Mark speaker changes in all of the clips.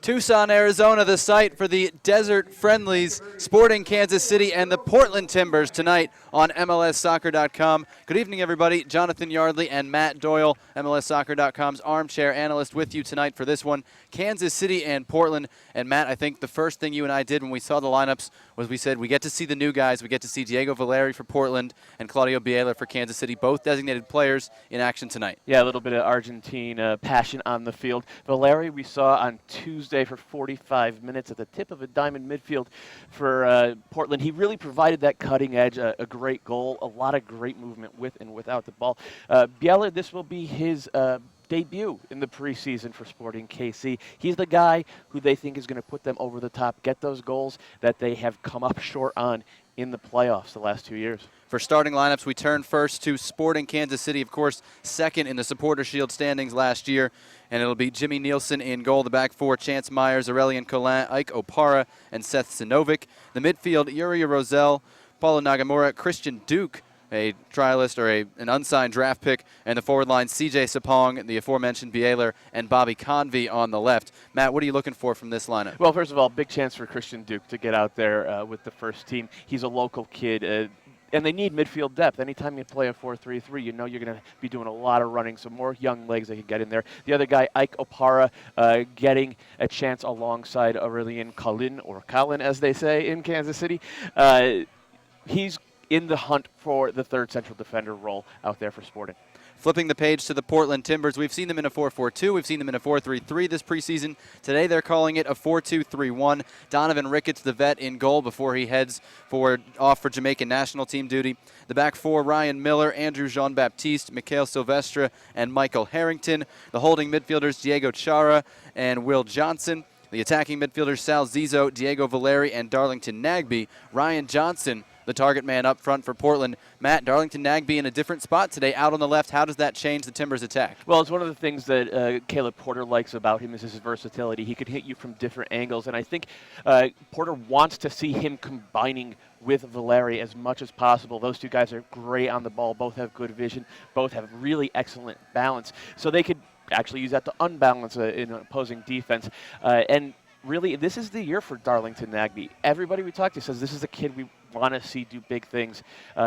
Speaker 1: Tucson, Arizona, the site for the Desert Friendlies, Sporting Kansas City and the Portland Timbers tonight on MLSsoccer.com. Good evening, everybody. Jonathan Yardley and Matt Doyle, MLSsoccer.com's armchair analyst, with you tonight for this one. Kansas City and Portland. And Matt, I think the first thing you and I did when we saw the lineups was we said we get to see the new guys. We get to see Diego Valeri for Portland and Claudio Biela for Kansas City, both designated players in action tonight.
Speaker 2: Yeah, a little bit of Argentine passion on the field. Valeri we saw on Tuesday for 45 minutes at the tip of a diamond midfield for Portland. He really provided that cutting edge, a great goal, a lot of great movement with and without the ball. Biela, this will be his debut in the preseason for Sporting KC. He's the guy who they think is going to put them over the top, get those goals that they have come up short on in the playoffs the last 2 years.
Speaker 1: For starting lineups, we turn first to Sporting Kansas City, of course, second in the Supporter Shield standings last year, and it'll be Jimmy Nielsen in goal. The back four, Chance Myers, Aurelian Collin, Ike Opara, and Seth Sinovic. The midfield, Yuri Rosell, Paulo Nagamura, Christian Duke, a trialist or an unsigned draft pick, and the forward line, CJ Sapong, the aforementioned Bieler, and Bobby Convey on the left. Matt, what are you looking for from this lineup?
Speaker 2: Well, first of all, big chance for Christian Duke to get out there with the first team. He's a local kid. And they need midfield depth. Anytime you play a 4-3-3, you know you're going to be doing a lot of running, so more young legs that can get in there. The other guy, Ike Opara, getting a chance alongside Aurelian Collin, or Collin as they say in Kansas City. He's in the hunt for the third central defender role out there for Sporting.
Speaker 1: Flipping the page to the Portland Timbers, we've seen them in a 4-4-2. We've seen them in a 4-3-3 this preseason. Today they're calling it a 4-2-3-1. Donovan Ricketts, the vet, in goal before he heads off for Jamaican national team duty. The back four, Ryan Miller, Andrew Jean-Baptiste, Mikhail Silvestre, and Michael Harrington. The holding midfielders, Diego Chara and Will Johnson. The attacking midfielders, Sal Zizzo, Diego Valeri, and Darlington Nagbe. Ryan Johnson, the target man up front for Portland. Matt, Darlington Nagbe in a different spot today, out on the left. How does that change the Timbers' attack?
Speaker 2: Well, it's one of the things that Caleb Porter likes about him is his versatility. He can hit you from different angles, and I think Porter wants to see him combining with Valeri as much as possible. Those two guys are great on the ball. Both have good vision. Both have really excellent balance. So they could actually use that to unbalance an opposing defense. And really, this is the year for Darlington Nagbe. Everybody we talk to says this is the kid we want to see do big things.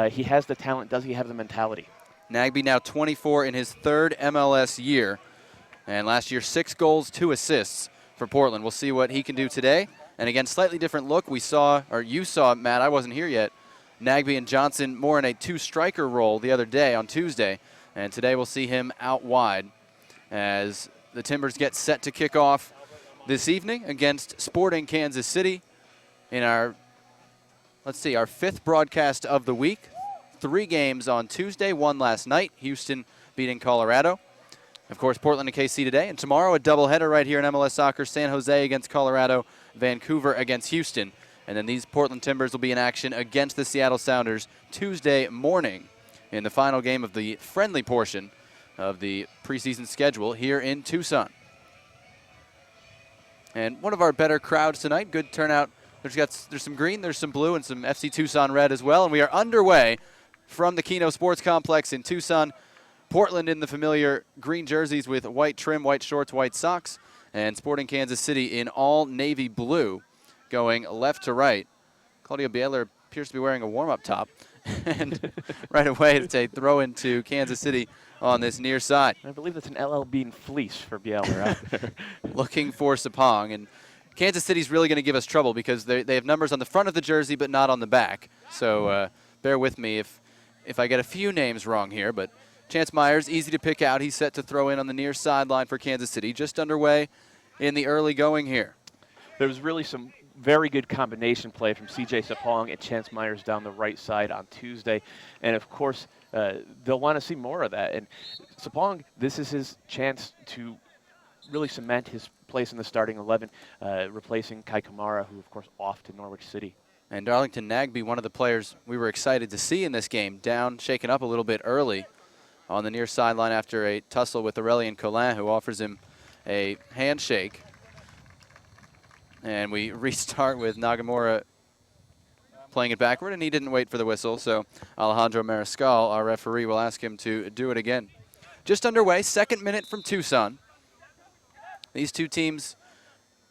Speaker 2: He has the talent. Does he have the mentality?
Speaker 1: Nagbe now 24 in his third MLS year. And last year, 6 goals, 2 assists for Portland. We'll see what he can do today. And again, slightly different look. We saw, or you saw, Matt, I wasn't here yet, Nagbe and Johnson more in a 2-striker role the other day on Tuesday. And today we'll see him out wide as the Timbers get set to kick off this evening against Sporting Kansas City in our, our 5th broadcast of the week. 3 games on Tuesday, 1 last night. Houston beating Colorado. Of course, Portland and KC today. And tomorrow, a doubleheader right here in MLS Soccer. San Jose against Colorado, Vancouver against Houston. And then these Portland Timbers will be in action against the Seattle Sounders Tuesday morning in the final game of the friendly portion of the preseason schedule here in Tucson. And one of our better crowds tonight. Good turnout. There's some green, there's some blue, and some FC Tucson red as well. And we are underway from the Kino Sports Complex in Tucson. Portland in the familiar green jerseys with white trim, white shorts, white socks. And Sporting Kansas City in all navy blue going left to right. Claudio Biela appears to be wearing a warm-up top. And right away, it's a throw into Kansas City on this near side.
Speaker 2: I believe that's an LL Bean fleece for Biela out there.
Speaker 1: Looking for Sapong. And Kansas City's really going to give us trouble because they have numbers on the front of the jersey but not on the back. So bear with me if I get a few names wrong here. But Chance Myers, easy to pick out. He's set to throw in on the near sideline for Kansas City. Just underway in the early going here.
Speaker 2: There was really some very good combination play from CJ Sapong and Chance Myers down the right side on Tuesday. And, of course, they'll want to see more of that. And Sapong, this is his chance to really cement his place in the starting 11, replacing Kai Kamara, who, of course, off to Norwich City.
Speaker 1: And Darlington Nagbe, one of the players we were excited to see in this game, down, shaken up a little bit early on the near sideline after a tussle with Aurelian Collin, who offers him a handshake. And we restart with Nagamura playing it backward, and he didn't wait for the whistle, so Alejandro Mariscal, our referee, will ask him to do it again. Just underway, 2nd minute from Tucson. These two teams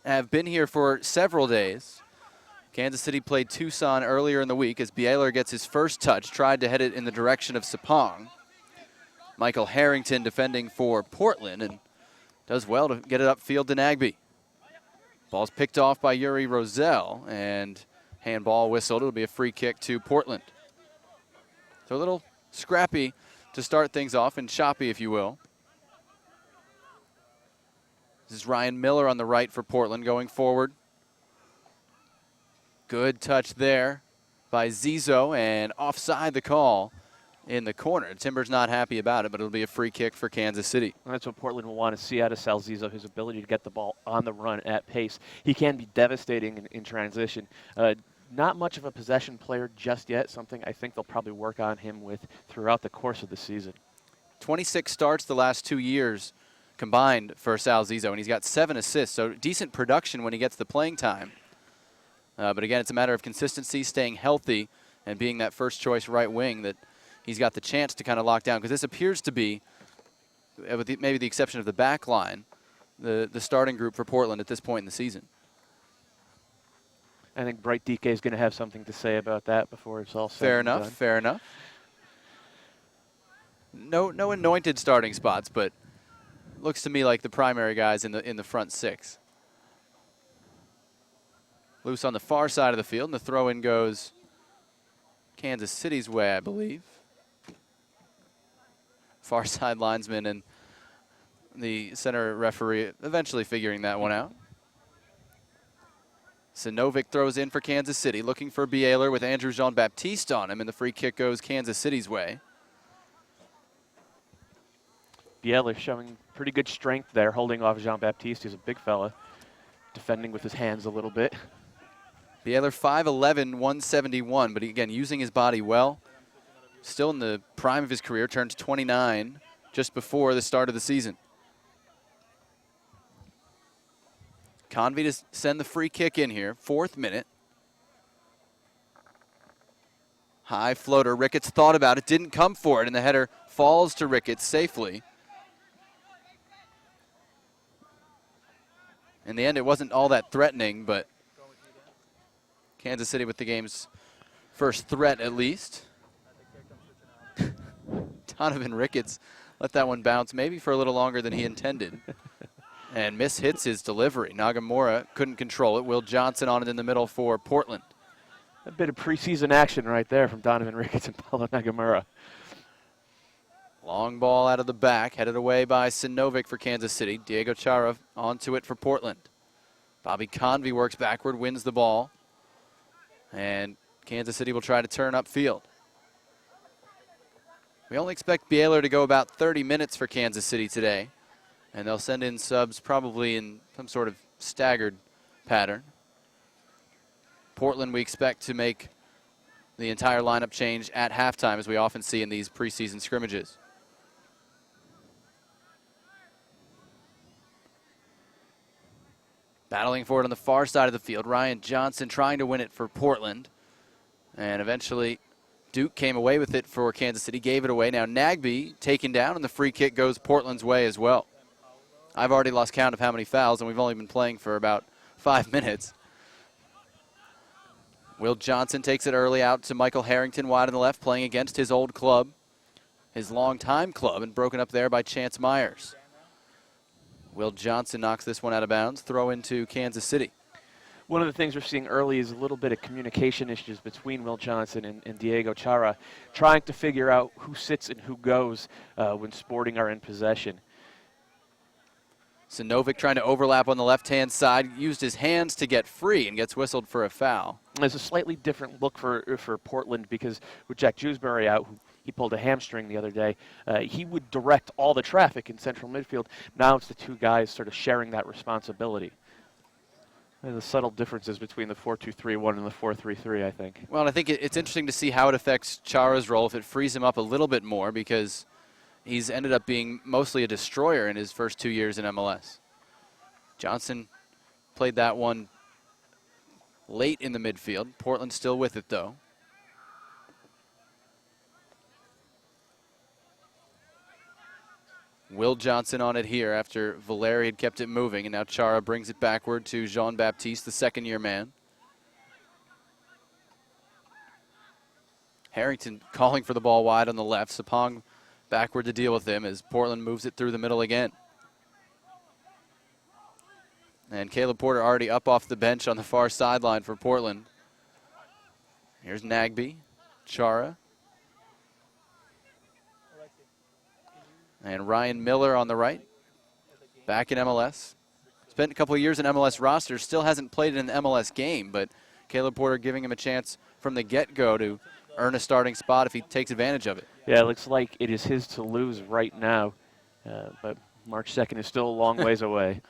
Speaker 1: have been here for several days. Kansas City played Tucson earlier in the week as Bieler gets his first touch, tried to head it in the direction of Sapong. Michael Harrington defending for Portland and does well to get it upfield to Nagbe. Ball's picked off by Yuri Roselle and handball whistled. It'll be a free kick to Portland. So a little scrappy to start things off and choppy, if you will. This is Ryan Miller on the right for Portland going forward. Good touch there by Zizo and offside the call in the corner. Timber's not happy about it, but it'll be a free kick for Kansas City.
Speaker 2: And that's what Portland will want to see out of Sal Zizo, his ability to get the ball on the run at pace. He can be devastating in transition. Not much of a possession player just yet, something I think they'll probably work on him with throughout the course of the season. 26
Speaker 1: starts the last 2 years combined for Sal Zizo, and he's got 7 assists, so decent production when he gets the playing time. But again, it's a matter of consistency, staying healthy, and being that first-choice right wing that he's got the chance to kind of lock down, because this appears to be, with maybe the exception of the back line, the starting group for Portland at this point in the season.
Speaker 2: I think Bright DK is going to have something to say about that before it's all said
Speaker 1: Fair
Speaker 2: and
Speaker 1: enough,
Speaker 2: done.
Speaker 1: fair enough. No anointed starting spots, but looks to me like the primary guys in the front 6. Loose on the far side of the field, and the throw-in goes Kansas City's way, I believe. Far side linesman and the center referee eventually figuring that one out. Sinovic throws in for Kansas City, looking for Bieler with Andrew Jean-Baptiste on him, and the free kick goes Kansas City's way.
Speaker 2: Bieler showing pretty good strength there, holding off Jean-Baptiste. He's a big fella, defending with his hands a little bit.
Speaker 1: Bieler 5'11", 171, but again, using his body well. Still in the prime of his career, turned 29 just before the start of the season. Convey to send the free kick in here, 4th minute. High floater, Ricketts thought about it, didn't come for it, and the header falls to Ricketts safely. In the end, it wasn't all that threatening, but Kansas City with the game's first threat at least. Donovan Ricketts let that one bounce maybe for a little longer than he intended. And mishits his delivery. Nagamura couldn't control it. Will Johnson on it in the middle for Portland.
Speaker 2: A bit of preseason action right there from Donovan Ricketts and Paulo Nagamura.
Speaker 1: Long ball out of the back, headed away by Sinovic for Kansas City. Diego Chara onto it for Portland. Bobby Convey works backward, wins the ball. And Kansas City will try to turn upfield. We only expect Bieler to go about 30 minutes for Kansas City today. And they'll send in subs probably in some sort of staggered pattern. Portland we expect to make the entire lineup change at halftime, as we often see in these preseason scrimmages. Battling for it on the far side of the field. Ryan Johnson trying to win it for Portland. And eventually Duke came away with it for Kansas City, gave it away. Now Nagbe taken down, and the free kick goes Portland's way as well. I've already lost count of how many fouls, and we've only been playing for about 5 minutes. Will Johnson takes it early out to Michael Harrington wide on the left, playing against his old club, his longtime club, and broken up there by Chance Myers. Will Johnson knocks this one out of bounds, throw into Kansas City.
Speaker 2: One of the things we're seeing early is a little bit of communication issues between Will Johnson and Diego Chara, trying to figure out who sits and who goes when Sporting are in possession.
Speaker 1: Sinovic trying to overlap on the left-hand side, used his hands to get free and gets whistled for a foul.
Speaker 2: There's a slightly different look for Portland because with Jack Jewsbury out, he pulled a hamstring the other day, he would direct all the traffic in central midfield. Now it's the two guys sort of sharing that responsibility. There's the subtle differences between the 4-2-3-1 and the 4-3-3, I think.
Speaker 1: Well, I think it's interesting to see how it affects Chara's role, if it frees him up a little bit more, because he's ended up being mostly a destroyer in his first 2 years in MLS. Johnson played that one late in the midfield. Portland still with it, though. Will Johnson on it here after Valeri had kept it moving, and now Chara brings it backward to Jean-Baptiste, the second-year man. Harrington calling for the ball wide on the left. Sapong backward to deal with him as Portland moves it through the middle again. And Caleb Porter already up off the bench on the far sideline for Portland. Here's Nagby, Chara. And Ryan Miller on the right, back in MLS. Spent a couple of years in MLS roster, still hasn't played in an MLS game, but Caleb Porter giving him a chance from the get-go to earn a starting spot if he takes advantage of it.
Speaker 2: Yeah, it looks like it is his to lose right now, but March 2nd is still a long ways away.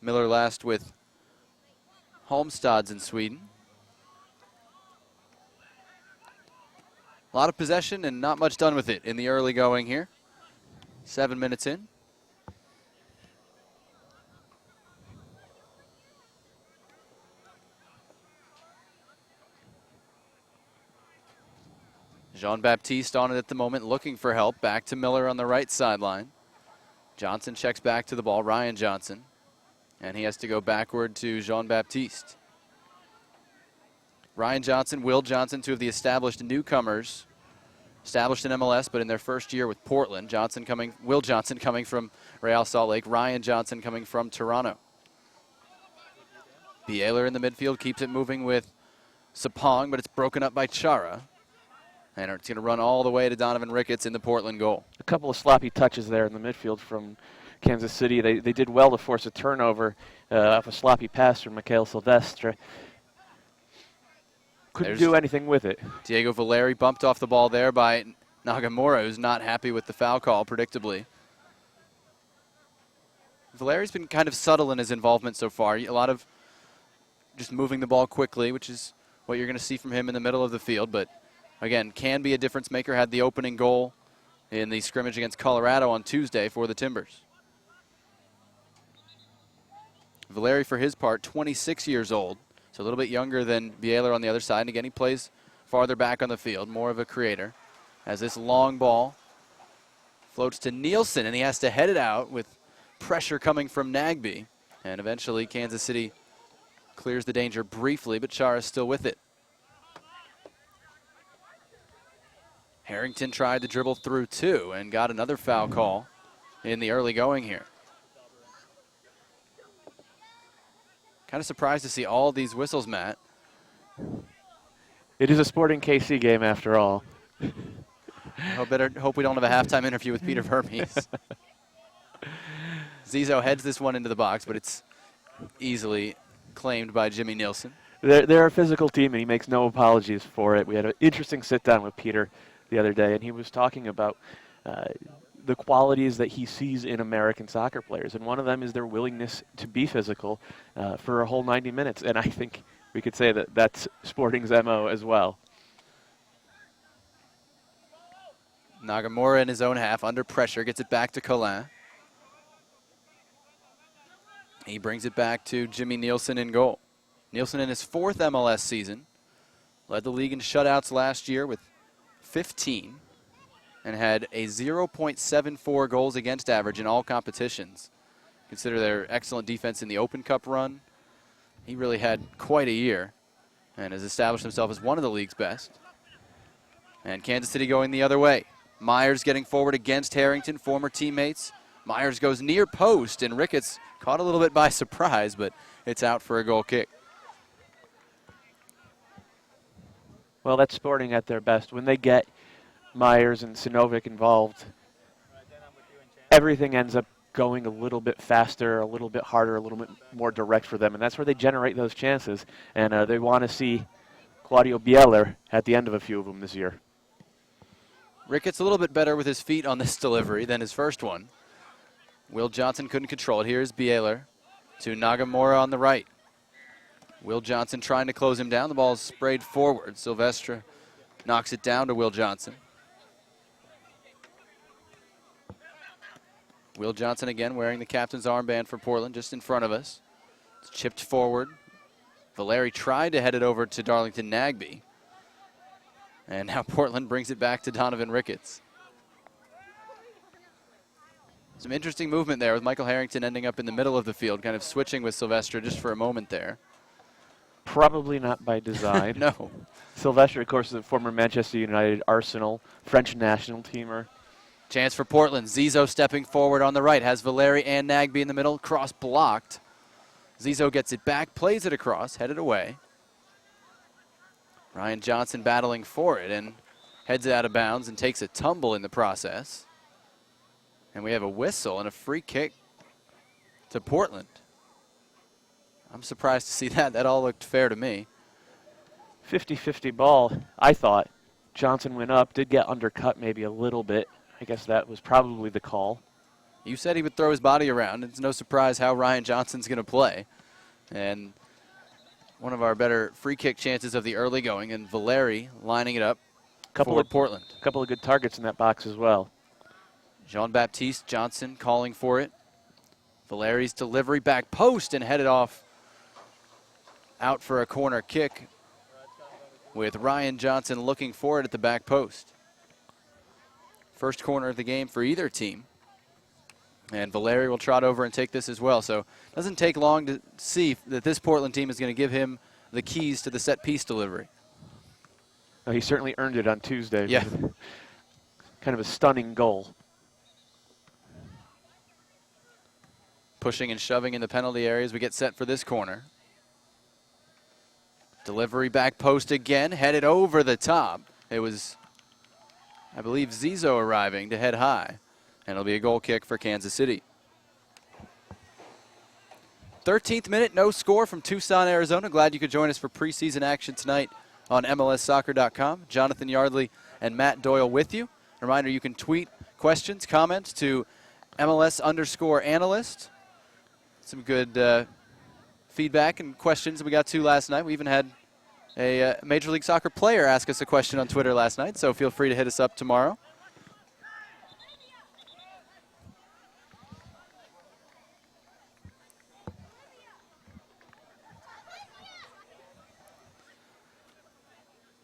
Speaker 1: Miller last with Halmstads in Sweden. A lot of possession and not much done with it in the early going here. 7 minutes in. Jean-Baptiste on it at the moment, looking for help. Back to Miller on the right sideline. Johnson checks back to the ball, Ryan Johnson. And he has to go backward to Jean-Baptiste. Ryan Johnson, Will Johnson, two of the established newcomers. Established in MLS, but in their first year with Portland. Will Johnson coming from Real Salt Lake. Ryan Johnson coming from Toronto. Bieler in the midfield keeps it moving with Sapong, but it's broken up by Chara. And it's going to run all the way to Donovan Ricketts in the Portland goal.
Speaker 2: A couple of sloppy touches there in the midfield from Kansas City. They did well to force a turnover off a sloppy pass from Mikhail Silvestre. Couldn't do anything with it.
Speaker 1: Diego Valeri bumped off the ball there by Nagamura, who's not happy with the foul call, predictably. Valeri's been kind of subtle in his involvement so far. A lot of just moving the ball quickly, which is what you're going to see from him in the middle of the field. But, again, can be a difference maker. Had the opening goal in the scrimmage against Colorado on Tuesday for the Timbers. Valeri, for his part, 26 years old. So a little bit younger than Bieler on the other side. And again, he plays farther back on the field, more of a creator. As this long ball floats to Nielsen, and he has to head it out with pressure coming from Nagby. And eventually Kansas City clears the danger briefly, but Chara's still with it. Harrington tried to dribble through two and got another foul call in the early going here. Kind of surprised to see all these whistles, Matt.
Speaker 2: It is a Sporting KC game after all.
Speaker 1: Hope we don't have a halftime interview with Peter Vermes. Zizo heads this one into the box, but it's easily claimed by Jimmy Nielsen.
Speaker 2: They're a physical team, and he makes no apologies for it. We had an interesting sit-down with Peter the other day, and he was talking about the qualities that he sees in American soccer players, and one of them is their willingness to be physical for a whole 90 minutes, and I think we could say that that's Sporting's MO as well.
Speaker 1: Nagamura in his own half, under pressure, gets it back to Collin. He brings it back to Jimmy Nielsen in goal. Nielsen in his fourth MLS season, led the league in shutouts last year with 15, and had a 0.74 goals against average in all competitions. Consider their excellent defense in the Open Cup run. He really had quite a year and has established himself as one of the league's best. And Kansas City going the other way. Myers getting forward against Harrington, former teammates. Myers goes near post, and Ricketts caught a little bit by surprise, but it's out for a goal kick.
Speaker 2: Well, that's Sporting at their best. When they get Myers and Sinovic involved, everything ends up going a little bit faster, a little bit harder, a little bit more direct for them, and that's where they generate those chances. And they want to see Claudio Bieler at the end of a few of them this year.
Speaker 1: Ricketts a little bit better with his feet on this delivery than his first one. Will Johnson couldn't control it. Here's Bieler to Nagamura on the right. Will Johnson trying to close him down. The ball is sprayed forward. Silvestre knocks it down to Will Johnson. Will Johnson again wearing the captain's armband for Portland just in front of us. It's chipped forward. Valeri tried to head it over to Darlington Nagby. And now Portland brings it back to Donovan Ricketts. Some interesting movement there with Michael Harrington ending up in the middle of the field, kind of switching with Sylvester just for a moment there.
Speaker 2: Probably not by design.
Speaker 1: No.
Speaker 2: Sylvester, of course, is a former Manchester United, Arsenal, French national teamer.
Speaker 1: Chance for Portland. Zizo stepping forward on the right. Has Valeri and Nagby in the middle. Cross blocked. Zizo gets it back, plays it across, headed away. Ryan Johnson battling for it and heads it out of bounds and takes a tumble in the process. And we have a whistle and a free kick to Portland. I'm surprised to see that. That all looked fair to me.
Speaker 2: 50-50 ball, I thought. Johnson went up, did get undercut maybe a little bit. I guess that was probably the call.
Speaker 1: You said he would throw his body around. It's no surprise how Ryan Johnson's going to play. And one of our better free kick chances of the early going, and Valeri lining it up for Portland.
Speaker 2: A couple of good targets in that box as well.
Speaker 1: Jean-Baptiste Johnson calling for it. Valeri's delivery back post and headed off out for a corner kick with Ryan Johnson looking for it at the back post. First corner of the game for either team. And Valeri will trot over and take this as well. So it doesn't take long to see that this Portland team is going to give him the keys to the set piece delivery.
Speaker 2: Oh, he certainly earned it on Tuesday.
Speaker 1: Yeah.
Speaker 2: Kind of a stunning goal.
Speaker 1: Pushing and shoving in the penalty area as we get set for this corner. Delivery back post again, headed over the top. It was, I believe, Zizo arriving to head high. And it'll be a goal kick for Kansas City. 13th minute, no score from Tucson, Arizona. Glad you could join us for preseason action tonight on MLSsoccer.com. Jonathan Yardley and Matt Doyle with you. Reminder, you can tweet questions, comments to MLS_analyst. Some good feedback and questions we got to last night. We even had a Major League Soccer player ask us a question on Twitter last night, so feel free to hit us up tomorrow.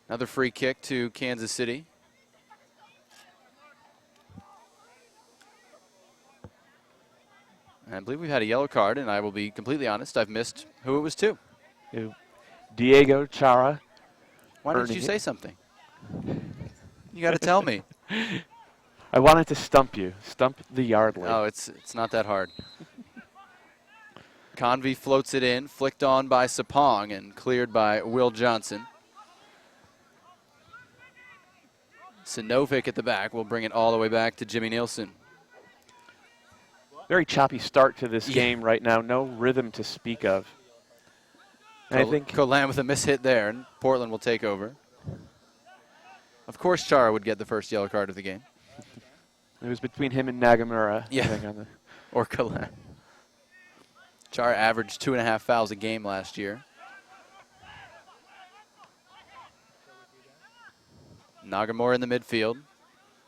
Speaker 1: Another free kick to Kansas City. I believe we've had a yellow card, and I will be completely honest, I've missed who it was to.
Speaker 2: Diego Chara.
Speaker 1: Why didn't you say something? You got to tell me.
Speaker 2: I wanted to stump you. Stump the Yardley.
Speaker 1: Oh, it's not that hard. Convey floats it in, flicked on by Sapong, and cleared by Will Johnson. Sinovic at the back will bring it all the way back to Jimmy Nielsen.
Speaker 2: Very choppy start to this game right now. No rhythm to speak of. And I think
Speaker 1: Colan with a mishit there, and Portland will take over. Of course, Chara would get the first yellow card of the game.
Speaker 2: It was between him and Nagamura.
Speaker 1: Yeah, or Colan. Chara averaged 2.5 fouls a game last year. Nagamura in the midfield.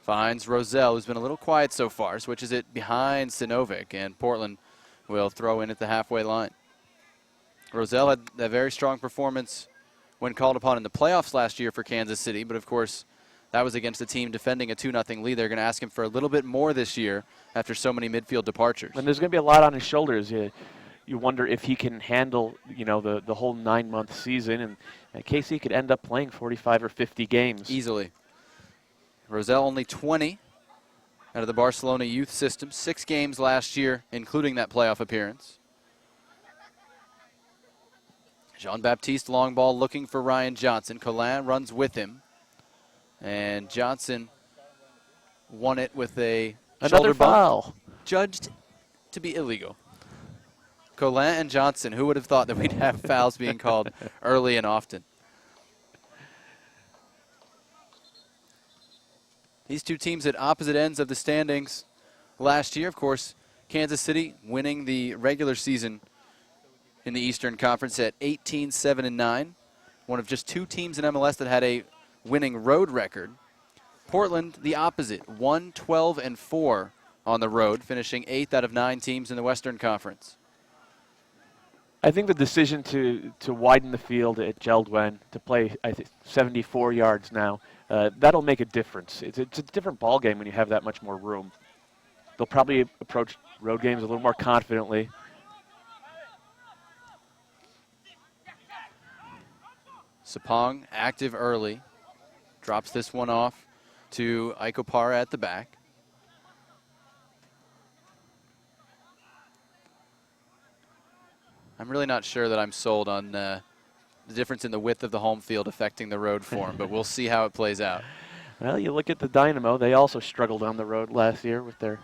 Speaker 1: Finds Roselle, who's been a little quiet so far. Switches it behind Sinovic, and Portland will throw in at the halfway line. Roselle had a very strong performance when called upon in the playoffs last year for Kansas City, but of course that was against a team defending a 2-0 lead. They're going to ask him for a little bit more this year after so many midfield departures.
Speaker 2: And there's going to be a lot on his shoulders. You wonder if he can handle, the whole 9-month season, and in case he could end up playing 45 or 50 games.
Speaker 1: Easily. Roselle only 20 out of the Barcelona youth system. 6 games last year, including that playoff appearance. Jean-Baptiste long ball looking for Ryan Johnson. Colan runs with him. And Johnson won it with a shoulder
Speaker 2: foul.
Speaker 1: bump, judged to be illegal. Colan and Johnson, who would have thought that we'd have fouls being called early and often? These two teams at opposite ends of the standings last year. Of course, Kansas City winning the regular season in the Eastern Conference at 18-7-9. One of just 2 teams in MLS that had a winning road record. Portland, the opposite, 1-12-4 on the road, finishing 8th out of 9 teams in the Western Conference.
Speaker 2: I think the decision to widen the field at Geldwen, to play, I think, 74 yards now, that'll make a difference. It's a different ball game when you have that much more room. they'll probably approach road games a little more confidently.
Speaker 1: Sapong active early. Drops this one off to Ikopara at the back. I'm really not sure that I'm sold on the difference in the width of the home field affecting the road form, but we'll see how it plays out.
Speaker 2: Well, you look at the Dynamo. They also struggled on the road last year with their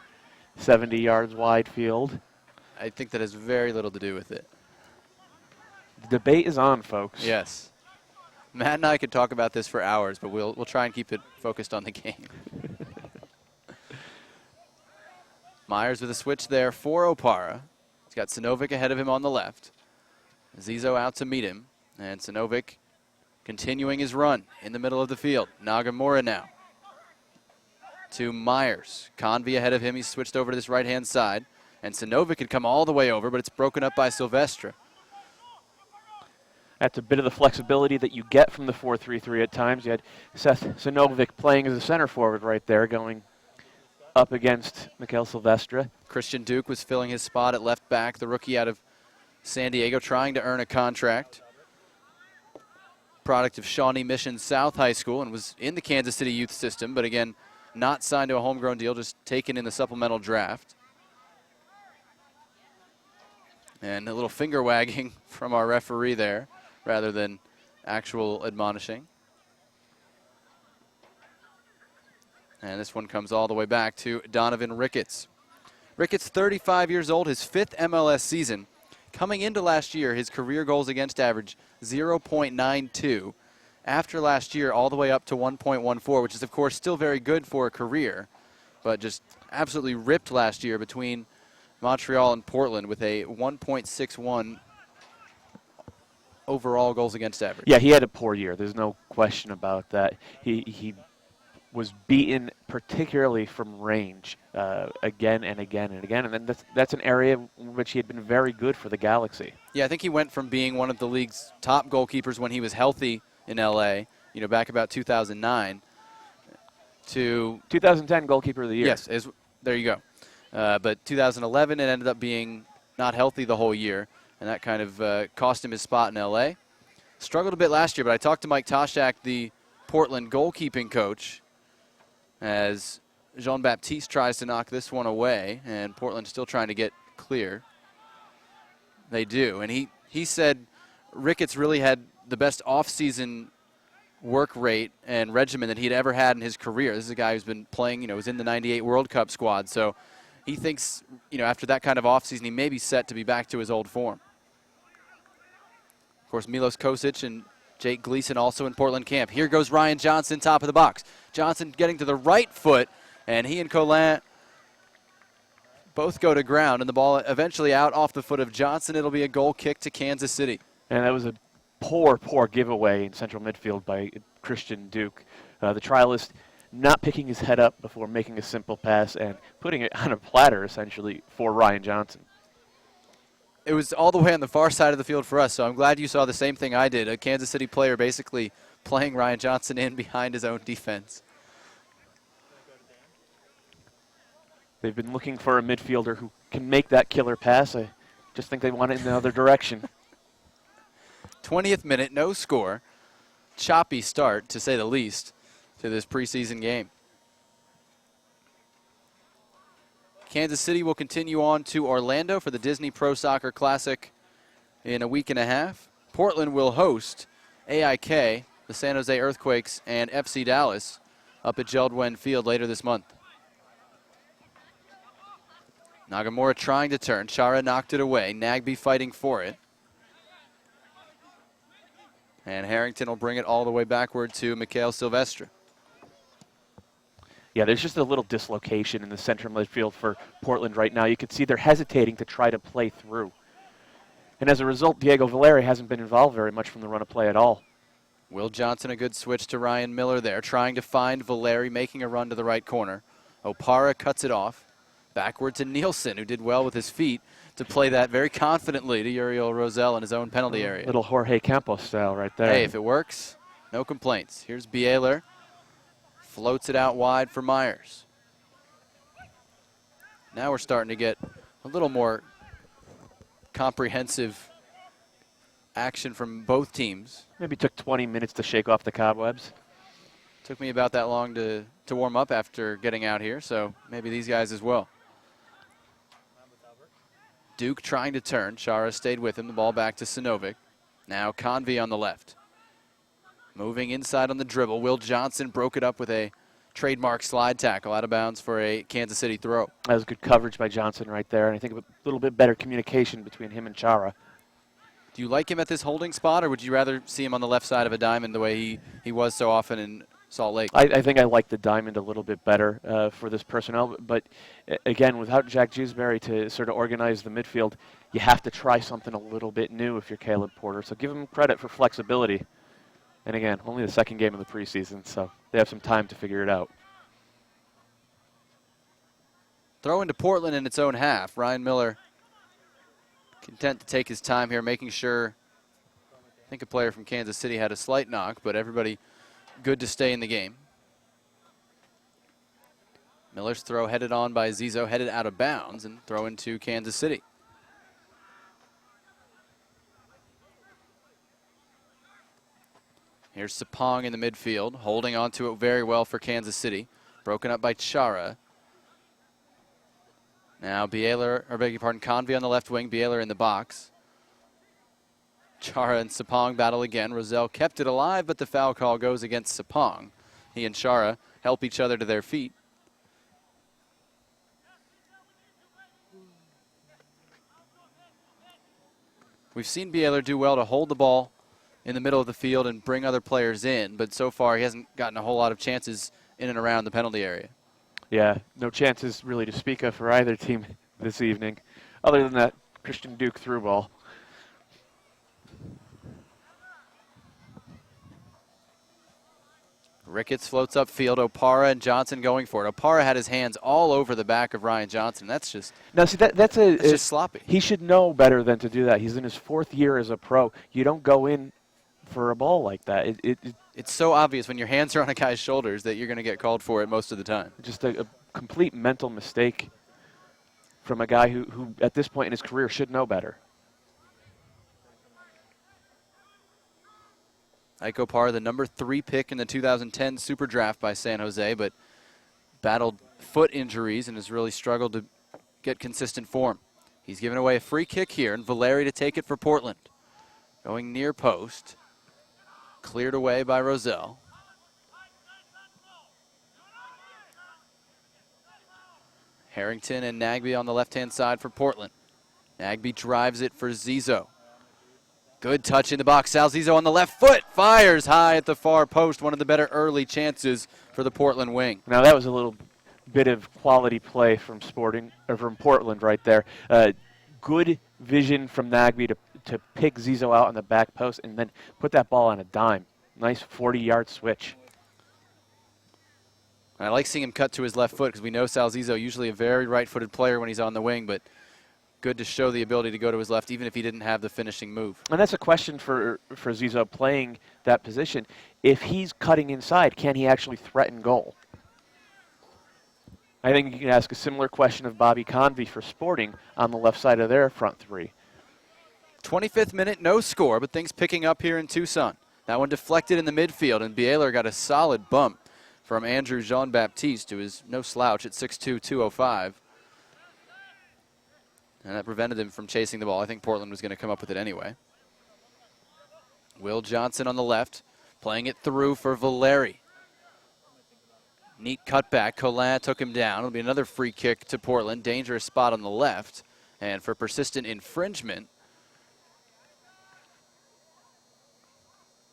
Speaker 2: 70 yards wide field.
Speaker 1: I think that has very little to do with it.
Speaker 2: The debate is on, folks.
Speaker 1: Yes. Matt and I could talk about this for hours, but we'll try and keep it focused on the game. Myers with a switch there for Opara. He's got Sinovic ahead of him on the left. Zizo out to meet him, and Sinovic continuing his run in the middle of the field. Nagamura now to Myers. Convey ahead of him. He's switched over to this right-hand side, and Sinovic had come all the way over, but it's broken up by Silvestre.
Speaker 2: That's a bit of the flexibility that you get from the 4-3-3 at times. You had Seth Sinovic playing as a center forward right there, going up against Mikhail Silvestre.
Speaker 1: Christian Duke was filling his spot at left back, the rookie out of San Diego, trying to earn a contract. Product of Shawnee Mission South High School and was in the Kansas City youth system, but again, not signed to a homegrown deal, just taken in the supplemental draft. And a little finger wagging from our referee there, rather than actual admonishing. And this one comes all the way back to Donovan Ricketts. Ricketts, 35 years old, his 5th MLS season. Coming into last year, his career goals against average 0.92. After last year, all the way up to 1.14, which is, of course, still very good for a career, but just absolutely ripped last year between Montreal and Portland with a 1.61 overall goals against average.
Speaker 2: Yeah, he had a poor year. There's no question about that. He was beaten particularly from range again and again and again, and then that's an area in which he had been very good for the Galaxy.
Speaker 1: Yeah, I think he went from being one of the league's top goalkeepers when he was healthy in L.A., back about 2009, to
Speaker 2: 2010 goalkeeper of the year.
Speaker 1: Yes, there you go. But 2011, it ended up being not healthy the whole year, and that kind of cost him his spot in L.A. Struggled a bit last year, but I talked to Mike Toshak, the Portland goalkeeping coach, as Jean-Baptiste tries to knock this one away, and Portland still trying to get clear. They do, and he said Ricketts really had the best off-season work rate and regimen that he'd ever had in his career. This is a guy who's been playing, was in the 98 World Cup squad, so he thinks, after that kind of offseason, he may be set to be back to his old form. Of course, Milos Kosic and Jake Gleason also in Portland camp. Here goes Ryan Johnson, top of the box. Johnson getting to the right foot, and he and Collin both go to ground, and the ball eventually out off the foot of Johnson. It'll be a goal kick to Kansas City.
Speaker 2: And that was a poor giveaway in central midfield by Christian Duke. The trialist not picking his head up before making a simple pass and putting it on a platter, essentially, for Ryan Johnson.
Speaker 1: It was all the way on the far side of the field for us, so I'm glad you saw the same thing I did. A Kansas City player basically playing Ryan Johnson in behind his own defense.
Speaker 2: They've been looking for a midfielder who can make that killer pass. I just think they want it in the other direction.
Speaker 1: 20th minute, no score. Choppy start, to say the least, to this preseason game. Kansas City will continue on to Orlando for the Disney Pro Soccer Classic in a week and a half. Portland will host AIK, the San Jose Earthquakes, and FC Dallas up at Jeld-Wen Field later this month. Nagamura trying to turn. Chara knocked it away. Nagby fighting for it. And Harrington will bring it all the way backward to Mikhail Silvestre.
Speaker 2: Yeah, there's just a little dislocation in the central midfield for Portland right now. You can see they're hesitating to try to play through. And as a result, Diego Valeri hasn't been involved very much from the run of play at all.
Speaker 1: Will Johnson, a good switch to Ryan Miller there, trying to find Valeri, making a run to the right corner. Opara cuts it off. Backward to Nielsen, who did well with his feet to play that very confidently to Uriel Rosell in his own penalty area.
Speaker 2: Little Jorge Campos style right there.
Speaker 1: Hey, if it works, no complaints. Here's Bieler. Floats it out wide for Myers. now we're starting to get a little more comprehensive action from both teams.
Speaker 2: Maybe took 20 minutes to shake off the cobwebs.
Speaker 1: Took me about that long to warm up after getting out here, so maybe these guys as well. Duke trying to turn. Chara stayed with him. The ball back to Sinovic. Now Convey on the left. Moving inside on the dribble. Will Johnson broke it up with a trademark slide tackle out of bounds for a Kansas City throw.
Speaker 2: That was good coverage by Johnson right there, and I think a little bit better communication between him and Chara.
Speaker 1: Do you like him at this holding spot, or would you rather see him on the left side of a diamond the way he was so often in Salt Lake?
Speaker 2: I think I like the diamond a little bit better for this personnel, but again, without Jack Jewsbury to sort of organize the midfield, you have to try something a little bit new if you're Caleb Porter. So give him credit for flexibility. And again, only the second game of the preseason, so they have some time to figure it out.
Speaker 1: Throw into Portland in its own half. Ryan Miller content to take his time here, making sure, I think a player from Kansas City had a slight knock, but everybody good to stay in the game. Miller's throw headed on by Zizo, headed out of bounds, and throw into Kansas City. Here's Sapong in the midfield, holding on to it very well for Kansas City. Broken up by Chara. Now Convey on the left wing, Bieler in the box. Chara and Sapong battle again. Roselle kept it alive, but the foul call goes against Sapong. He and Chara help each other to their feet. We've seen Bieler do well to hold the ball in the middle of the field and bring other players in, but so far he hasn't gotten a whole lot of chances in and around the penalty area.
Speaker 2: Yeah, no chances really to speak of for either team this evening, other than that Christian Duke through ball.
Speaker 1: Ricketts floats upfield. Opara and Johnson going for it. Opara had his hands all over the back of Ryan Johnson. That's just
Speaker 2: now. See, that's
Speaker 1: just sloppy.
Speaker 2: He should know better than to do that. He's in his 4th year as a pro. You don't go in for a ball like that.
Speaker 1: It's so obvious when your hands are on a guy's shoulders that you're going to get called for it most of the time.
Speaker 2: Just a complete mental mistake from a guy who at this point in his career should know better.
Speaker 1: Ike Opara, the number 3 pick in the 2010 Super Draft by San Jose, but battled foot injuries and has really struggled to get consistent form. He's given away a free kick here, and Valeri to take it for Portland. Going near post. Cleared away by Roselle. Harrington and Nagby on the left-hand side for Portland. Nagby drives it for Zizo. Good touch in the box. Sal Zizo on the left foot. Fires high at the far post. One of the better early chances for the Portland wing.
Speaker 2: Now that was a little bit of quality play from Portland right there. Good vision from Nagby to pick Zizo out on the back post and then put that ball on a dime. Nice 40-yard switch.
Speaker 1: I like seeing him cut to his left foot because we know Sal Zizo, usually a very right-footed player when he's on the wing, but good to show the ability to go to his left even if he didn't have the finishing move.
Speaker 2: And that's a question for Zizo playing that position. If he's cutting inside, can he actually threaten goal? I think you can ask a similar question of Bobby Convey for Sporting on the left side of their front three.
Speaker 1: 25th minute, no score, but things picking up here in Tucson. That one deflected in the midfield, and Bieler got a solid bump from Andrew Jean-Baptiste, who is no slouch at 6'2", 205. And that prevented him from chasing the ball. I think Portland was going to come up with it anyway. Will Johnson on the left, playing it through for Valeri. Neat cutback. Collin took him down. It'll be another free kick to Portland. Dangerous spot on the left. And for persistent infringement.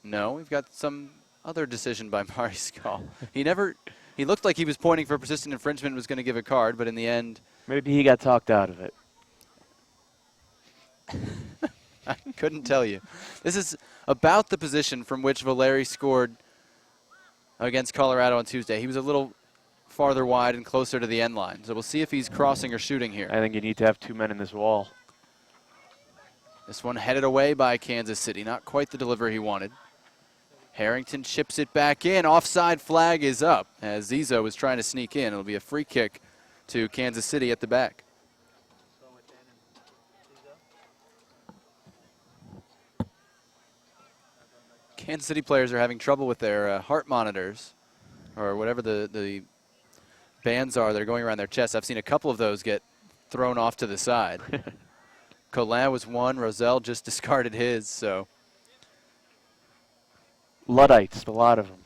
Speaker 1: No, we've got some other decision by Mari Skull. He looked like he was pointing for persistent infringement and was going to give a card, but in the end.
Speaker 2: Maybe he got talked out of it.
Speaker 1: I couldn't tell you. This is about the position from which Valeri scored against Colorado on Tuesday. He was a little farther wide and closer to the end line. So we'll see if he's crossing or shooting here.
Speaker 2: I think you need to have 2 men in this wall.
Speaker 1: This one headed away by Kansas City. Not quite the delivery he wanted. Harrington chips it back in. Offside flag is up as Zizo was trying to sneak in. It'll be a free kick to Kansas City at the back. Kansas City players are having trouble with their heart monitors, or whatever the bands are that are going around their chest. I've seen a couple of those get thrown off to the side. Colin was one. Roselle just discarded his, so.
Speaker 2: Luddites, a lot of them.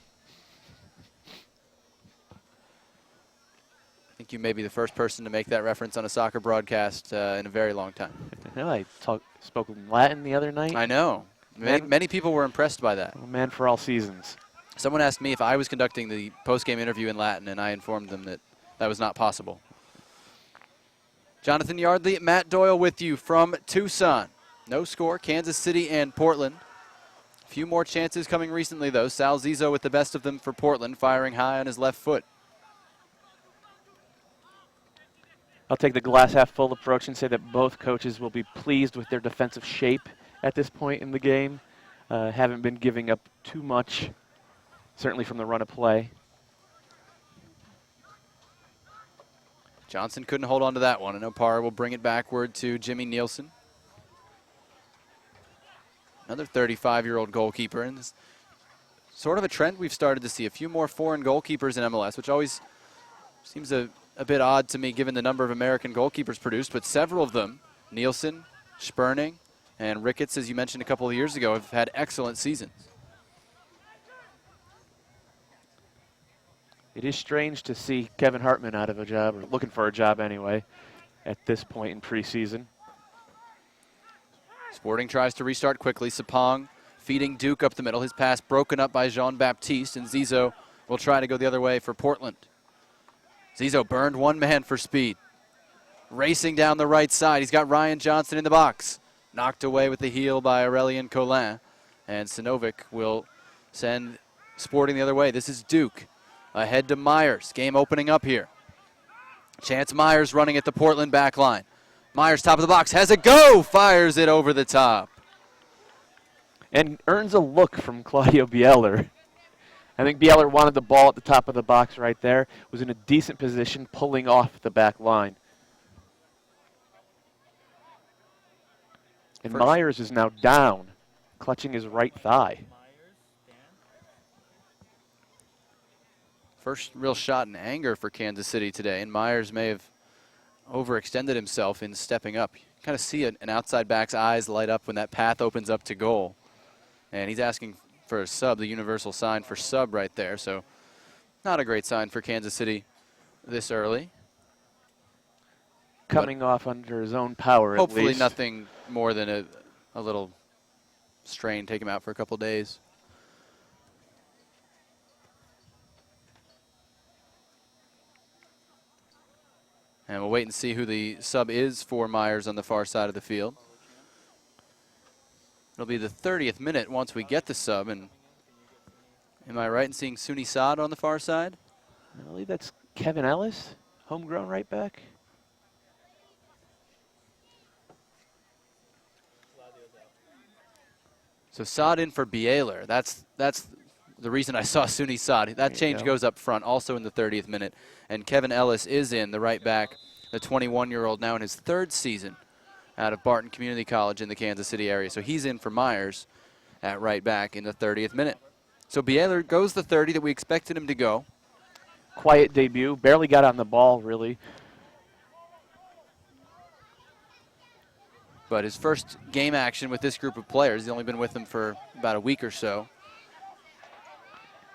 Speaker 1: I think you may be the first person to make that reference on a soccer broadcast in a very long time.
Speaker 2: I spoke Latin the other night.
Speaker 1: I know. Many people were impressed by that.
Speaker 2: A man for all seasons.
Speaker 1: Someone asked me if I was conducting the post-game interview in Latin, and I informed them that that was not possible. Jonathan Yardley, Matt Doyle with you from Tucson. No score, Kansas City and Portland. A few more chances coming recently, though. Sal Zizzo with the best of them for Portland, firing high on his left foot.
Speaker 2: I'll take the glass half full approach and say that both coaches will be pleased with their defensive shape at this point in the game. Haven't been giving up too much, certainly from the run of play.
Speaker 1: Johnson couldn't hold on to that one, and Opara will bring it backward to Jimmy Nielsen. Another 35-year-old goalkeeper, and it's sort of a trend we've started to see. A few more foreign goalkeepers in MLS, which always seems a bit odd to me given the number of American goalkeepers produced, but several of them, Nielsen, Sperning, and Ricketts, as you mentioned a couple of years ago, have had excellent seasons.
Speaker 2: It is strange to see Kevin Hartman out of a job, or looking for a job anyway, at this point in preseason.
Speaker 1: Sporting tries to restart quickly. Sapong feeding Duke up the middle. His pass broken up by Jean-Baptiste, and Zizzo will try to go the other way for Portland. Zizzo burned one man for speed. Racing down the right side. He's got Ryan Johnson in the box. Knocked away with the heel by Aurelien Collin. And Sinovic will send Sporting the other way. This is Duke. Ahead to Myers. Game opening up here. Chance Myers running at the Portland back line. Myers, top of the box, has a go! Fires it over the top.
Speaker 2: And earns a look from Claudio Bieler. I think Bieler wanted the ball at the top of the box right there. Was in a decent position, pulling off the back line. And Myers is now down, clutching his right thigh.
Speaker 1: First real shot in anger for Kansas City today, and Myers may have overextended himself in stepping up. You kind of see an outside back's eyes light up when that path opens up to goal. And he's asking for a sub, the universal sign for sub right there. So not a great sign for Kansas City this early.
Speaker 2: Coming off under his own power, at least.
Speaker 1: Hopefully nothing more than a little strain, take him out for a couple days. And we'll wait and see who the sub is for Myers on the far side of the field. It'll be the 30th minute once we get the sub. And am I right in seeing Suni Saad on the far side?
Speaker 2: I believe that's Kevin Ellis, homegrown right back.
Speaker 1: So Saad in for Bieler. That's the reason I saw Suni Saad. That change goes up front also in the 30th minute. And Kevin Ellis is in, the right back, the 21-year-old, now in his third season out of Barton Community College in the Kansas City area. So he's in for Myers at right back in the 30th minute. So Bieler goes the 30 that we expected him to go.
Speaker 2: Quiet debut, barely got on the ball, really.
Speaker 1: But his first game action with this group of players, he's only been with them for about a week or so.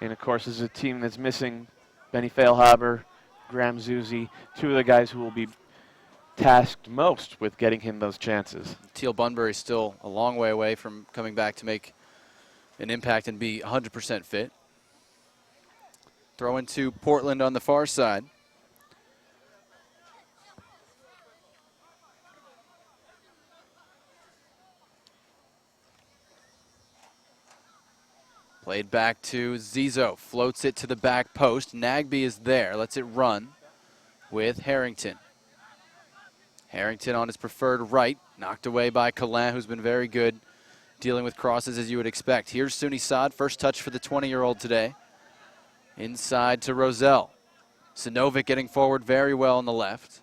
Speaker 2: And, of course, this is a team that's missing Benny Feilhaber, Graham Zuzi, two of the guys who will be tasked most with getting him those chances.
Speaker 1: Teal Bunbury's still a long way away from coming back to make an impact and be 100% fit. Throw into Portland on the far side. Played back to Zizzo, floats it to the back post. Nagby is there, lets it run with Harrington. Harrington on his preferred right, knocked away by Collin, who's been very good dealing with crosses as you would expect. Here's Suni Saad, first touch for the 20-year-old today. Inside to Roselle. Sinovic getting forward very well on the left.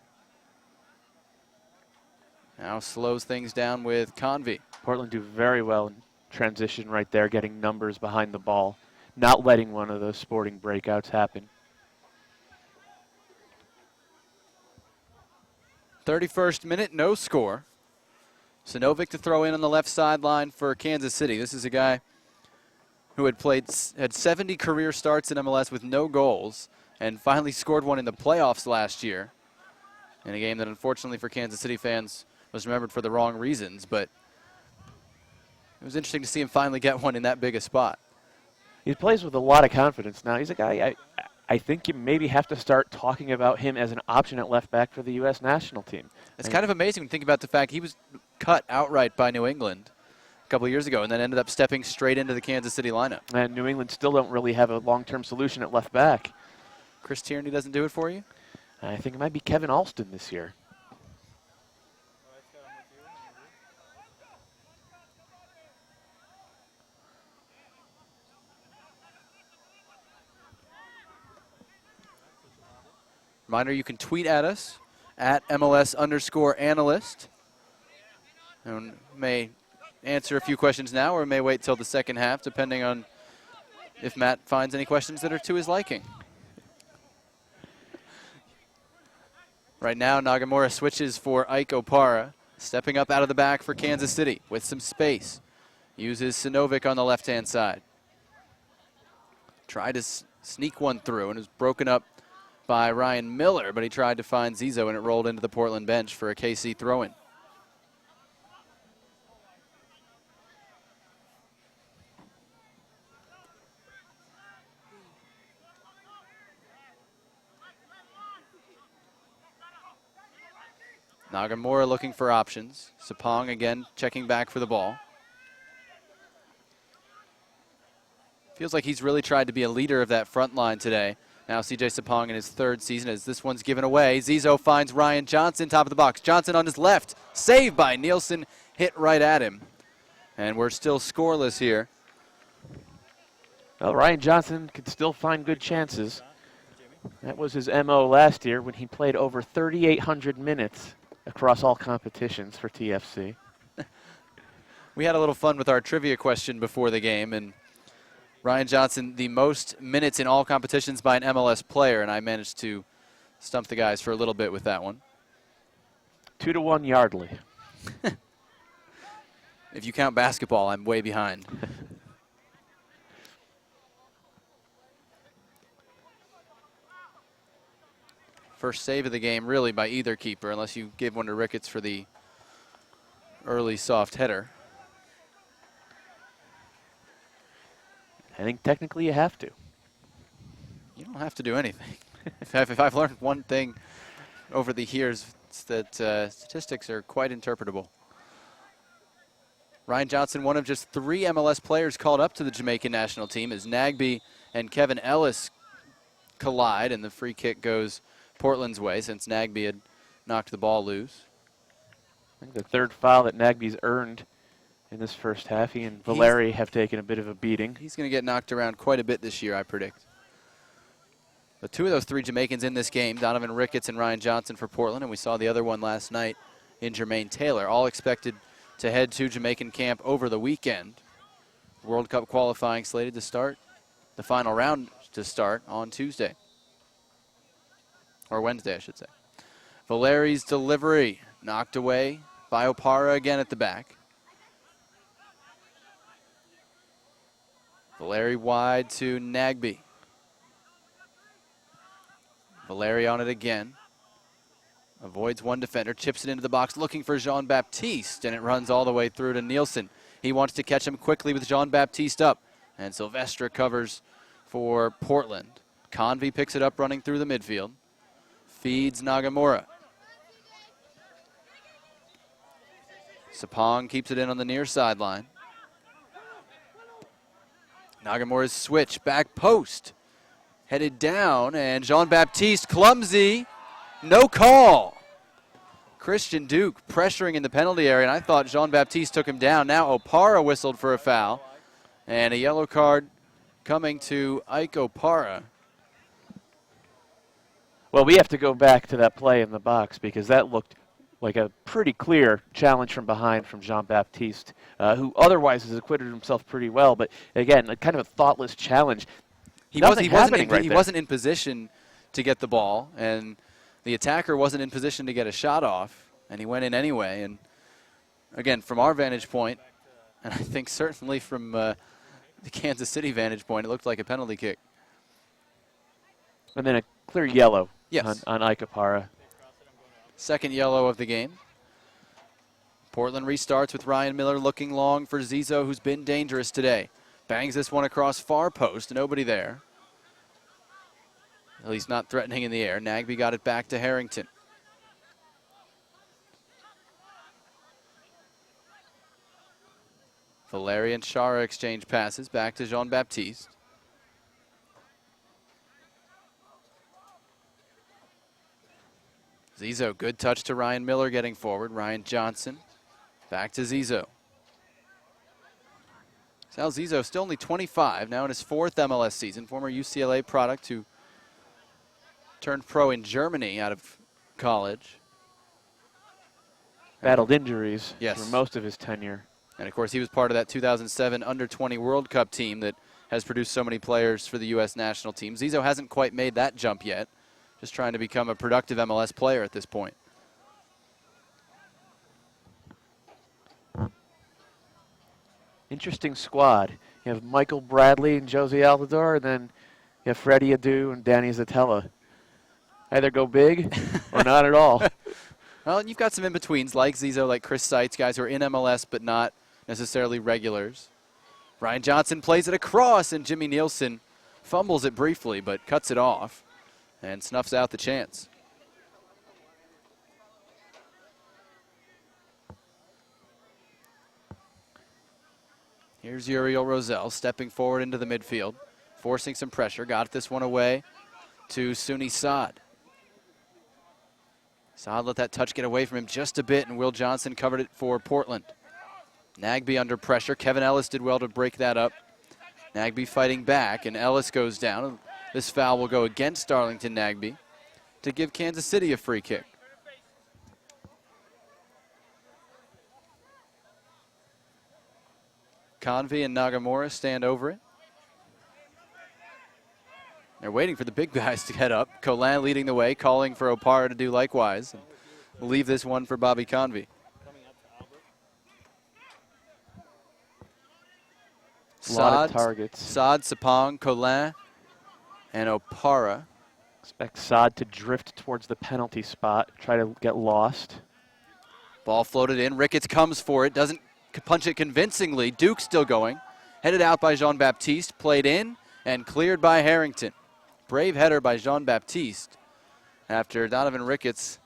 Speaker 1: Now slows things down with Convey.
Speaker 2: Portland do very well in transition right there, getting numbers behind the ball, not letting one of those sporting breakouts happen.
Speaker 1: 31st minute, no score. Sinovic to throw in on the left sideline for Kansas City. This is a guy who had 70 career starts in MLS with no goals and finally scored one in the playoffs last year in a game that unfortunately for Kansas City fans was remembered for the wrong reasons, but it was interesting to see him finally get one in that big a spot.
Speaker 2: He plays with a lot of confidence now. He's a guy I think you maybe have to start talking about him as an option at left back for the U.S. national team.
Speaker 1: It's kind of amazing when you think about the fact he was cut outright by New England a couple of years ago and then ended up stepping straight into the Kansas City lineup.
Speaker 2: And New England still don't really have a long-term solution at left back.
Speaker 1: Chris Tierney doesn't do it for you?
Speaker 2: I think it might be Kevin Alston this year.
Speaker 1: Reminder, you can tweet at us at MLS_analyst. And may answer a few questions now or may wait till the second half, depending on if Matt finds any questions that are to his liking. Right now, Nagamura switches for Ike Opara, stepping up out of the back for Kansas City with some space. Uses Sinovic on the left-hand side. Tried to sneak one through and was broken up by Ryan Miller, but he tried to find Zizo and it rolled into the Portland bench for a KC throw-in. Nagamura looking for options. Sapong again checking back for the ball. Feels like he's really tried to be a leader of that front line today. Now CJ Sapong in his third season as this one's given away. Zizo finds Ryan Johnson, top of the box. Johnson on his left. Saved by Nielsen. Hit right at him. And we're still scoreless here.
Speaker 2: Well, Ryan Johnson could still find good chances. That was his MO last year when he played over 3,800 minutes across all competitions for TFC.
Speaker 1: We had a little fun with our trivia question before the game, and Ryan Johnson, the most minutes in all competitions by an MLS player, and I managed to stump the guys for a little bit with that one.
Speaker 2: 2-1 Yardley.
Speaker 1: If you count basketball, I'm way behind. First save of the game, really, by either keeper, unless you gave one to Ricketts for the early soft header.
Speaker 2: I think technically you have to.
Speaker 1: You don't have to do anything. if I've learned one thing over the years, it's that statistics are quite interpretable. Ryan Johnson, one of just 3 MLS players called up to the Jamaican national team as Nagbe and Kevin Ellis collide, and the free kick goes Portland's way since Nagbe had knocked the ball loose.
Speaker 2: I think the third foul that Nagbe's earned in this first half. He and Valeri have taken a bit of a beating.
Speaker 1: He's going to get knocked around quite a bit this year, I predict. But 2 of those 3 Jamaicans in this game, Donovan Ricketts and Ryan Johnson for Portland, and we saw the other one last night in Jermaine Taylor, all expected to head to Jamaican camp over the weekend. World Cup qualifying slated to start, the final round to start on Tuesday. Or Wednesday, I should say. Valeri's delivery knocked away by Opara again at the back. Valeri wide to Nagbe. Valeri on it again. Avoids one defender, chips it into the box, looking for Jean-Baptiste, and it runs all the way through to Nielsen. He wants to catch him quickly with Jean-Baptiste up, and Silvestre covers for Portland. Convey picks it up running through the midfield. Feeds Nagamura. Sapong keeps it in on the near sideline. Nagamura's switch, back post. Headed down, and Jean-Baptiste clumsy. No call. Christian Duke pressuring in the penalty area, and I thought Jean-Baptiste took him down. Now Opara whistled for a foul, and a yellow card coming to Ike Opara.
Speaker 2: Well, we have to go back to that play in the box because that looked like a pretty clear challenge from behind from Jean-Baptiste, who otherwise has acquitted himself pretty well. But again, a kind of a thoughtless challenge.
Speaker 1: He wasn't in position to get the ball, and the attacker wasn't in position to get a shot off, and he went in anyway. And again, from our vantage point, and I think certainly from the Kansas City vantage point, it looked like a penalty kick.
Speaker 2: And then a clear yellow
Speaker 1: Yes.
Speaker 2: on Ikapara.
Speaker 1: Second yellow of the game. Portland restarts with Ryan Miller looking long for Zizo, who's been dangerous today. Bangs this one across far post, nobody there. At least not threatening in the air. Nagby got it back to Harrington. Valeri and Shara exchange passes back to Jean-Baptiste. Zizo, good touch to Ryan Miller getting forward. Ryan Johnson back to Zizo. Sal Zizo, still only 25, now in his 4th MLS season. Former UCLA product who turned pro in Germany out of college.
Speaker 2: Battled injuries
Speaker 1: Yes.
Speaker 2: for most of his tenure.
Speaker 1: And of course, he was part of that 2007 Under-20 World Cup team that has produced so many players for the U.S. national team. Zizo hasn't quite made that jump yet. Just trying to become a productive MLS player at this point.
Speaker 2: Interesting squad. You have Michael Bradley and Josie Altidore, and then you have Freddie Adu and Danny Zatella. Either go big or not at all.
Speaker 1: Well, and you've got some in-betweens like Zizo, like Chris Seitz, guys who are in MLS but not necessarily regulars. Ryan Johnson plays it across, and Jimmy Nielsen fumbles it briefly but cuts it off and snuffs out the chance. Here's Uriel Rosell stepping forward into the midfield, forcing some pressure. Got this one away to Suni Saad. Saad let that touch get away from him just a bit, and Will Johnson covered it for Portland. Nagby under pressure. Kevin Ellis did well to break that up. Nagby fighting back, and Ellis goes down. This foul will go against Darlington Nagby to give Kansas City a free kick. Convey and Nagamura stand over it. They're waiting for the big guys to get up. Colin leading the way, calling for Opara to do likewise. We'll leave this one for Bobby Convey.
Speaker 2: A lot of targets.
Speaker 1: Saad, Sapong, Colin, and Opara.
Speaker 2: Expect Saad to drift towards the penalty spot, try to get lost.
Speaker 1: Ball floated in. Ricketts comes for it, doesn't punch it convincingly. Duke still going. Headed out by Jean-Baptiste, played in, and cleared by Harrington. Brave header by Jean-Baptiste after Donovan Ricketts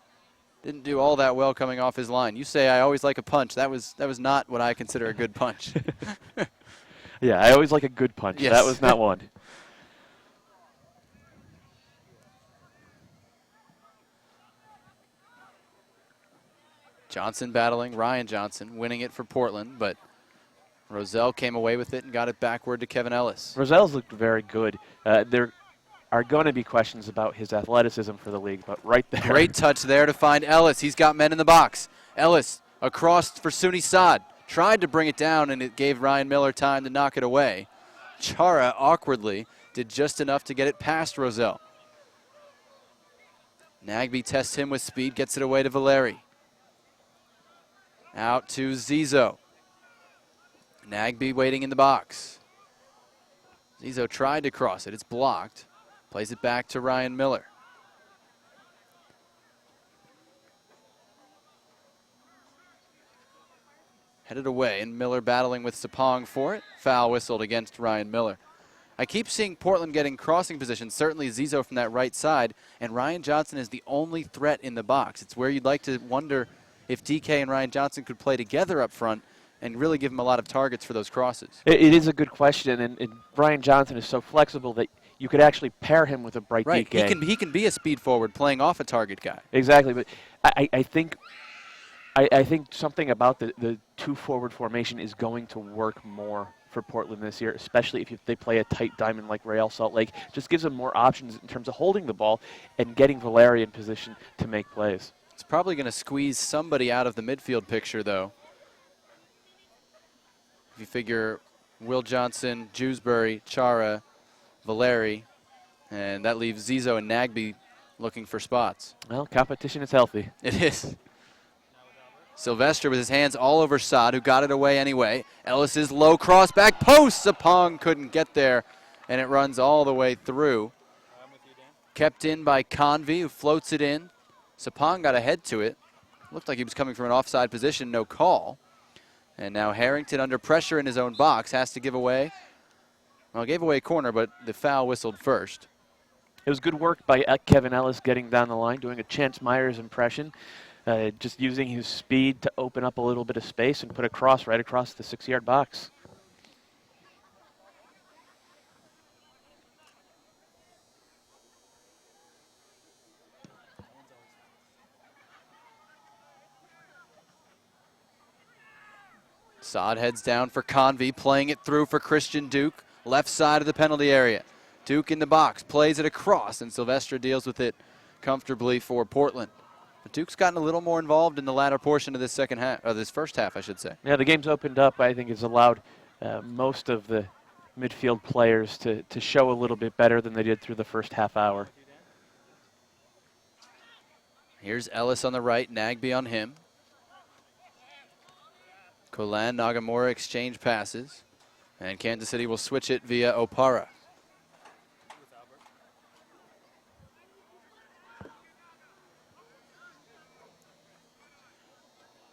Speaker 1: didn't do all that well coming off his line. You say I always like a punch. That was not what I consider a good punch.
Speaker 2: Yeah, I always like a good punch.
Speaker 1: Yes.
Speaker 2: That was not one.
Speaker 1: Johnson battling, Ryan Johnson winning it for Portland, but Rosell came away with it and got it backward to Kevin Ellis.
Speaker 2: Rosell's looked very good. There are going to be questions about his athleticism for the league, but right there.
Speaker 1: Great touch there to find Ellis. He's got men in the box. Ellis across for Suni Saad. Tried to bring it down, and it gave Ryan Miller time to knock it away. Chara awkwardly did just enough to get it past Rosell. Nagby tests him with speed, gets it away to Valeri. Out to Zizo. Nagby waiting in the box. Zizo tried to cross it. It's blocked. Plays it back to Ryan Miller. Headed away, and Miller battling with Sapong for it. Foul whistled against Ryan Miller. I keep seeing Portland getting crossing positions, certainly Zizo from that right side, and Ryan Johnson is the only threat in the box. It's where you'd like to wonder if DK and Ryan Johnson could play together up front and really give him a lot of targets for those crosses.
Speaker 2: It is a good question, and Ryan Johnson is so flexible that you could actually pair him with a bright DK.
Speaker 1: He can be a speed forward playing off a target guy.
Speaker 2: Exactly, but I think I think something about the two-forward formation is going to work more for Portland this year, especially if they play a tight diamond like Real Salt Lake. Just gives them more options in terms of holding the ball and getting Valeri in position to make plays.
Speaker 1: It's probably going to squeeze somebody out of the midfield picture, though. If you figure Will Johnson, Jewsbury, Chara, Valeri, and that leaves Zizo and Nagby looking for spots.
Speaker 2: Well, competition is healthy.
Speaker 1: It is. Sylvester with his hands all over Saad, who got it away anyway. Ellis's low cross back post. Sapong couldn't get there, and it runs all the way through. Kept in by Convey, who floats it in. Sapong got ahead to it. Looked like he was coming from an offside position, no call. And now Harrington, under pressure in his own box, has to give away. Well, gave away a corner, but the foul whistled first.
Speaker 2: It was good work by Kevin Ellis getting down the line, doing a Chance Myers impression. Just using his speed to open up a little bit of space and put a cross right across the 6-yard box.
Speaker 1: Saad heads down for Convey, playing it through for Christian Duke, left side of the penalty area. Duke in the box, plays it across, and Sylvester deals with it comfortably for Portland. But Duke's gotten a little more involved in the latter portion of this second half, or this first half, I should say.
Speaker 2: Yeah, the game's opened up. I think it's allowed most of the midfield players to show a little bit better than they did through the first half hour.
Speaker 1: Here's Ellis on the right, Nagby on him. Kolan, Nagamura exchange passes, and Kansas City will switch it via Opara.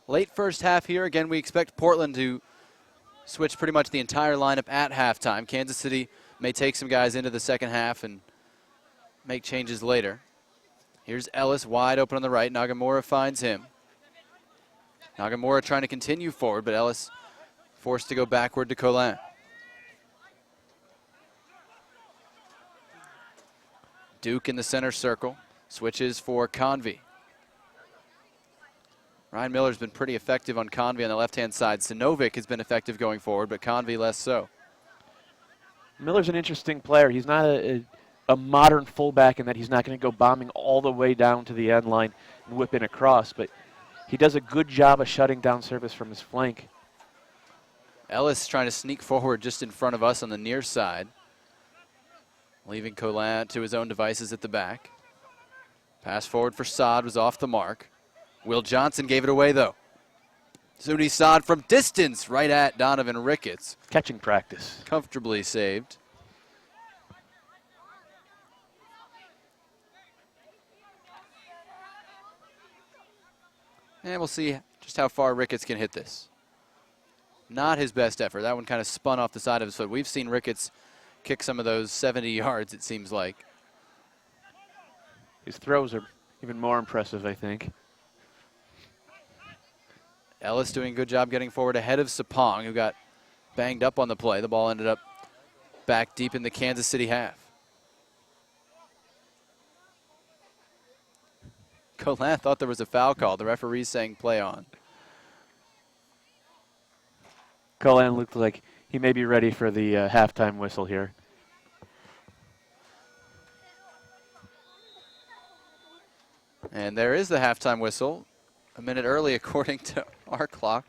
Speaker 1: Late first half here. Again, we expect Portland to switch pretty much the entire lineup at halftime. Kansas City may take some guys into the second half and make changes later. Here's Ellis wide open on the right. Nagamura finds him. Nagamura trying to continue forward, but Ellis forced to go backward to Colin. Duke in the center circle. Switches for Convey. Ryan Miller's been pretty effective on Convey on the left-hand side. Sinovic has been effective going forward, but Convey less so.
Speaker 2: Miller's an interesting player. He's not a modern fullback in that he's not going to go bombing all the way down to the end line and whip in across, but he does a good job of shutting down service from his flank.
Speaker 1: Ellis trying to sneak forward just in front of us on the near side, leaving Colin to his own devices at the back. Pass forward for Saad was off the mark. Will Johnson gave it away, though. Suni Saad from distance, right at Donovan Ricketts.
Speaker 2: Catching practice.
Speaker 1: Comfortably saved. And we'll see just how far Ricketts can hit this. Not his best effort. That one kind of spun off the side of his foot. We've seen Ricketts kick some of those 70 yards, it seems like.
Speaker 2: His throws are even more impressive, I think.
Speaker 1: Ellis doing a good job getting forward ahead of Sapong, who got banged up on the play. The ball ended up back deep in the Kansas City half. Colin thought there was a foul call. The referee's saying play on.
Speaker 2: Colin looked like he may be ready for the halftime whistle here.
Speaker 1: And there is the halftime whistle. A minute early, according to our clock.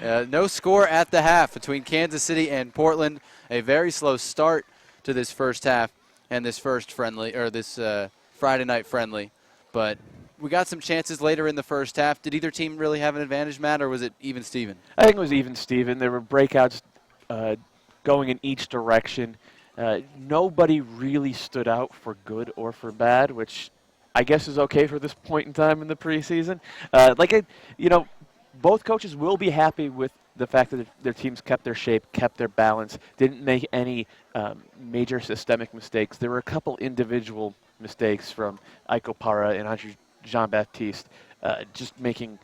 Speaker 1: No score at the half between Kansas City and Portland. A very slow start to this first half and this first friendly, or this Friday night friendly. But we got some chances later in the first half. Did either team really have an advantage, Matt, or was it even Steven?
Speaker 2: I think it was even Steven. There were breakouts going in each direction. Nobody really stood out for good or for bad, which I guess is okay for this point in time in the preseason. Both coaches will be happy with the fact that their teams kept their shape, kept their balance, didn't make any major systemic mistakes. There were a couple individual mistakes from Ike Opara and Andrew Jean-Baptiste, just making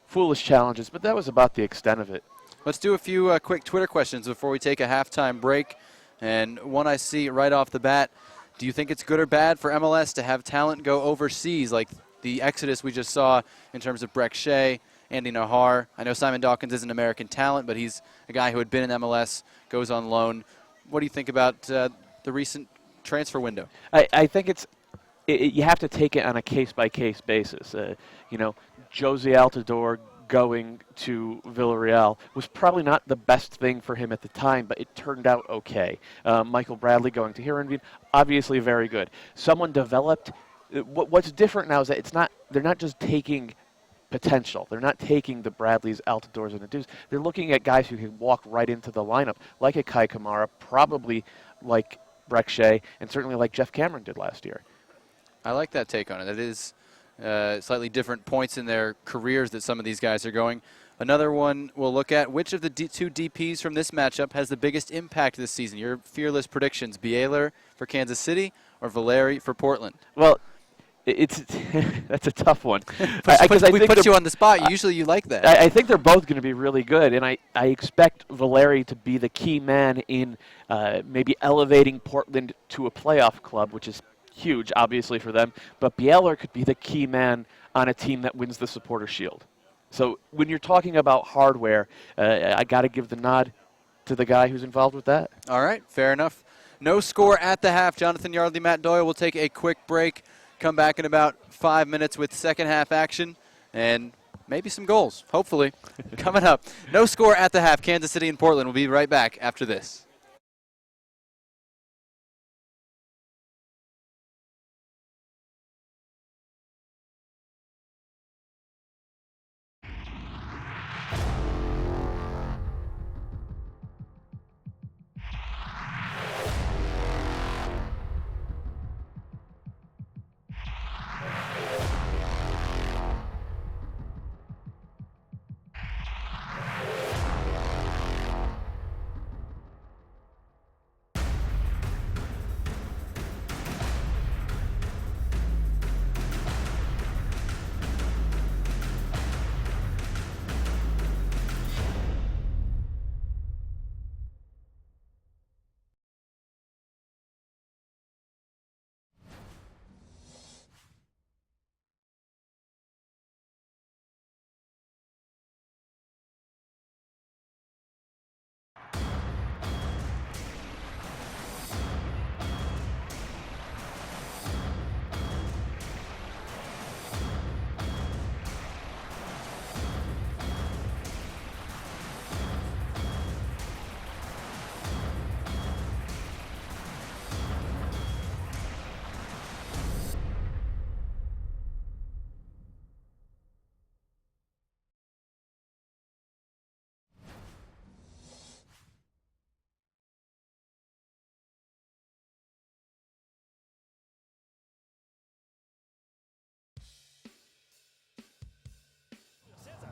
Speaker 2: foolish challenges, but that was about the extent of it.
Speaker 1: Let's do a few quick Twitter questions before we take a halftime break. And one I see right off the bat, do you think it's good or bad for MLS to have talent go overseas like the exodus we just saw in terms of Breck Shea, Andy Nahar. I know Simon Dawkins is an American talent, but he's a guy who had been in MLS, goes on loan. What do you think about the recent transfer window?
Speaker 2: I think you have to take it on a case-by-case basis. Josie Altidore going to Villarreal was probably not the best thing for him at the time, but it turned out okay. Michael Bradley going to Heerenveen, obviously very good. Someone developed. What's different now is that they're not just taking potential. They're not taking the Bradleys, Altidores, and Adus. They're looking at guys who can walk right into the lineup, like a Kai Kamara, probably like Breck Shea, and certainly like Jeff Cameron did last year.
Speaker 1: I like that take on it. It is slightly different points in their careers that some of these guys are going. Another one we'll look at, which of the two DPs from this matchup has the biggest impact this season? Your fearless predictions, Bieler for Kansas City or Valeri for Portland?
Speaker 2: Well, that's a tough one.
Speaker 1: We put you on the spot. Usually you like that.
Speaker 2: I think they're both going to be really good, and I expect Valeri to be the key man in maybe elevating Portland to a playoff club, which is huge, obviously, for them. But Bieler could be the key man on a team that wins the Supporter Shield. So when you're talking about hardware, I got to give the nod to the guy who's involved with that.
Speaker 1: All right, fair enough. No score at the half. Jonathan Yardley, Matt Doyle will take a quick break, come back in about 5 minutes with second half action and maybe some goals, hopefully, coming up. No score at the half. Kansas City and Portland. We'll be right back after this.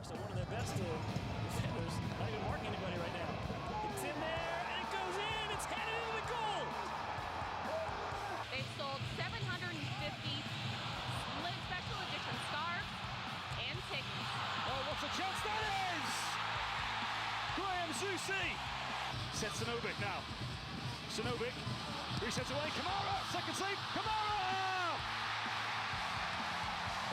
Speaker 3: So one of their best defenders, not even marking anybody right now. It's in there, and it goes in. It's headed into the goal.
Speaker 4: They've sold 750 special edition scarves and tickets.
Speaker 3: Oh, what a chance that is! Graham Zusi sets Sanovic now. Sanovic resets away. Kamara, second save. Kamara!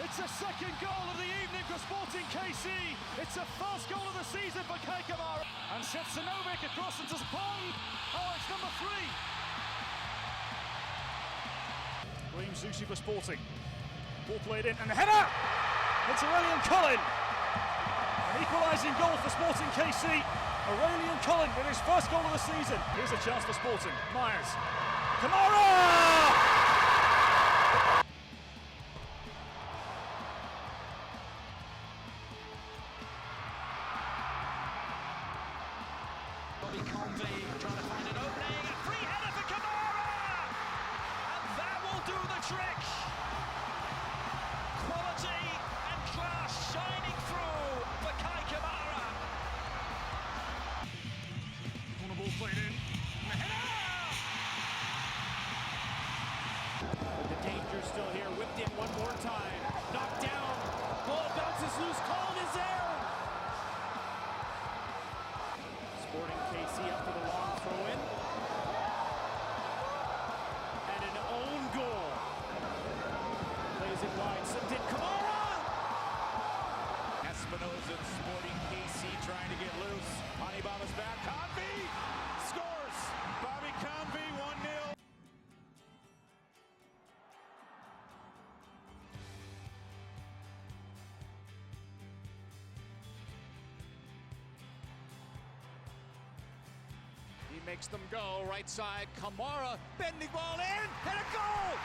Speaker 3: It's the second goal of the evening for Sporting KC. It's the first goal of the season for Kai Kamara. And sets Sanovic across into the pond. Oh, it's number 3. William Zusi for Sporting. Ball played in, and the header! It's Aurelian Collin. An equalising goal for Sporting KC. Aurelian Collin with his first goal of the season. Here's a chance for Sporting. Myers. Kamara! Trying to find an opening, a free header for Kamara! And that will do the trick! Quality and class shining through for Kai Kamara! Corner ball played in, and the header! The danger's still here, whipped in one more time, knocked down, ball bounces loose, Collin is there! Sporting KC after the long throw-in. And an own goal. Plays it wide, slipped in, come on! goes back. Convey scores. Bobby Convey 1-0. He makes them go. Right side, Kamara, bending ball in, and a goal!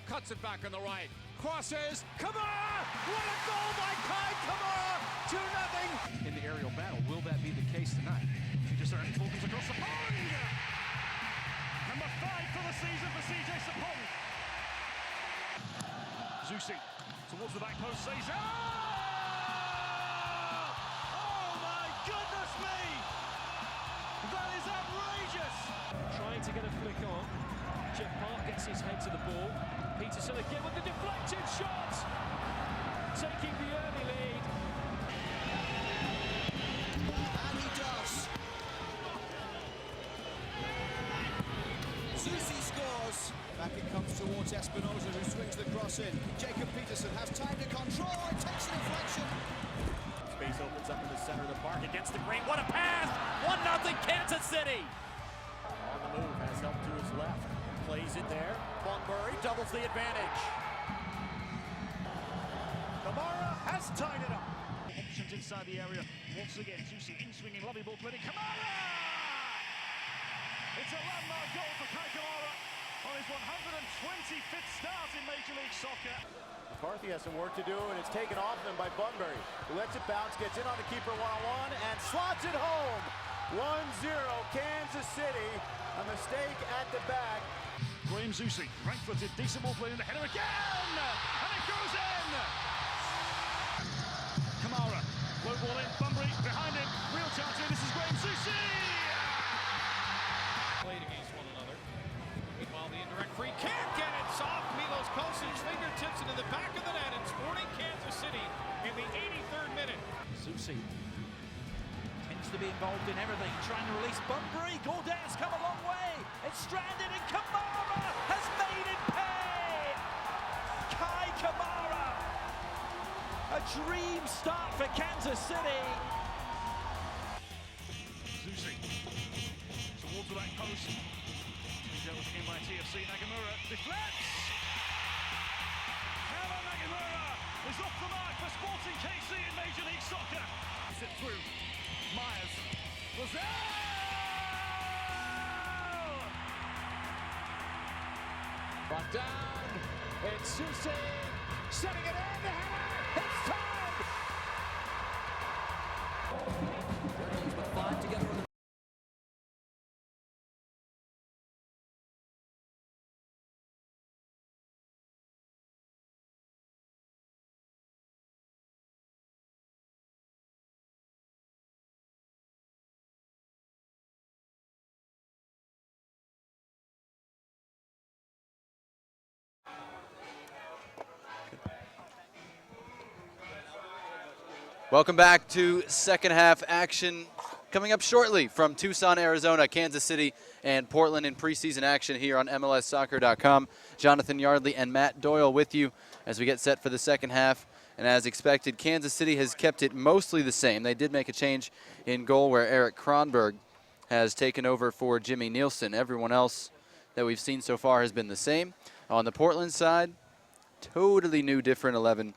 Speaker 3: Cuts it back on the right. Crosses, Kamara! What a goal by Kai Kamara! 2-0! In the aerial battle, will that be the case tonight? He just started focus across the pond! Number 5 for the season for CJ Sapong. Zusi towards the back post, says, goodness me! That is outrageous!
Speaker 5: Trying to get a flick on. Jeff Park gets his head to the ball. Peterson again with the deflected shot! Taking the early lead.
Speaker 6: And he does. Zusi scores. Back it comes towards Espinosa, who swings the cross in. Jacob Peterson has time to control. It takes a deflection.
Speaker 3: Space opens up in the center of the park against the grain. What a pass! 1-0 Kansas City! On the move, has help to his left. Plays it there. Bunbury doubles the advantage. Kamara has tied it up. Options inside the area. Once again, Zusi in-swinging, lovely ball playing. Kamara! It's a landmark goal for Kai Kamara on his 125th start in Major League Soccer.
Speaker 7: McCarthy has some work to do, and it's taken off him by Bunbury, who lets it bounce, gets in on the keeper one-on-one, and slots it home. 1-0 Kansas City. A mistake at the back.
Speaker 3: Graham Zusi, right-footed, decent ball playing, the header again! And it goes in! Kamara, low ball in, Bunbury behind him, real chance here, this is Graham Zusi!
Speaker 8: Played against one another. Meanwhile, the indirect free can't get it. Soft Milos Kosic fingertips into the back of the net and Sporting Kansas City in the 83rd minute.
Speaker 9: Zusi tends to be involved in everything, trying to release Bunbury. Gaudet's come a long way. It's stranded and Kamara has made it pay. Kai Kamara. A dream start for Kansas City.
Speaker 3: Zusi, towards the back post. Dealt with again by TFC, Nagamura deflects! Kevin Nagamura is off the mark for Sporting KC in Major League Soccer. Sit through. Myers. Roselle!
Speaker 5: Brought down. It's Zusi setting it in. The header. It's tied.
Speaker 6: With 5 together on the
Speaker 1: Welcome back to second half action coming up shortly from Tucson, Arizona, Kansas City, and Portland in preseason action here on MLSsoccer.com. Jonathan Yardley and Matt Doyle with you as we get set for the second half. And as expected, Kansas City has kept it mostly the same. They did make a change in goal where Eric Kronberg has taken over for Jimmy Nielsen. Everyone else that we've seen so far has been the same. On the Portland side, totally new, different 11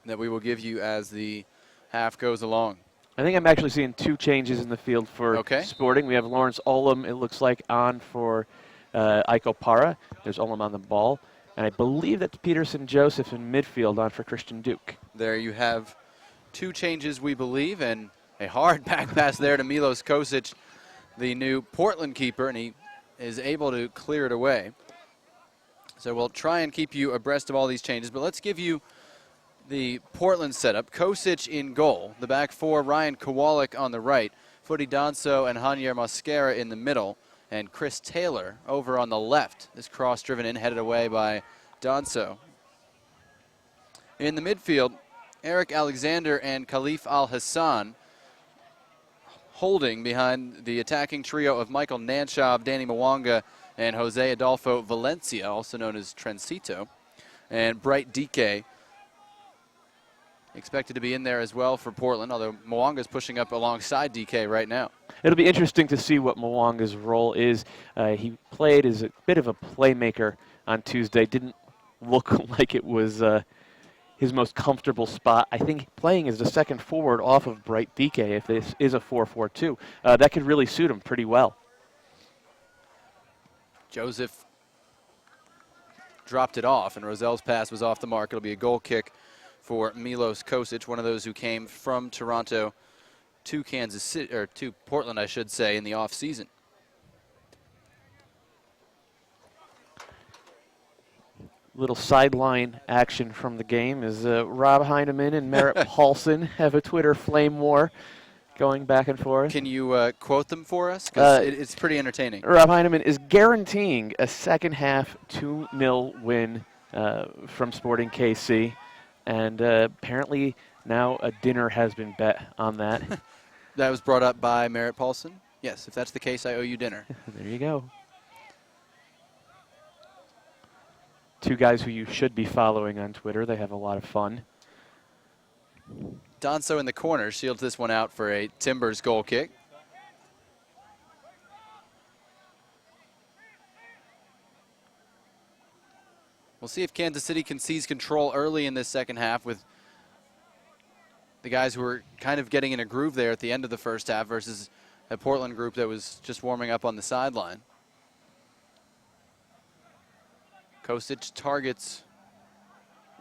Speaker 1: that we will give you as the half goes along.
Speaker 2: I think I'm actually seeing 2 changes in the field for Sporting. We have Lawrence Olam, it looks like, on for Iko Para. There's Olam on the ball. And I believe that's Peterson Joseph in midfield on for Christian Duke.
Speaker 1: There you have 2 changes, we believe, and a hard back pass there to Milos Kosic, the new Portland keeper, and he is able to clear it away. So we'll try and keep you abreast of all these changes, but let's give you the Portland setup. Kosic in goal. The back 4, Ryan Kowalik on the right. Footy Donso and Javier Mosquera in the middle. And Chris Taylor over on the left. This cross driven in, headed away by Donso. In the midfield, Eric Alexander and Khalif Al-Hassan holding behind the attacking trio of Michael Nanshab, Danny Mwanga, and Jose Adolfo Valencia, also known as Trencito. And Bright Dike expected to be in there as well for Portland, although Mwanga's pushing up alongside DK right now.
Speaker 2: It'll be interesting to see what Mwanga's role is. He played as a bit of a playmaker on Tuesday. Didn't look like it was his most comfortable spot. I think playing as the second forward off of Bright DK, if this is a 4-4-2, that could really suit him pretty well.
Speaker 1: Joseph dropped it off, and Rozelle's pass was off the mark. It'll be a goal kick for Milos Kosic, one of those who came from Toronto to Kansas City, or to Portland, I should say, in the offseason.
Speaker 2: Little sideline action from the game as Rob Heineman and Merritt Paulson have a Twitter flame war going back and forth.
Speaker 1: Can you quote them for us? Because it's pretty entertaining.
Speaker 2: Rob Heineman is guaranteeing a second half 2-0 win from Sporting KC. And apparently now a dinner has been bet on that.
Speaker 1: That was brought up by Merritt Paulson. Yes, if that's the case, I owe you dinner.
Speaker 2: There you go. Two guys who you should be following on Twitter. They have a lot of fun.
Speaker 1: Donso in the corner shields this one out for a Timbers goal kick. We'll see if Kansas City can seize control early in this second half with the guys who were kind of getting in a groove there at the end of the first half versus a Portland group that was just warming up on the sideline. Kosic targets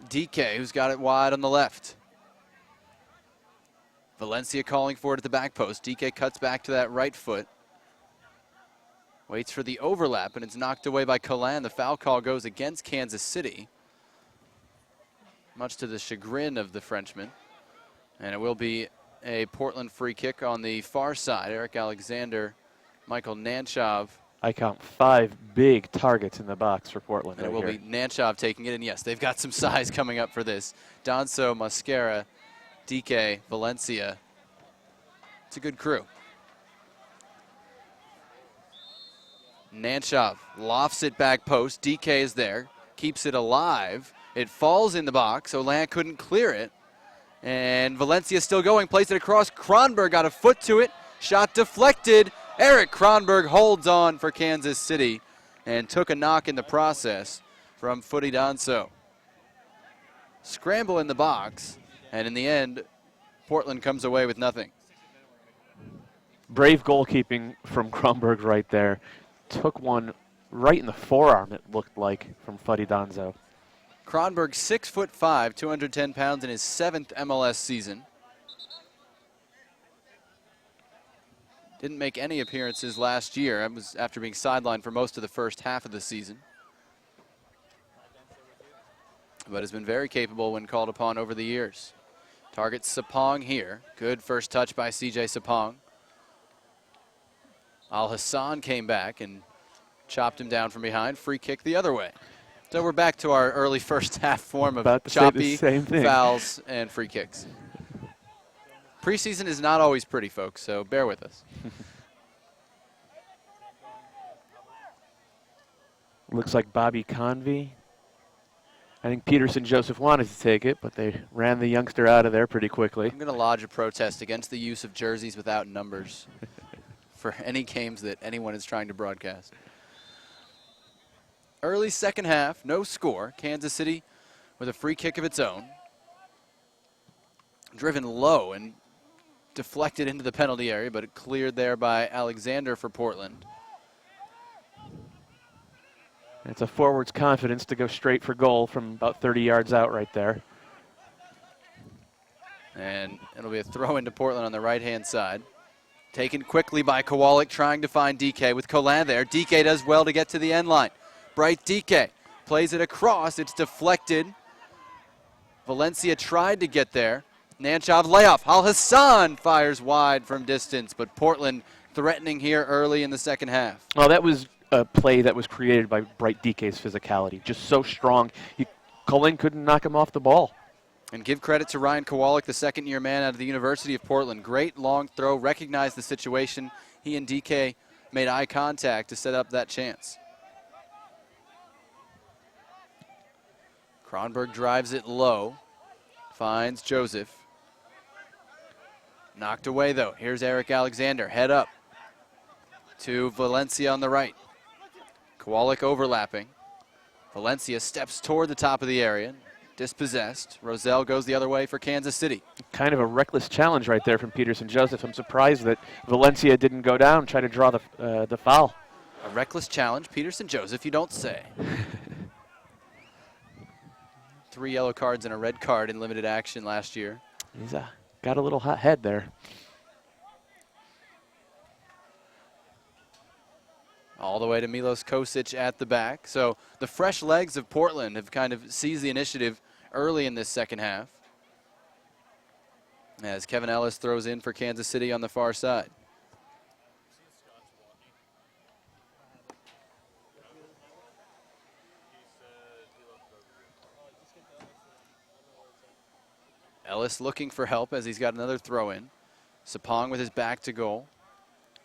Speaker 1: DK, who's got it wide on the left. Valencia calling for it at the back post. DK cuts back to that right foot. Waits for the overlap, and it's knocked away by Calan. The foul call goes against Kansas City, much to the chagrin of the Frenchman. And it will be a Portland free kick on the far side. Eric Alexander, Michael Nanchov.
Speaker 2: I count 5 big targets in the box for Portland.
Speaker 1: And it will be Nanchov taking it. And yes, they've got some size coming up for this. Donso, Mascara, DK, Valencia. It's a good crew. Nanchov lofts it back post. DK is there, keeps it alive. It falls in the box. Olan couldn't clear it. And Valencia still going, plays it across. Kronberg got a foot to it. Shot deflected. Eric Kronberg holds on for Kansas City and took a knock in the process from Footy Donso. Scramble in the box, and in the end, Portland comes away with nothing.
Speaker 2: Brave goalkeeping from Kronberg right there. Took one right in the forearm, it looked like, from Footy Donso.
Speaker 1: Kronberg, 6'5", 210 pounds in his 7th MLS season. Didn't make any appearances last year. It was after being sidelined for most of the first half of the season. But has been very capable when called upon over the years. Targets Sapong here. Good first touch by CJ Sapong. Al Hassan came back and chopped him down from behind. Free kick the other way. So we're back to our early first half form of choppy fouls and free kicks. Preseason is not always pretty, folks, so bear with us.
Speaker 2: Looks like Bobby Convey. I think Peterson Joseph wanted to take it, but they ran the youngster out of there pretty quickly.
Speaker 1: I'm going to lodge a protest against the use of jerseys without numbers for any games that anyone is trying to broadcast. Early second half, no score. Kansas City with a free kick of its own. Driven low and deflected into the penalty area, but it cleared there by Alexander for Portland.
Speaker 2: It's a forward's confidence to go straight for goal from about 30 yards out right there.
Speaker 1: And it'll be a throw into Portland on the right-hand side. Taken quickly by Kowalik, trying to find DK with Colan there. DK does well to get to the end line. Bright DK plays it across. It's deflected. Valencia tried to get there. Nanchov layoff. Al Hassan fires wide from distance, but Portland threatening here early in the second half.
Speaker 2: Well, that was a play that was created by Bright DK's physicality. Just so strong. Cullen couldn't knock him off the ball.
Speaker 1: And give credit to Ryan Kowalik, the second-year man out of the University of Portland. Great long throw, recognized the situation. He and DK made eye contact to set up that chance. Kronberg drives it low. finds Joseph. Knocked away, though. Here's Eric Alexander, head up to Valencia on the right. Kowalik overlapping. Valencia steps toward the top of the area. Dispossessed. Roselle goes the other way for Kansas City.
Speaker 2: Kind of a reckless challenge right there from Peterson Joseph. I'm surprised that Valencia didn't go down, try to draw the foul.
Speaker 1: A reckless challenge. Peterson Joseph, you don't say. 3 yellow cards and a red card in limited action last year.
Speaker 2: He's got a little hot head there.
Speaker 1: All the way to Milos Kosic at the back. So the fresh legs of Portland have kind of seized the initiative early in this second half, as Kevin Ellis throws in for Kansas City on the far side. Ellis looking for help as he's got another throw in. Sapong with his back to goal.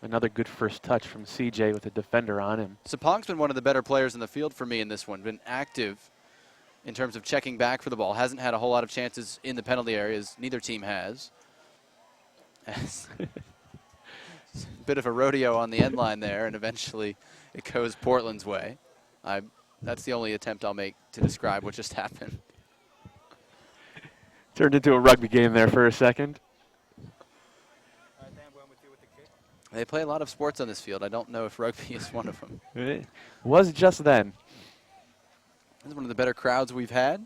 Speaker 2: Another good first touch from CJ with a defender on him.
Speaker 1: Sapong's been one of the better players in the field for me in this one. Been active in terms of checking back for the ball. Hasn't had a whole lot of chances in the penalty areas. Neither team has. Bit of a rodeo on the end line there, and eventually it goes Portland's way. That's the only attempt I'll make to describe what just happened.
Speaker 2: Turned into a rugby game there for a second.
Speaker 1: They play a lot of sports on this field. I don't know if rugby is one of them.
Speaker 2: It was just then.
Speaker 1: This is one of the better crowds we've had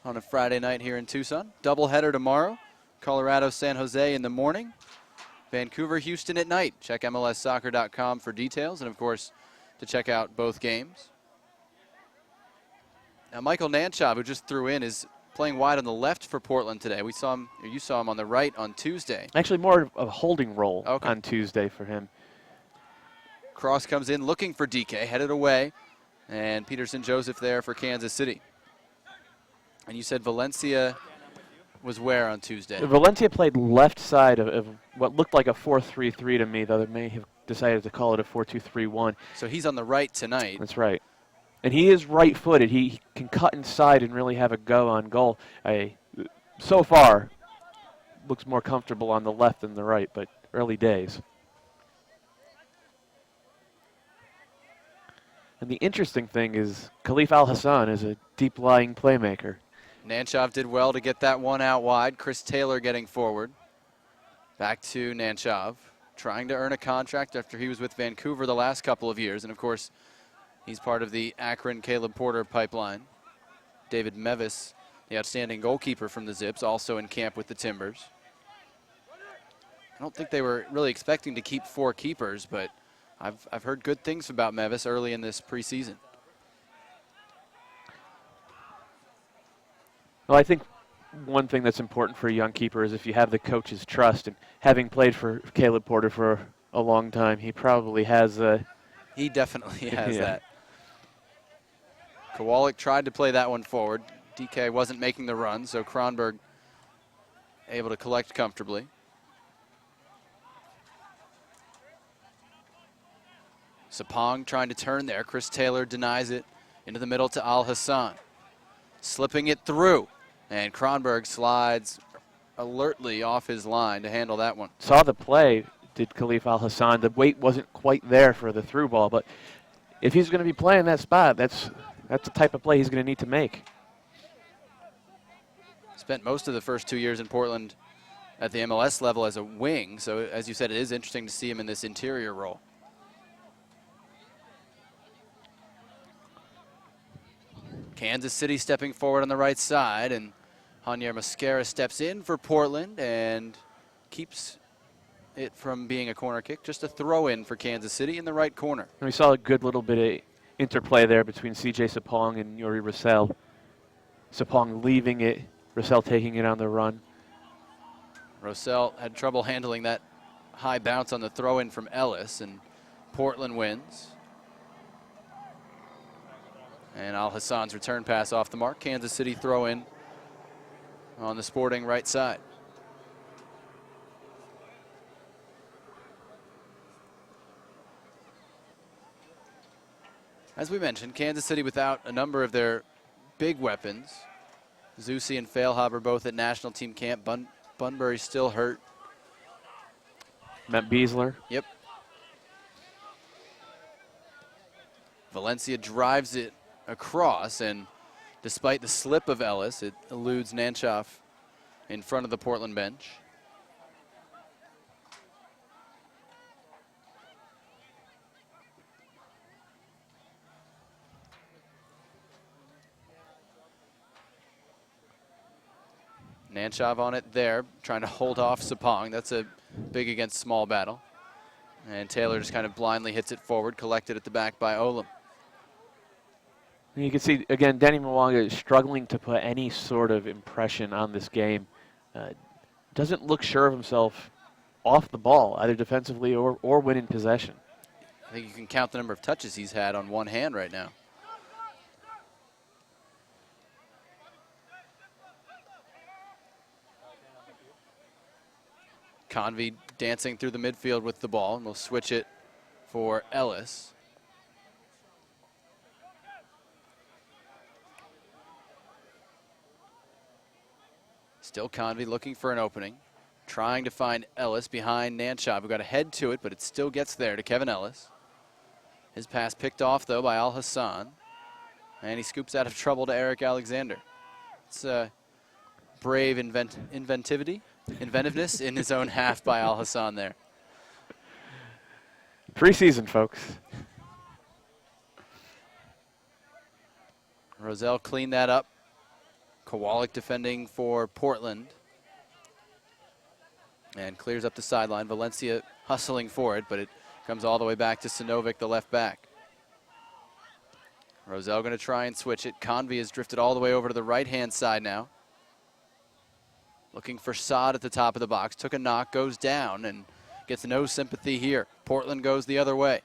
Speaker 1: on a Friday night here in Tucson. Doubleheader tomorrow. Colorado, San Jose in the morning. Vancouver, Houston at night. Check MLSsoccer.com for details and, of course, to check out both games. Now, Michael Nanchov, who just threw in, is playing wide on the left for Portland today. We saw him, or you saw him on the right on Tuesday.
Speaker 2: Actually, more of a holding role
Speaker 1: Okay.
Speaker 2: on Tuesday for him.
Speaker 1: Cross comes in looking for DK, headed away. And Peterson Joseph there for Kansas City. And you said Valencia was where on Tuesday?
Speaker 2: Valencia played left side of what looked like a 4-3-3 to me, though they may have decided to call it a 4-2-3-1.
Speaker 1: So he's on the right tonight.
Speaker 2: That's right. And he is right-footed. He can cut inside and really have a go on goal. So far, looks more comfortable on the left than the right, but early days. And the interesting thing is Khalif Al-Hassan is a deep-lying playmaker.
Speaker 1: Nanchov did well to get that one out wide. Chris Taylor getting forward. Back to Nanchov, trying to earn a contract after he was with Vancouver the last couple of years. And, of course, he's part of the Akron Caleb Porter pipeline. David Mevis, the outstanding goalkeeper from the Zips, also in camp with the Timbers. I don't think they were really expecting to keep 4 keepers, but I've heard good things about Mevis early in this preseason.
Speaker 2: Well, I think one thing that's important for a young keeper is if you have the coach's trust. And having played for Caleb Porter for a long time, he probably has
Speaker 1: He definitely has
Speaker 2: Yeah.
Speaker 1: that. Kowalik tried to play that one forward. DK wasn't making the run, so Kronberg able to collect comfortably. Sapong trying to turn there. Chris Taylor denies it into the middle to Al-Hassan. Slipping it through. And Kronberg slides alertly off his line to handle that one.
Speaker 2: saw the play, did Khalif Al-Hassan. The weight wasn't quite there for the through ball, but if he's going to be playing that spot, that's the type of play he's going to need to make.
Speaker 1: Spent most of the first 2 years in Portland at the MLS level as a wing, so as you said, it is interesting to see him in this interior role. Kansas City stepping forward on the right side, and Javier Mosquera steps in for Portland and keeps it from being a corner kick. Just a throw in for Kansas City in the right corner.
Speaker 2: And we saw a good little bit of interplay there between CJ Sapong and Yuri Roussel. Sapong leaving it, Roussel taking it on the run.
Speaker 1: Roussel had trouble handling that high bounce on the throw in from Ellis, and Portland wins. And Al-Hassan's return pass off the mark. Kansas City throw in on the Sporting right side. As we mentioned, Kansas City without a number of their big weapons. Zusi and Failhaber both at national team camp. Bunbury's still hurt.
Speaker 2: Matt Beasler.
Speaker 1: Yep. Valencia drives it across, and despite the slip of Ellis, it eludes Nanchoff in front of the Portland bench. Nanchoff on it there, trying to hold off Sapong. That's a big against small battle. And Taylor just kind of blindly hits it forward, collected at the back by Olam.
Speaker 2: You can see, again, Danny Mwanga is struggling to put any sort of impression on this game. Doesn't look sure of himself off the ball, either defensively or winning possession.
Speaker 1: I think you can count the number of touches he's had on one hand right now. Convey dancing through the midfield with the ball, and we'll switch it for Ellis. Still Convey looking for an opening, trying to find Ellis behind Nanchoff, who got a head to it, but it still gets there to Kevin Ellis. His pass picked off, though, by Al Hassan, and he scoops out of trouble to Eric Alexander. It's brave inventiveness in his own half by Al Hassan there.
Speaker 2: Preseason, folks.
Speaker 1: Roselle cleaned that up. Kowalik defending for Portland. And clears up the sideline. Valencia hustling for it, but it comes all the way back to Sinovic, the left back. Roselle going to try and switch it. Convey has drifted all the way over to the right-hand side now. Looking for Saad at the top of the box. Took a knock, goes down, and gets no sympathy here. Portland goes the other way.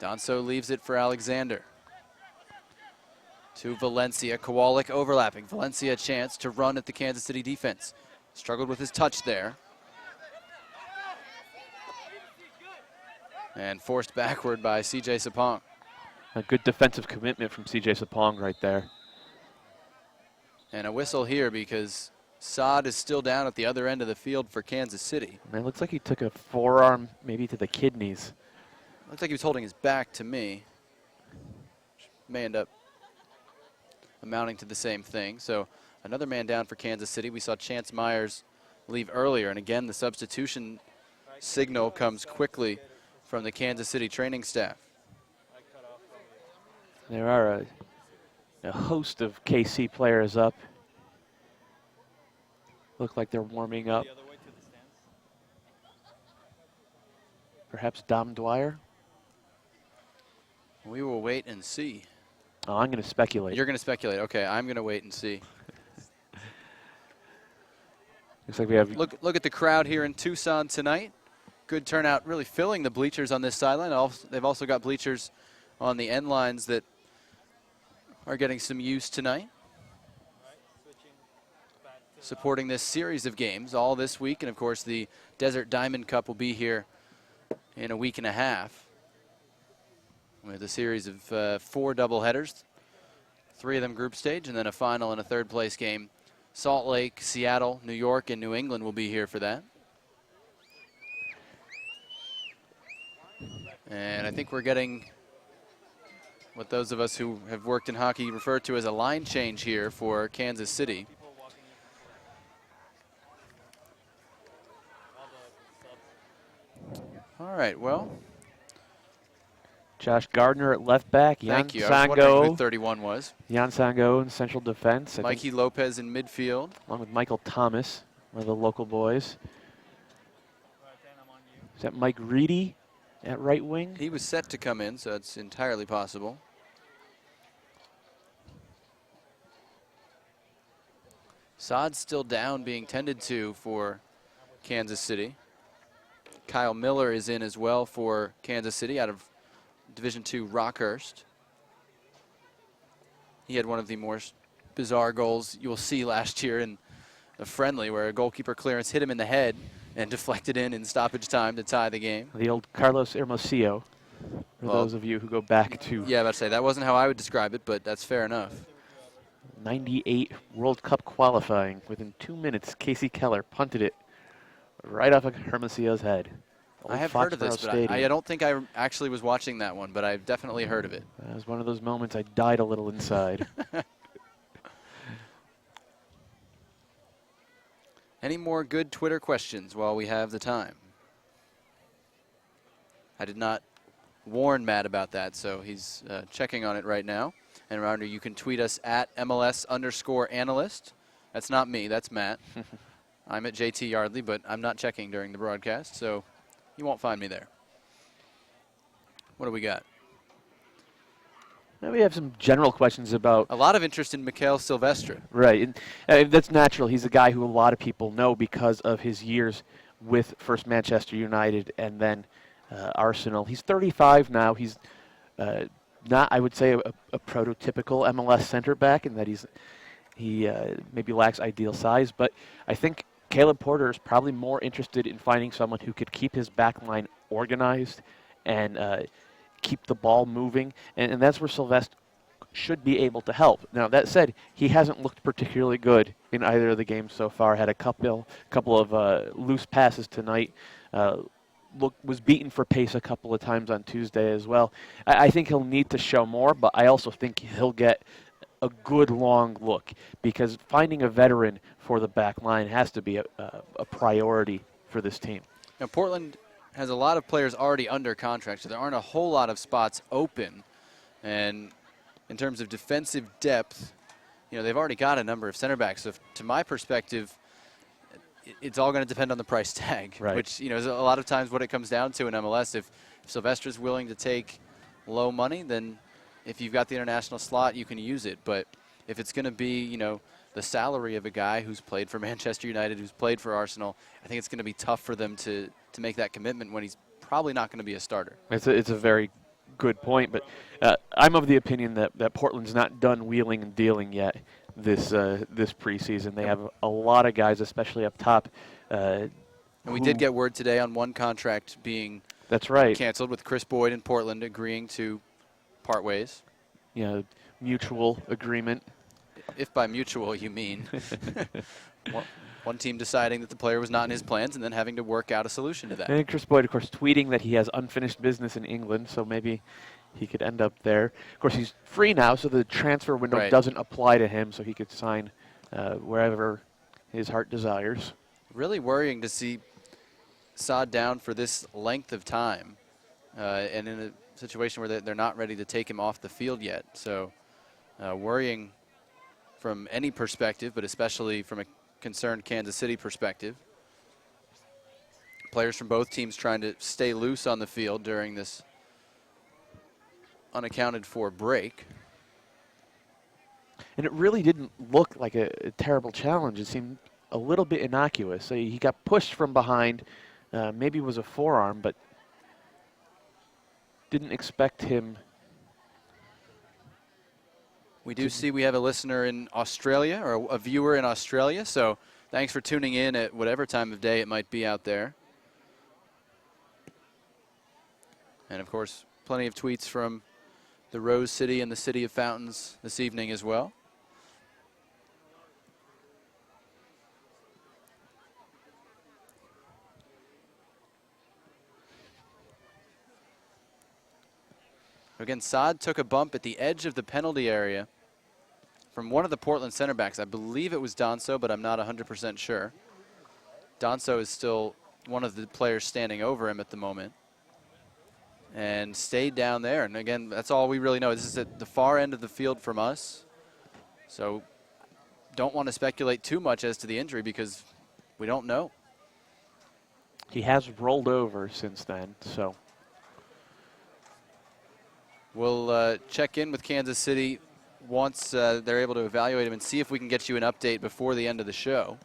Speaker 1: Donso leaves it for Alexander. To Valencia. Kowalik overlapping. Valencia a chance to run at the Kansas City defense. Struggled with his touch there. And forced backward by C.J. Sapong.
Speaker 2: A good defensive commitment from C.J. Sapong right there.
Speaker 1: And a whistle here because Saad is still down at the other end of the field for Kansas City.
Speaker 2: Man, it looks like he took a forearm maybe to the kidneys.
Speaker 1: Looks like he was holding his back to me. May end up amounting to the same thing. So another man down for Kansas City. We saw Chance Myers leave earlier, and again the substitution signal comes quickly from the Kansas City training staff.
Speaker 2: There are a host of KC players up. Look like they're warming up. Perhaps Dom Dwyer?
Speaker 1: We will wait and see.
Speaker 2: Oh, I'm going to speculate.
Speaker 1: You're going to speculate. Okay, I'm going to wait and see.
Speaker 2: Looks like we have.
Speaker 1: Look at the crowd here in Tucson tonight. Good turnout, really filling the bleachers on this sideline. They've also got bleachers on the end lines that are getting some use tonight. Supporting this series of games all this week, and of course the Desert Diamond Cup will be here in a week and a half. With a series of 4 doubleheaders, 3 of them group stage, and then a final and a third place game. Salt Lake, Seattle, New York, and New England will be here for that. And I think we're getting what those of us who have worked in hockey refer to as a line change here for Kansas City. All right, well.
Speaker 2: Josh Gardner at left back.
Speaker 1: Thank you.
Speaker 2: Jan
Speaker 1: I was wondering
Speaker 2: Sango.
Speaker 1: who 31 was.
Speaker 2: Jan Sango in central defense.
Speaker 1: Mikey Lopez in midfield.
Speaker 2: Along with Michael Thomas, one of the local boys. Is that Mike Reedy at right wing?
Speaker 1: He was set to come in, so it's entirely possible. Saad's still down, being tended to for Kansas City. Kyle Miller is in as well for Kansas City out of Division II Rockhurst. He had one of the more bizarre goals you will see last year in a friendly where a goalkeeper clearance hit him in the head and deflected in stoppage time to tie the game.
Speaker 2: The old Carlos Hermosillo, for those of you who go back to.
Speaker 1: Yeah, I was about to say, that wasn't how I would describe it, but that's fair enough.
Speaker 2: '98 World Cup qualifying. Within 2 minutes, Casey Keller punted it right off of Hermosillo's head.
Speaker 1: I
Speaker 2: Old
Speaker 1: have heard of this,
Speaker 2: Foxborough
Speaker 1: but I
Speaker 2: Stadium.
Speaker 1: don't think I actually was watching that one, but I've definitely heard of it.
Speaker 2: That was one of those moments I died a little inside.
Speaker 1: Any more good Twitter questions while we have the time? I did not warn Matt about that, so he's checking on it right now. And remember, you can tweet us at MLS_analyst. That's not me, that's Matt. I'm at JT Yardley, but I'm not checking during the broadcast, so you won't find me there. What do we got?
Speaker 2: Now we have some general questions about...
Speaker 1: A lot of interest in Mikhail Silvestre.
Speaker 2: Right, and that's natural. He's a guy who a lot of people know because of his years with first Manchester United and then Arsenal. He's 35 now. He's not, I would say, a prototypical MLS center back in that he maybe lacks ideal size, but I think Caleb Porter is probably more interested in finding someone who could keep his back line organized and keep the ball moving, and that's where Silvestre should be able to help. Now, that said, he hasn't looked particularly good in either of the games so far. Had a couple of loose passes tonight. Was beaten for pace a couple of times on Tuesday as well. I think he'll need to show more, but I also think he'll get a good long look because finding a veteran for the back line has to be a priority for this team.
Speaker 1: Now, Portland has a lot of players already under contract, so there aren't a whole lot of spots open. And in terms of defensive depth, they've already got a number of center backs. So to my perspective, it's all going to depend on the price tag,
Speaker 2: right,
Speaker 1: which is a lot of times what it comes down to in MLS. If Silvestre's willing to take low money, then if you've got the international slot, you can use it. But if it's going to be, the salary of a guy who's played for Manchester United, who's played for Arsenal, I think it's going to be tough for them to make that commitment when he's probably not going to be a starter.
Speaker 2: It's a very good point, but I'm of the opinion that Portland's not done wheeling and dealing yet this preseason. They have a lot of guys, especially up top.
Speaker 1: And we did get word today on one contract being canceled, with Chris Boyd in Portland agreeing to part ways.
Speaker 2: Mutual agreement.
Speaker 1: If by mutual you mean one team deciding that the player was not in his plans and then having to work out a solution to that.
Speaker 2: And Chris Boyd, of course, tweeting that he has unfinished business in England, so maybe he could end up there. Of course, he's free now, so the transfer window doesn't apply to him, so he could sign wherever his heart desires.
Speaker 1: Really worrying to see Saad down for this length of time and in a situation where they're not ready to take him off the field yet. So worrying from any perspective, but especially from a concerned Kansas City perspective. Players from both teams trying to stay loose on the field during this unaccounted for break.
Speaker 2: And it really didn't look like a terrible challenge. It seemed a little bit innocuous. So he got pushed from behind, maybe it was a forearm, but didn't expect him.
Speaker 1: We do see we have a listener in Australia, or a viewer in Australia, so thanks for tuning in at whatever time of day it might be out there. And, of course, plenty of tweets from the Rose City and the City of Fountains this evening as well. Again, Saad took a bump at the edge of the penalty area from one of the Portland center backs. I believe it was Donso, but I'm not 100% sure. Donso is still one of the players standing over him at the moment. And stayed down there. And again, that's all we really know. This is at the far end of the field from us. So don't want to speculate too much as to the injury because we don't know.
Speaker 2: He has rolled over since then, so.
Speaker 1: We'll check in with Kansas City once they're able to evaluate him and see if we can get you an update before the end of the show.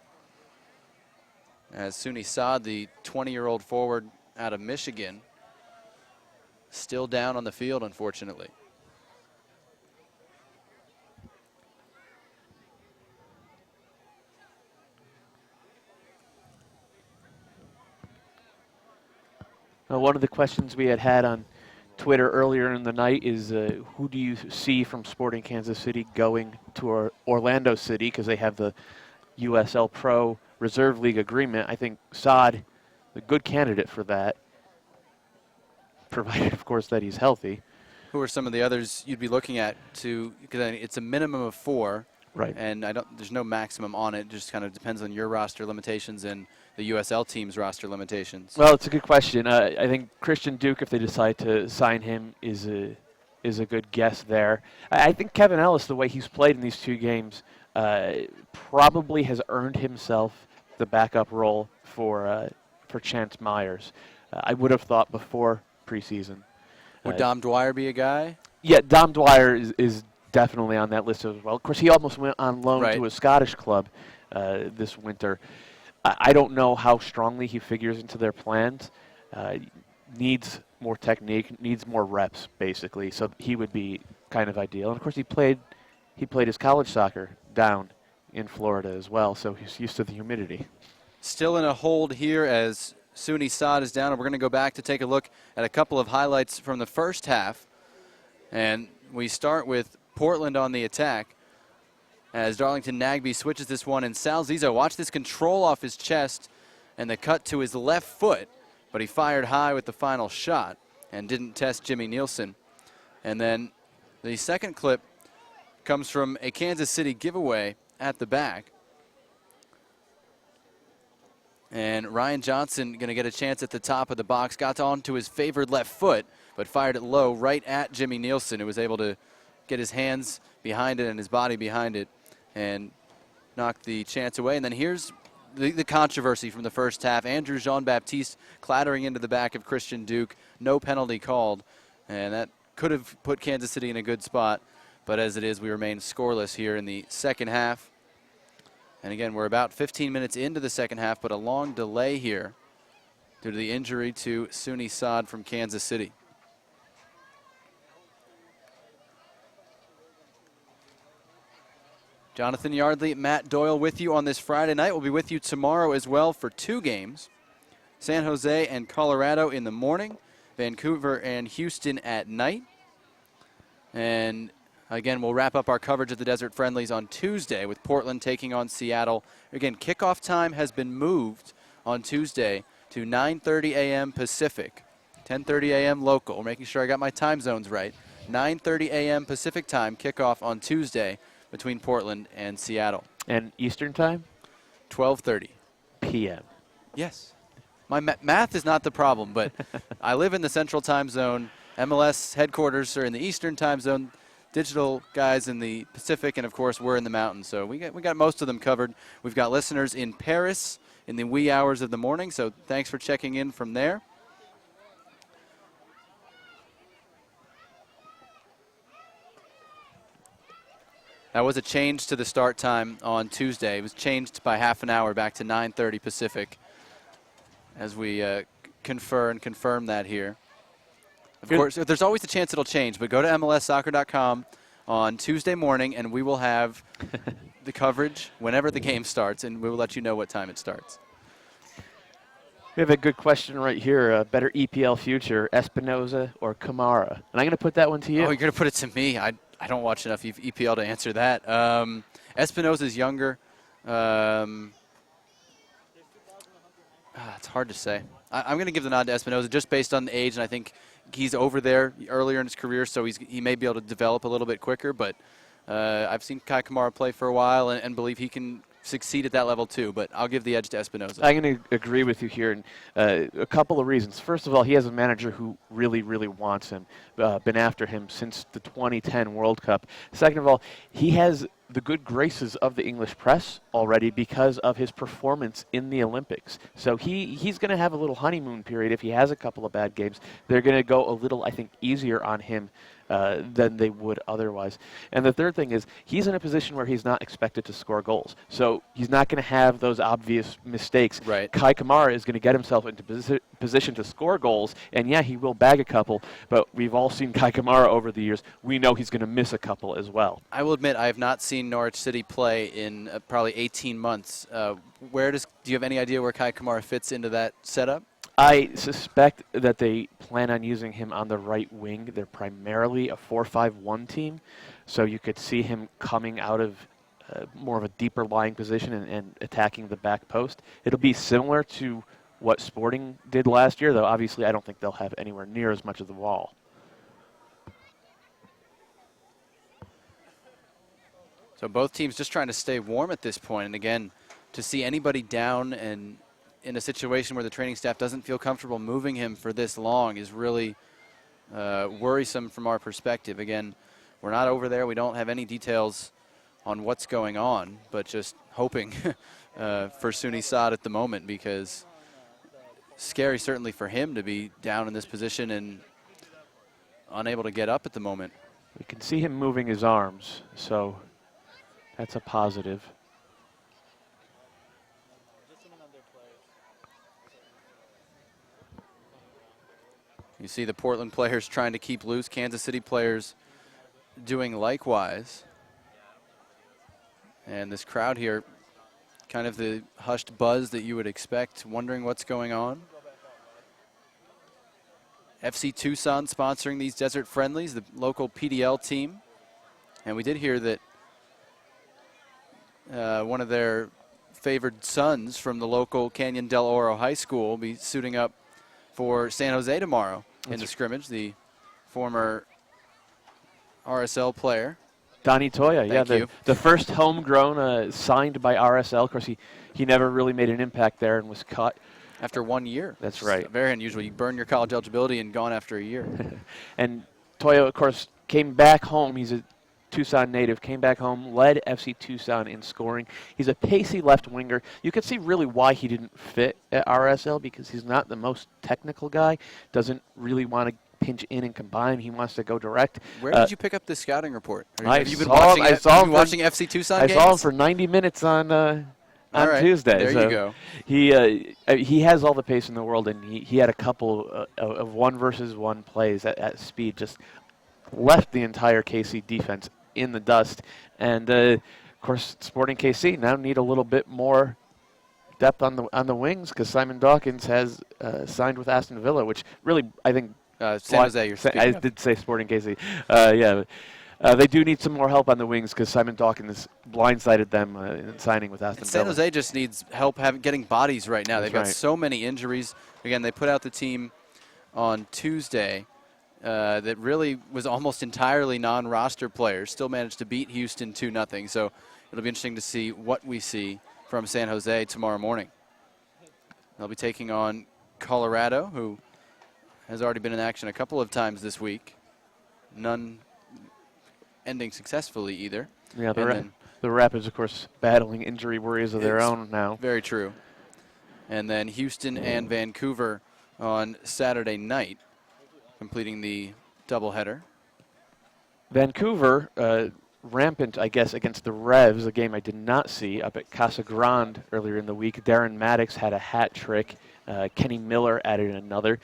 Speaker 1: As Suni Saad, the 20-year-old forward out of Michigan, still down on the field, unfortunately.
Speaker 2: One of the questions we had on Twitter earlier in the night is who do you see from Sporting Kansas City going to Orlando City because they have the USL Pro Reserve League agreement. I think Saad, a good candidate for that, provided, of course, that he's healthy.
Speaker 1: Who are some of the others you'd be looking at to, because it's a minimum of 4.
Speaker 2: Right.
Speaker 1: And there's no maximum on it. It just kind of depends on your roster limitations and the USL team's roster limitations.
Speaker 2: Well, it's a good question. I think Christian Duke, if they decide to sign him, is a good guess there. I think Kevin Ellis, the way he's played in these 2 games, probably has earned himself the backup role for Chance Myers. I would have thought before preseason.
Speaker 1: Would Dom Dwyer be a guy?
Speaker 2: Yeah, Dom Dwyer is definitely on that list as well. Of course, he almost went on loan to a Scottish club this winter. I don't know how strongly he figures into their plans. Needs more technique, needs more reps, basically. So he would be kind of ideal. And of course, he played his college soccer down in Florida as well, so he's used to the humidity.
Speaker 1: Still in a hold here as Suni Saad is down, and we're going to go back to take a look at a couple of highlights from the first half. And we start with Portland on the attack as Darlington Nagbe switches this one, and Sal Zizzo, watch this control off his chest and the cut to his left foot, but he fired high with the final shot and didn't test Jimmy Nielsen. And then the second clip comes from a Kansas City giveaway at the back. And Ryan Johnson going to get a chance at the top of the box, got onto his favored left foot, but fired it low right at Jimmy Nielsen, who was able to get his hands behind it and his body behind it and knock the chance away. And then here's the controversy from the first half. Andrew Jean-Baptiste clattering into the back of Christian Duke. No penalty called. And that could have put Kansas City in a good spot. But as it is, we remain scoreless here in the second half. And again, we're about 15 minutes into the second half, but a long delay here due to the injury to Suni Saad from Kansas City. Jonathan Yardley, Matt Doyle with you on this Friday night. We'll be with you tomorrow as well for 2 games. San Jose and Colorado in the morning, Vancouver and Houston at night. And again, we'll wrap up our coverage of the Desert Friendlies on Tuesday with Portland taking on Seattle. Again, kickoff time has been moved on Tuesday to 9:30 a.m. Pacific, 10:30 a.m. local. Making sure I got my time zones right. 9:30 a.m. Pacific time kickoff on Tuesday between Portland and Seattle.
Speaker 2: And Eastern time?
Speaker 1: 12:30
Speaker 2: p.m.
Speaker 1: Yes. My math is not the problem, but I live in the Central Time Zone. MLS headquarters are in the Eastern Time Zone. Digital guys in the Pacific, and of course we're in the mountains. So we got most of them covered. We've got listeners in Paris in the wee hours of the morning, so thanks for checking in from there. That was a change to the start time on Tuesday. It was changed by half an hour back to 9:30 Pacific as we confer and confirm that here. Of course, there's always a chance it'll change, but go to MLSsoccer.com on Tuesday morning, and we will have the coverage whenever the game starts, and we will let you know what time it starts.
Speaker 2: We have a good question right here. Better EPL future, Espinoza or Kamara? And I'm going to put that one to you.
Speaker 1: Oh, you're going to put it to me? I don't watch enough EPL to answer that. Espinoza's younger. It's hard to say. I'm going to give the nod to Espinoza just based on the age, and I think he's over there earlier in his career, so he may be able to develop a little bit quicker. But I've seen Kai Kamara play for a while and believe he can succeed at that level too. But I'll give the edge to Espinoza.
Speaker 2: I'm going to agree with you here, and a couple of reasons. First of all, he has a manager who really, really wants him, been after him since the 2010 World Cup. Second of all, he has the good graces of the English press already because of his performance in the Olympics. So he's going to have a little honeymoon period if he has a couple of bad games. They're going to go a little, I think, easier on him than they would otherwise. And the third thing is he's in a position where he's not expected to score goals. So he's not going to have those obvious mistakes.
Speaker 1: Right.
Speaker 2: Kai Kamara is going to get himself into position to score goals, and yeah, he will bag a couple, but we've all seen Kai Kamara over the years. We know he's going to miss a couple as well.
Speaker 1: I will admit I have not seen Norwich City play in probably 18 months. Do you have any idea where Kai Kamara fits into that setup?
Speaker 2: I suspect that they plan on using him on the right wing. They're primarily a 4-5-1 team, so you could see him coming out of more of a deeper lying position and attacking the back post. It'll be similar to what Sporting did last year, though obviously I don't think they'll have anywhere near as much of the ball.
Speaker 1: So both teams just trying to stay warm at this point. And again, to see anybody down and in a situation where the training staff doesn't feel comfortable moving him for this long is really worrisome from our perspective. Again, we're not over there. We don't have any details on what's going on, but just hoping for Suni Saad at the moment, because scary certainly for him to be down in this position and unable to get up at the moment.
Speaker 2: We can see him moving his arms, so that's a positive.
Speaker 1: You see the Portland players trying to keep loose, Kansas City players doing likewise. And this crowd here, kind of the hushed buzz that you would expect, wondering what's going on. FC Tucson sponsoring these Desert Friendlies, the local PDL team. And we did hear that one of their favored sons from the local Canyon del Oro High School will be suiting up for San Jose tomorrow in the scrimmage, the former RSL player.
Speaker 2: Donnie Toya, yeah, the first homegrown signed by RSL. Of course, he never really made an impact there and was cut.
Speaker 1: After 1 year.
Speaker 2: That's right.
Speaker 1: Very unusual. You burn your college eligibility and gone after a year.
Speaker 2: And Toya, of course, came back home. He's a Tucson native, came back home, led FC Tucson in scoring. He's a pacey left winger. You can see really why he didn't fit at RSL, because he's not the most technical guy, doesn't really want to pinch in and combine. He wants to go direct.
Speaker 1: Where did you pick up this scouting report?
Speaker 2: Have you been watching
Speaker 1: FC Tucson games?
Speaker 2: I saw him for 90 minutes on Tuesday.
Speaker 1: There you go.
Speaker 2: He has all the pace in the world, and he had a couple of 1-versus-1 plays at speed, just left the entire KC defense in the dust. And of course, Sporting KC now need a little bit more depth on the wings, because Simon Dawkins has signed with Aston Villa, which really, I think,
Speaker 1: San Jose, you're speaking of.
Speaker 2: did say Sporting KC. They do need some more help on the wings, because Simon Dawkins blindsided them in signing with Aston Villa.
Speaker 1: San Jose just needs help getting bodies right now. They've got so many injuries. Again, they put out the team on Tuesday that really was almost entirely non-roster players. Still managed to beat Houston 2-0. So it'll be interesting to see what we see from San Jose tomorrow morning. They'll be taking on Colorado, who has already been in action a couple of times this week. None ending successfully either.
Speaker 2: Yeah, the Rapids, of course, battling injury worries of their own now.
Speaker 1: Very true. And then Houston and Vancouver on Saturday night, completing the doubleheader.
Speaker 2: Vancouver, rampant, I guess, against the Revs, a game I did not see, up at Casa Grande earlier in the week. Darren Maddox had a hat trick. Kenny Miller added another.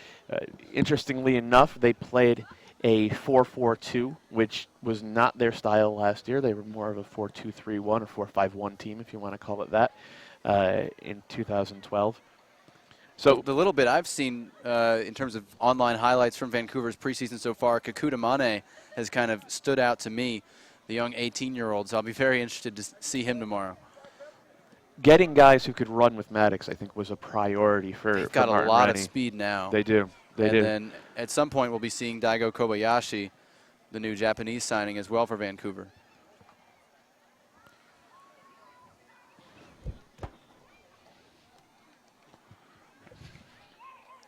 Speaker 2: Interestingly enough, they played a 4-4-2, which was not their style last year. They were more of a 4-2-3-1 or 4-5-1 team, if you want to call it that, in 2012.
Speaker 1: So the little bit I've seen in terms of online highlights from Vancouver's preseason so far, Kakuta Mane has kind of stood out to me, the young 18-year-old. So I'll be very interested to see him tomorrow.
Speaker 2: Getting guys who could run with Maddox, I think, was a priority for
Speaker 1: They've got
Speaker 2: Martin
Speaker 1: a lot
Speaker 2: Rennie.
Speaker 1: of speed now.
Speaker 2: They do.
Speaker 1: And then at some point we'll be seeing Daigo Kobayashi, the new Japanese signing, as well for Vancouver.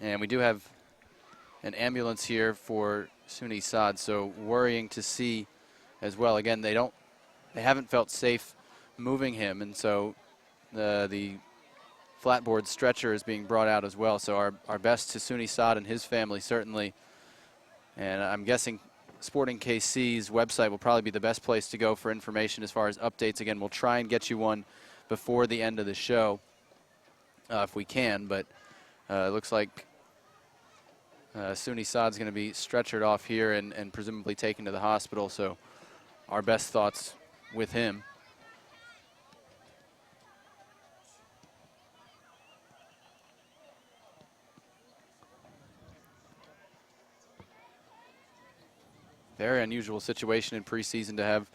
Speaker 1: And we do have an ambulance here for Suni Saad, so worrying to see as well. Again, they haven't felt safe moving him, and so the flatboard stretcher is being brought out as well. So our best to Suni Saad and his family, certainly. And I'm guessing Sporting KC's website will probably be the best place to go for information as far as updates. Again, we'll try and get you one before the end of the show if we can, but it looks like Suni Saad's going to be stretchered off here and presumably taken to the hospital, so our best thoughts with him. Very unusual situation in preseason to have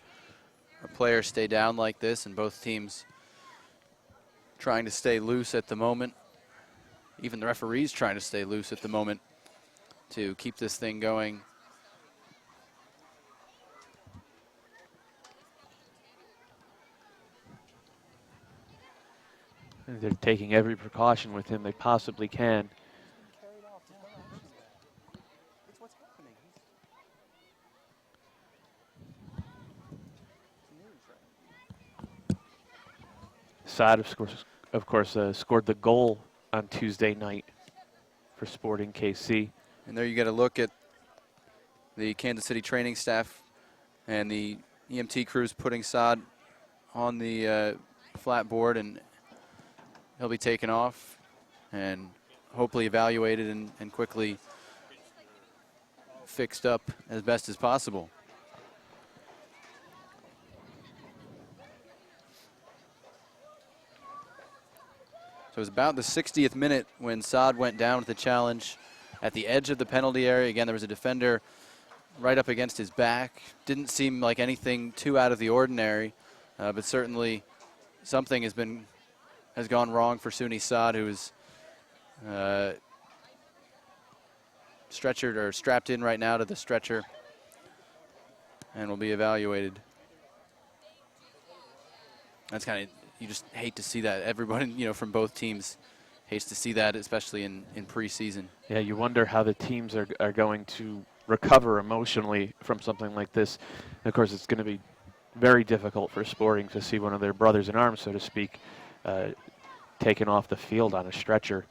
Speaker 1: a player stay down like this, and both teams trying to stay loose at the moment. Even the referees trying to stay loose at the moment to keep this thing going.
Speaker 2: They're taking every precaution with him they possibly can. Saad, of course, scored the goal on Tuesday night for Sporting KC.
Speaker 1: And there you get a look at the Kansas City training staff and the EMT crews putting Saad on the flat board, and he'll be taken off and hopefully evaluated and quickly fixed up as best as possible. So it was about the 60th minute when Saad went down with the challenge at the edge of the penalty area. Again, there was a defender right up against his back. Didn't seem like anything too out of the ordinary, but certainly something has gone wrong for Suni Saad, who is stretchered or strapped in right now to the stretcher and will be evaluated. That's kind of, you just hate to see that. Everyone, from both teams hates to see that, especially in preseason.
Speaker 2: Yeah, you wonder how the teams are going to recover emotionally from something like this. And of course, it's going to be very difficult for Sporting to see one of their brothers in arms, so to speak, taken off the field on a stretcher.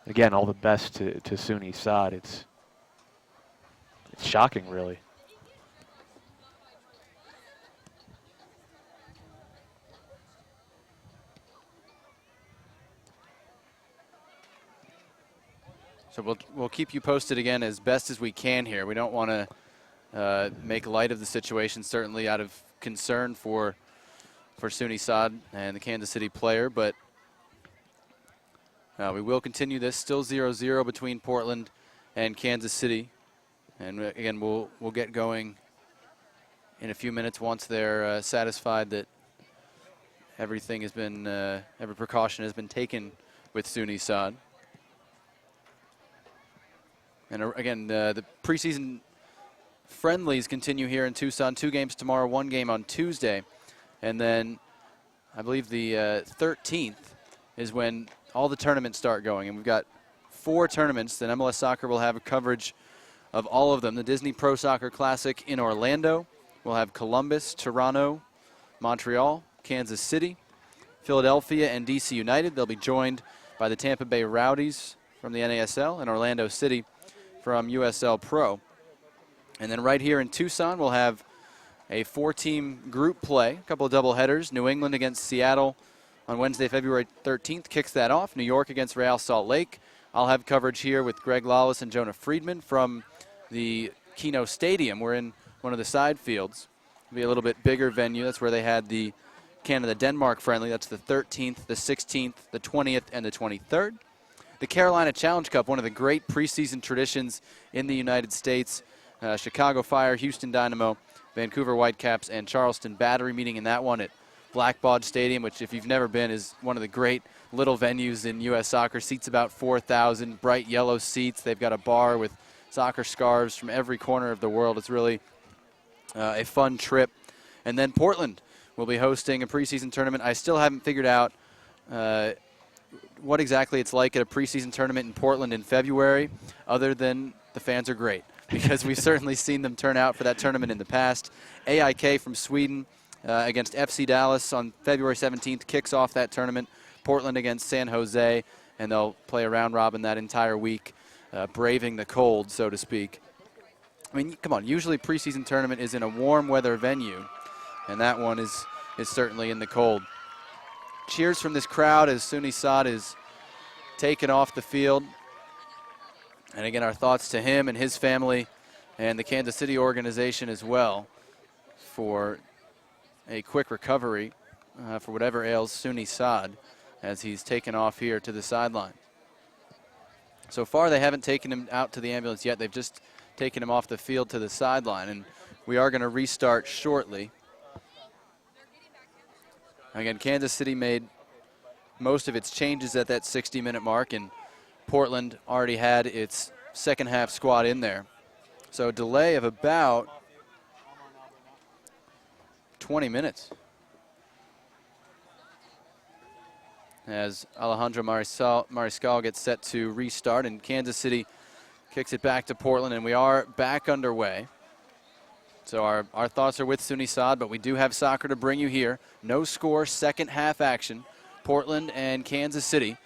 Speaker 2: Again, all the best to Suni Saad. It's shocking, really.
Speaker 1: So we'll keep you posted again as best as we can here. We don't want to make light of the situation, certainly out of concern for Suni Saad and the Kansas City player, but we will continue this. Still 0-0 between Portland and Kansas City, and again we'll get going in a few minutes once they're satisfied that everything has been every precaution has been taken with Suni Saad. And again, the preseason friendlies continue here in Tucson. 2 games tomorrow, 1 game on Tuesday. And then I believe the 13th is when all the tournaments start going. And we've got 4 tournaments that MLS Soccer will have coverage of all of them. The Disney Pro Soccer Classic in Orlando. We'll have Columbus, Toronto, Montreal, Kansas City, Philadelphia, and DC United. They'll be joined by the Tampa Bay Rowdies from the NASL and Orlando City from USL Pro. And then right here in Tucson, we'll have a 4-team group play, a couple of doubleheaders. New England against Seattle on Wednesday, February 13th kicks that off. New York against Real Salt Lake. I'll have coverage here with Greg Lawless and Jonah Friedman from the Kino Stadium. We're in one of the side fields. It'll be a little bit bigger venue. That's where they had the Canada-Denmark friendly. That's the 13th, the 16th, the 20th, and the 23rd. The Carolina Challenge Cup, one of the great preseason traditions in the United States. Chicago Fire, Houston Dynamo, Vancouver Whitecaps, and Charleston Battery meeting in that one at Blackbaud Stadium, which if you've never been is one of the great little venues in U.S. soccer. Seats about 4,000, bright yellow seats. They've got a bar with soccer scarves from every corner of the world. It's really a fun trip. And then Portland will be hosting a preseason tournament. I still haven't figured out what exactly it's like at a preseason tournament in Portland in February, other than the fans are great, because we've certainly seen them turn out for that tournament in the past. AIK from Sweden against FC Dallas on February 17th kicks off that tournament. Portland against San Jose, and they'll play a round robin that entire week, braving the cold, so to speak. I mean, come on, usually preseason tournament is in a warm weather venue, and that one is certainly in the cold. Cheers from this crowd as Suni Saad is taken off the field. And again, our thoughts to him and his family and the Kansas City organization as well for a quick recovery for whatever ails Suni Saad as he's taken off here to the sideline. So far, they haven't taken him out to the ambulance yet. They've just taking him off the field to the sideline, and we are going to restart shortly. Again, Kansas City made most of its changes at that 60-minute mark, and Portland already had its second half squad in there. So a delay of about 20 minutes as Alejandro Mariscal gets set to restart, and Kansas City kicks it back to Portland, and we are back underway. So our thoughts are with SUNY Sod, but we do have soccer to bring you here. No score, second half action. Portland and Kansas City.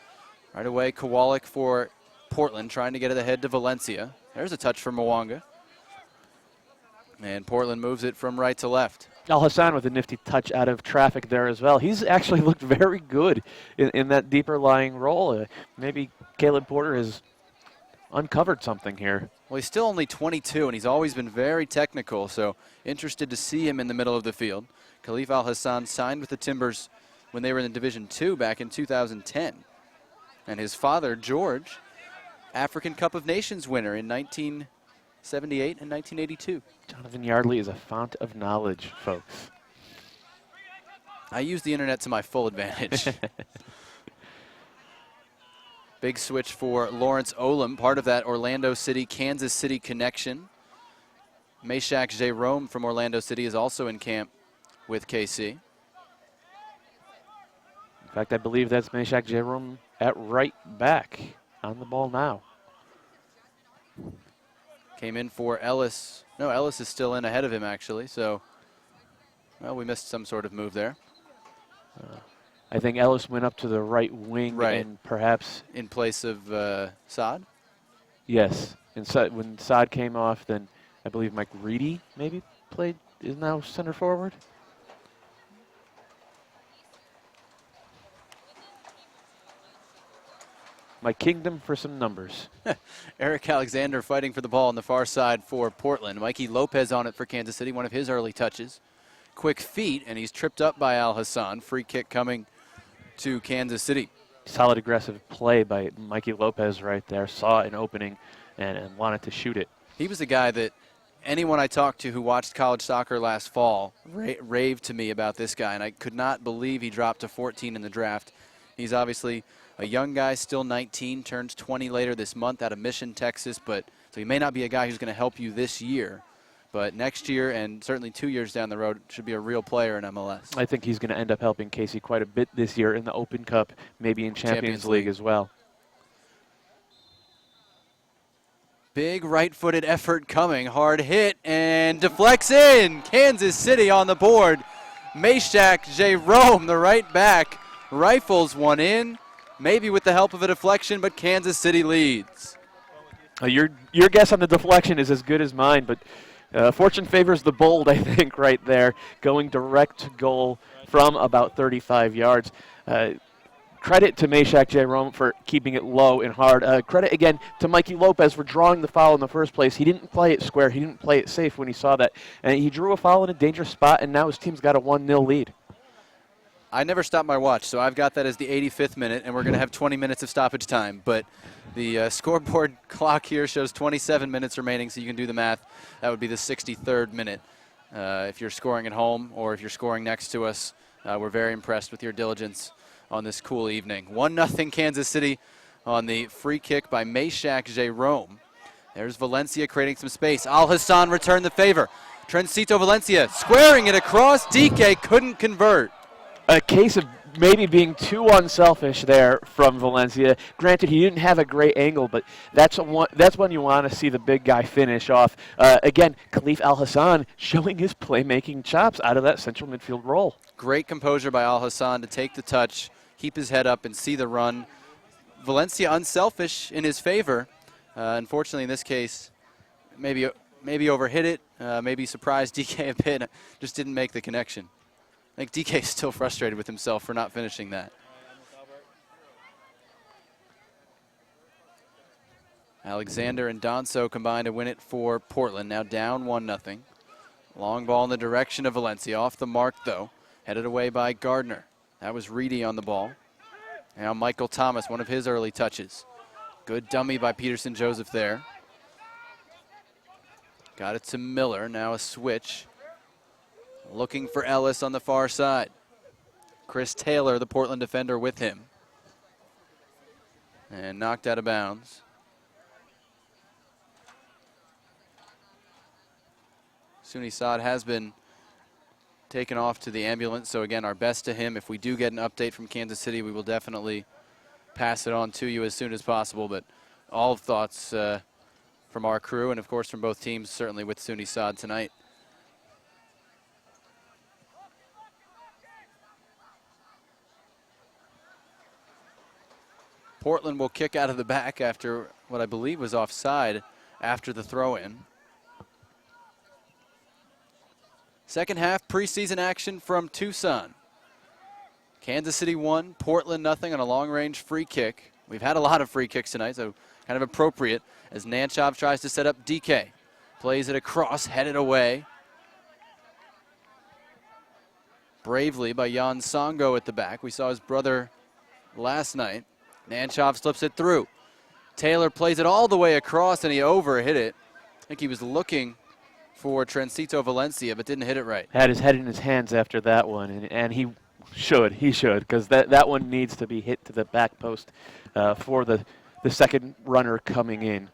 Speaker 1: Right away, Kowalik for Portland, trying to get it ahead to Valencia. There's a touch from Mwanga. And Portland moves it from right to left.
Speaker 2: Al Hassan with a nifty touch out of traffic there as well. He's actually looked very good in that deeper lying role. Maybe Caleb Porter has uncovered something here.
Speaker 1: Well, he's still only 22, and he's always been very technical, so interested to see him in the middle of the field. Khalif Al Hassan signed with the Timbers when they were in Division II back in 2010. And his father, George, African Cup of Nations winner in 1978 and 1982.
Speaker 2: Jonathan Yardley is a font of knowledge, folks.
Speaker 1: I use the internet to my full advantage. Big switch for Lawrence Olam, part of that Orlando City-Kansas City connection. Meshack Jerome from Orlando City is also in camp with KC.
Speaker 2: In fact, I believe that's Meshack Jerome at right back on the ball now.
Speaker 1: Came in for Ellis. No, Ellis is still in ahead of him, actually. So, well, we missed some sort of move there.
Speaker 2: I think Ellis went up to the right wing and perhaps
Speaker 1: in place of Sod?
Speaker 2: Yes. And so when Sod came off, then I believe Mike Reedy maybe is now center forward. My kingdom for some numbers.
Speaker 1: Eric Alexander fighting for the ball on the far side for Portland. Mikey Lopez on it for Kansas City, one of his early touches. Quick feet, and he's tripped up by Al Hassan. Free kick coming to Kansas City.
Speaker 2: Solid aggressive play by Mikey Lopez right there. Saw an opening and wanted to shoot it.
Speaker 1: He was a guy that anyone I talked to who watched college soccer last fall raved to me about this guy, and I could not believe he dropped to 14 in the draft. He's obviously a young guy, still 19, turns 20 later this month out of Mission, Texas, so he may not be a guy who's going to help you this year. But next year and certainly 2 years down the road should be a real player in MLS.
Speaker 2: I think he's going to end up helping Casey quite a bit this year in the Open Cup, maybe in Champions League as well.
Speaker 1: Big right-footed effort coming. Hard hit and deflects in. Kansas City on the board. Meshack Jerome, the right back, rifles one in. Maybe with the help of a deflection, but Kansas City leads.
Speaker 2: Your guess on the deflection is as good as mine, but fortune favors the bold, I think, right there, going direct to goal from about 35 yards. Credit to Meshack Jerome for keeping it low and hard. Credit, again, to Mikey Lopez for drawing the foul in the first place. He didn't play it square. He didn't play it safe when he saw that. And he drew a foul in a dangerous spot, and now his team's got a 1-0 lead.
Speaker 1: I never stopped my watch, so I've got that as the 85th minute, and we're going to have 20 minutes of stoppage time. But the scoreboard clock here shows 27 minutes remaining, so you can do the math. That would be the 63rd minute. If you're scoring at home or if you're scoring next to us, we're very impressed with your diligence on this cool evening. 1-0 Kansas City on the free kick by Meshack Jerome. There's Valencia creating some space. Al Hassan returned the favor. Trencito Valencia squaring it across. DK couldn't convert.
Speaker 2: A case of maybe being too unselfish there from Valencia. Granted, he didn't have a great angle, but that's when you want to see the big guy finish off. Again, Khalif Al Hassan showing his playmaking chops out of that central midfield role.
Speaker 1: Great composure by Al Hassan to take the touch, keep his head up, and see the run. Valencia unselfish in his favor. Unfortunately, in this case, maybe overhit it, maybe surprised DK a bit, just didn't make the connection. I think DK is still frustrated with himself for not finishing that. Alexander and Donso combined to win it for Portland, now down 1-0. Long ball in the direction of Valencia, off the mark though, headed away by Gardner. That was Reedy on the ball. Now Michael Thomas, one of his early touches. Good dummy by Peterson Joseph there. Got it to Miller, now a switch. Looking for Ellis on the far side. Chris Taylor, the Portland defender, with him. And knocked out of bounds. Suni Saad has been taken off to the ambulance, so again, our best to him. If we do get an update from Kansas City, we will definitely pass it on to you as soon as possible. But all thoughts from our crew and, of course, from both teams, certainly with Suni Saad tonight. Portland will kick out of the back after what I believe was offside after the throw-in. Second half preseason action from Tucson. Kansas City 1, Portland nothing on a long-range free kick. We've had a lot of free kicks tonight, so kind of appropriate as Nanchov tries to set up DK. Plays it across, headed away. Bravely by Jan Songo at the back. We saw his brother last night. Nanchov slips it through. Taylor plays it all the way across, and he overhit it. I think he was looking for Trencito Valencia, but didn't hit it right.
Speaker 2: Had his head in his hands after that one, and he should, because that one needs to be hit to the back post for the second runner coming in.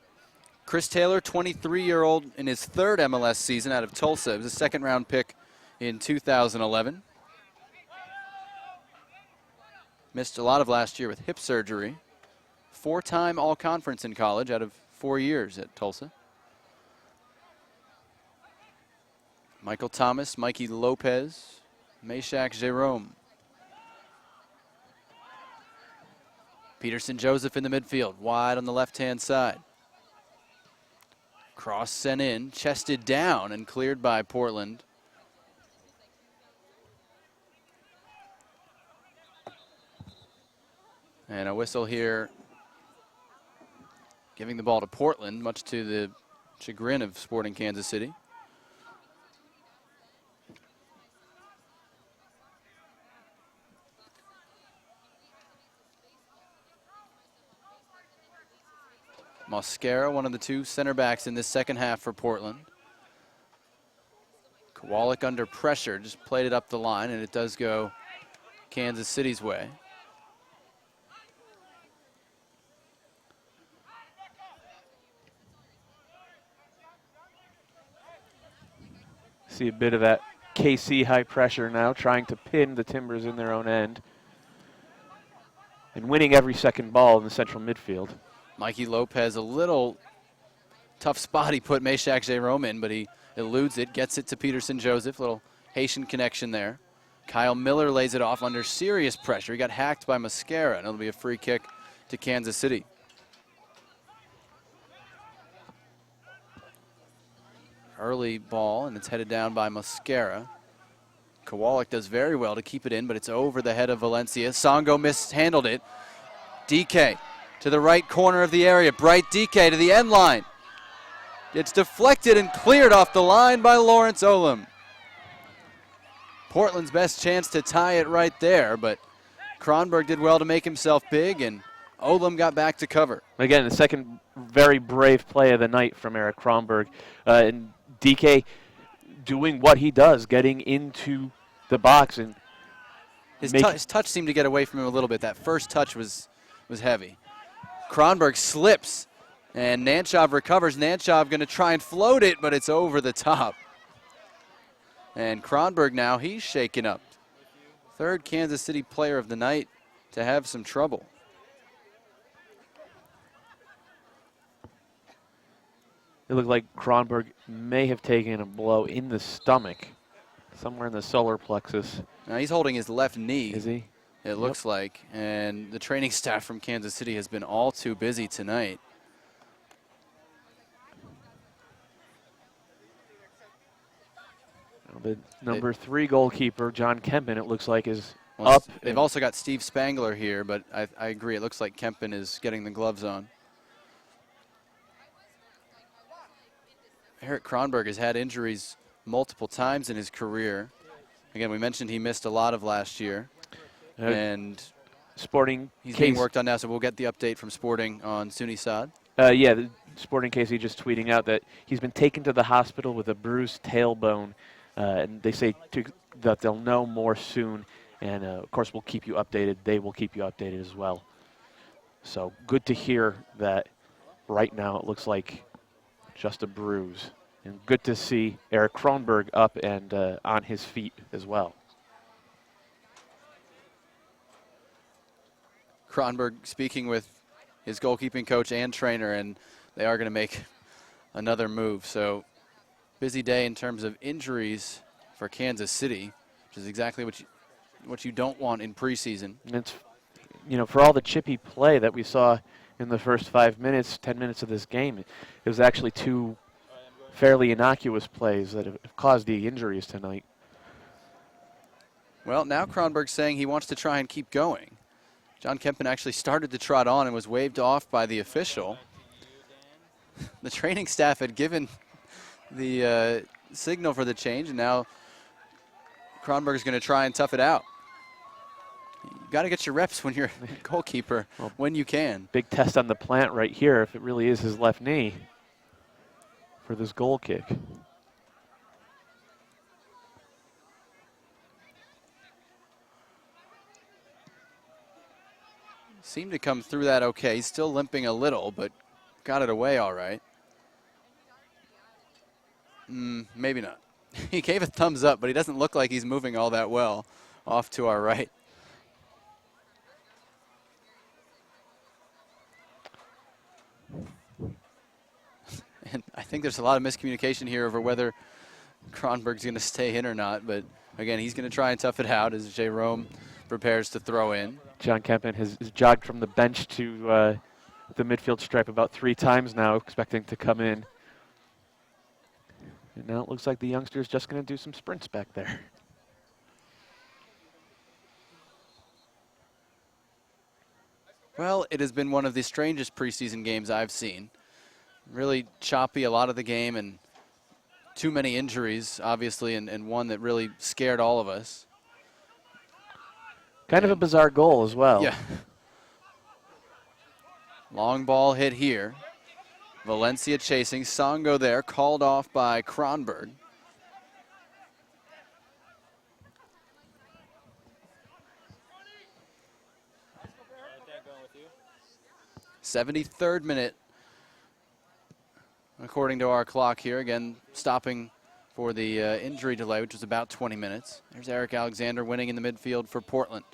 Speaker 1: Chris Taylor, 23-year-old in his third MLS season out of Tulsa. It was a second-round pick in 2011. Missed a lot of last year with hip surgery. Four-time All-Conference in college out of 4 years at Tulsa. Michael Thomas, Mikey Lopez, Meshack Jerome. Peterson Joseph in the midfield, wide on the left-hand side. Cross sent in, chested down and cleared by Portland. And a whistle here, giving the ball to Portland, much to the chagrin of Sporting Kansas City. Mosquera, one of the two center backs in this second half for Portland. Kowalik under pressure, just played it up the line, and it does go Kansas City's way.
Speaker 2: See a bit of that KC high pressure now, trying to pin the Timbers in their own end. And winning every second ball in the central midfield.
Speaker 1: Mikey Lopez, a little tough spot he put Meshack Jerome in, but he eludes it, gets it to Peterson Joseph. Little Haitian connection there. Kyle Miller lays it off under serious pressure. He got hacked by Mosquera, and it'll be a free kick to Kansas City. Early ball, and it's headed down by Mosquera. Kowalik does very well to keep it in, but it's over the head of Valencia. Songo mishandled it. DK to the right corner of the area. Bright DK to the end line. It's deflected and cleared off the line by Lawrence Olam. Portland's best chance to tie it right there, but Kronberg did well to make himself big, and Olam got back to cover.
Speaker 2: Again, the second very brave play of the night from Eric Kronberg. And DK doing what he does, getting into the box. And
Speaker 1: his touch seemed to get away from him a little bit. That first touch was heavy. Kronberg slips, and Nanchov recovers. Nanchov going to try and float it, but it's over the top. And Kronberg now, he's shaken up. Third Kansas City player of the night to have some trouble.
Speaker 2: It looked like Kronberg may have taken a blow in the stomach, somewhere in the solar plexus.
Speaker 1: Now he's holding his left knee.
Speaker 2: Is he?
Speaker 1: It looks like, and the training staff from Kansas City has been all too busy tonight.
Speaker 2: The number 3 goalkeeper, John Kempen, it looks like, is up.
Speaker 1: They've also got Steve Spangler here, but I agree. It looks like Kempen is getting the gloves on. Eric Kronberg has had injuries multiple times in his career. Again, we mentioned he missed a lot of last year. And
Speaker 2: Sporting
Speaker 1: he's being worked on now, so we'll get the update from Sporting on Suni Saad.
Speaker 2: Yeah, Sporting KC just tweeting out that he's been taken to the hospital with a bruised tailbone, and they say that they'll know more soon. And of course, we'll keep you updated. They will keep you updated as well. So good to hear that. Right now, it looks like just a bruise, and good to see Eric Kronberg up and on his feet as well.
Speaker 1: Kronberg speaking with his goalkeeping coach and trainer, and they are going to make another move. So busy day in terms of injuries for Kansas City, which is exactly what you don't want in preseason.
Speaker 2: And it's, you know, for all the chippy play that we saw in the first 5 minutes, 10 minutes of this game, it was actually two fairly innocuous plays that have caused the injuries tonight.
Speaker 1: Well, now Kronberg's saying he wants to try and keep going. John Kempen actually started to trot on and was waved off by the official. The training staff had given the signal for the change, and now Kronberg's going to try and tough it out. You got to get your reps when you're a goalkeeper, when you can.
Speaker 2: Big test on the plant right here, if it really is his left knee for this goal kick.
Speaker 1: Seemed to come through that okay. He's still limping a little, but got it away all right. Maybe not. He gave a thumbs up, but he doesn't look like he's moving all that well off to our right. And I think there's a lot of miscommunication here over whether Kronberg's going to stay in or not, but again, he's going to try and tough it out as Jerome prepares to throw in.
Speaker 2: John Kempen has jogged from the bench to the midfield stripe about 3 times now, expecting to come in. And now it looks like the youngster's just going to do some sprints back there.
Speaker 1: Well, it has been one of the strangest preseason games I've seen. Really choppy a lot of the game, and too many injuries, obviously, and one that really scared all of us.
Speaker 2: Kind of a bizarre goal as well.
Speaker 1: Yeah. Long ball hit here. Valencia chasing. Songo there, called off by Kronberg. '73rd minute, according to our clock here. Again, stopping for the injury delay, which was about 20 minutes. There's Eric Alexander winning in the midfield for Portland.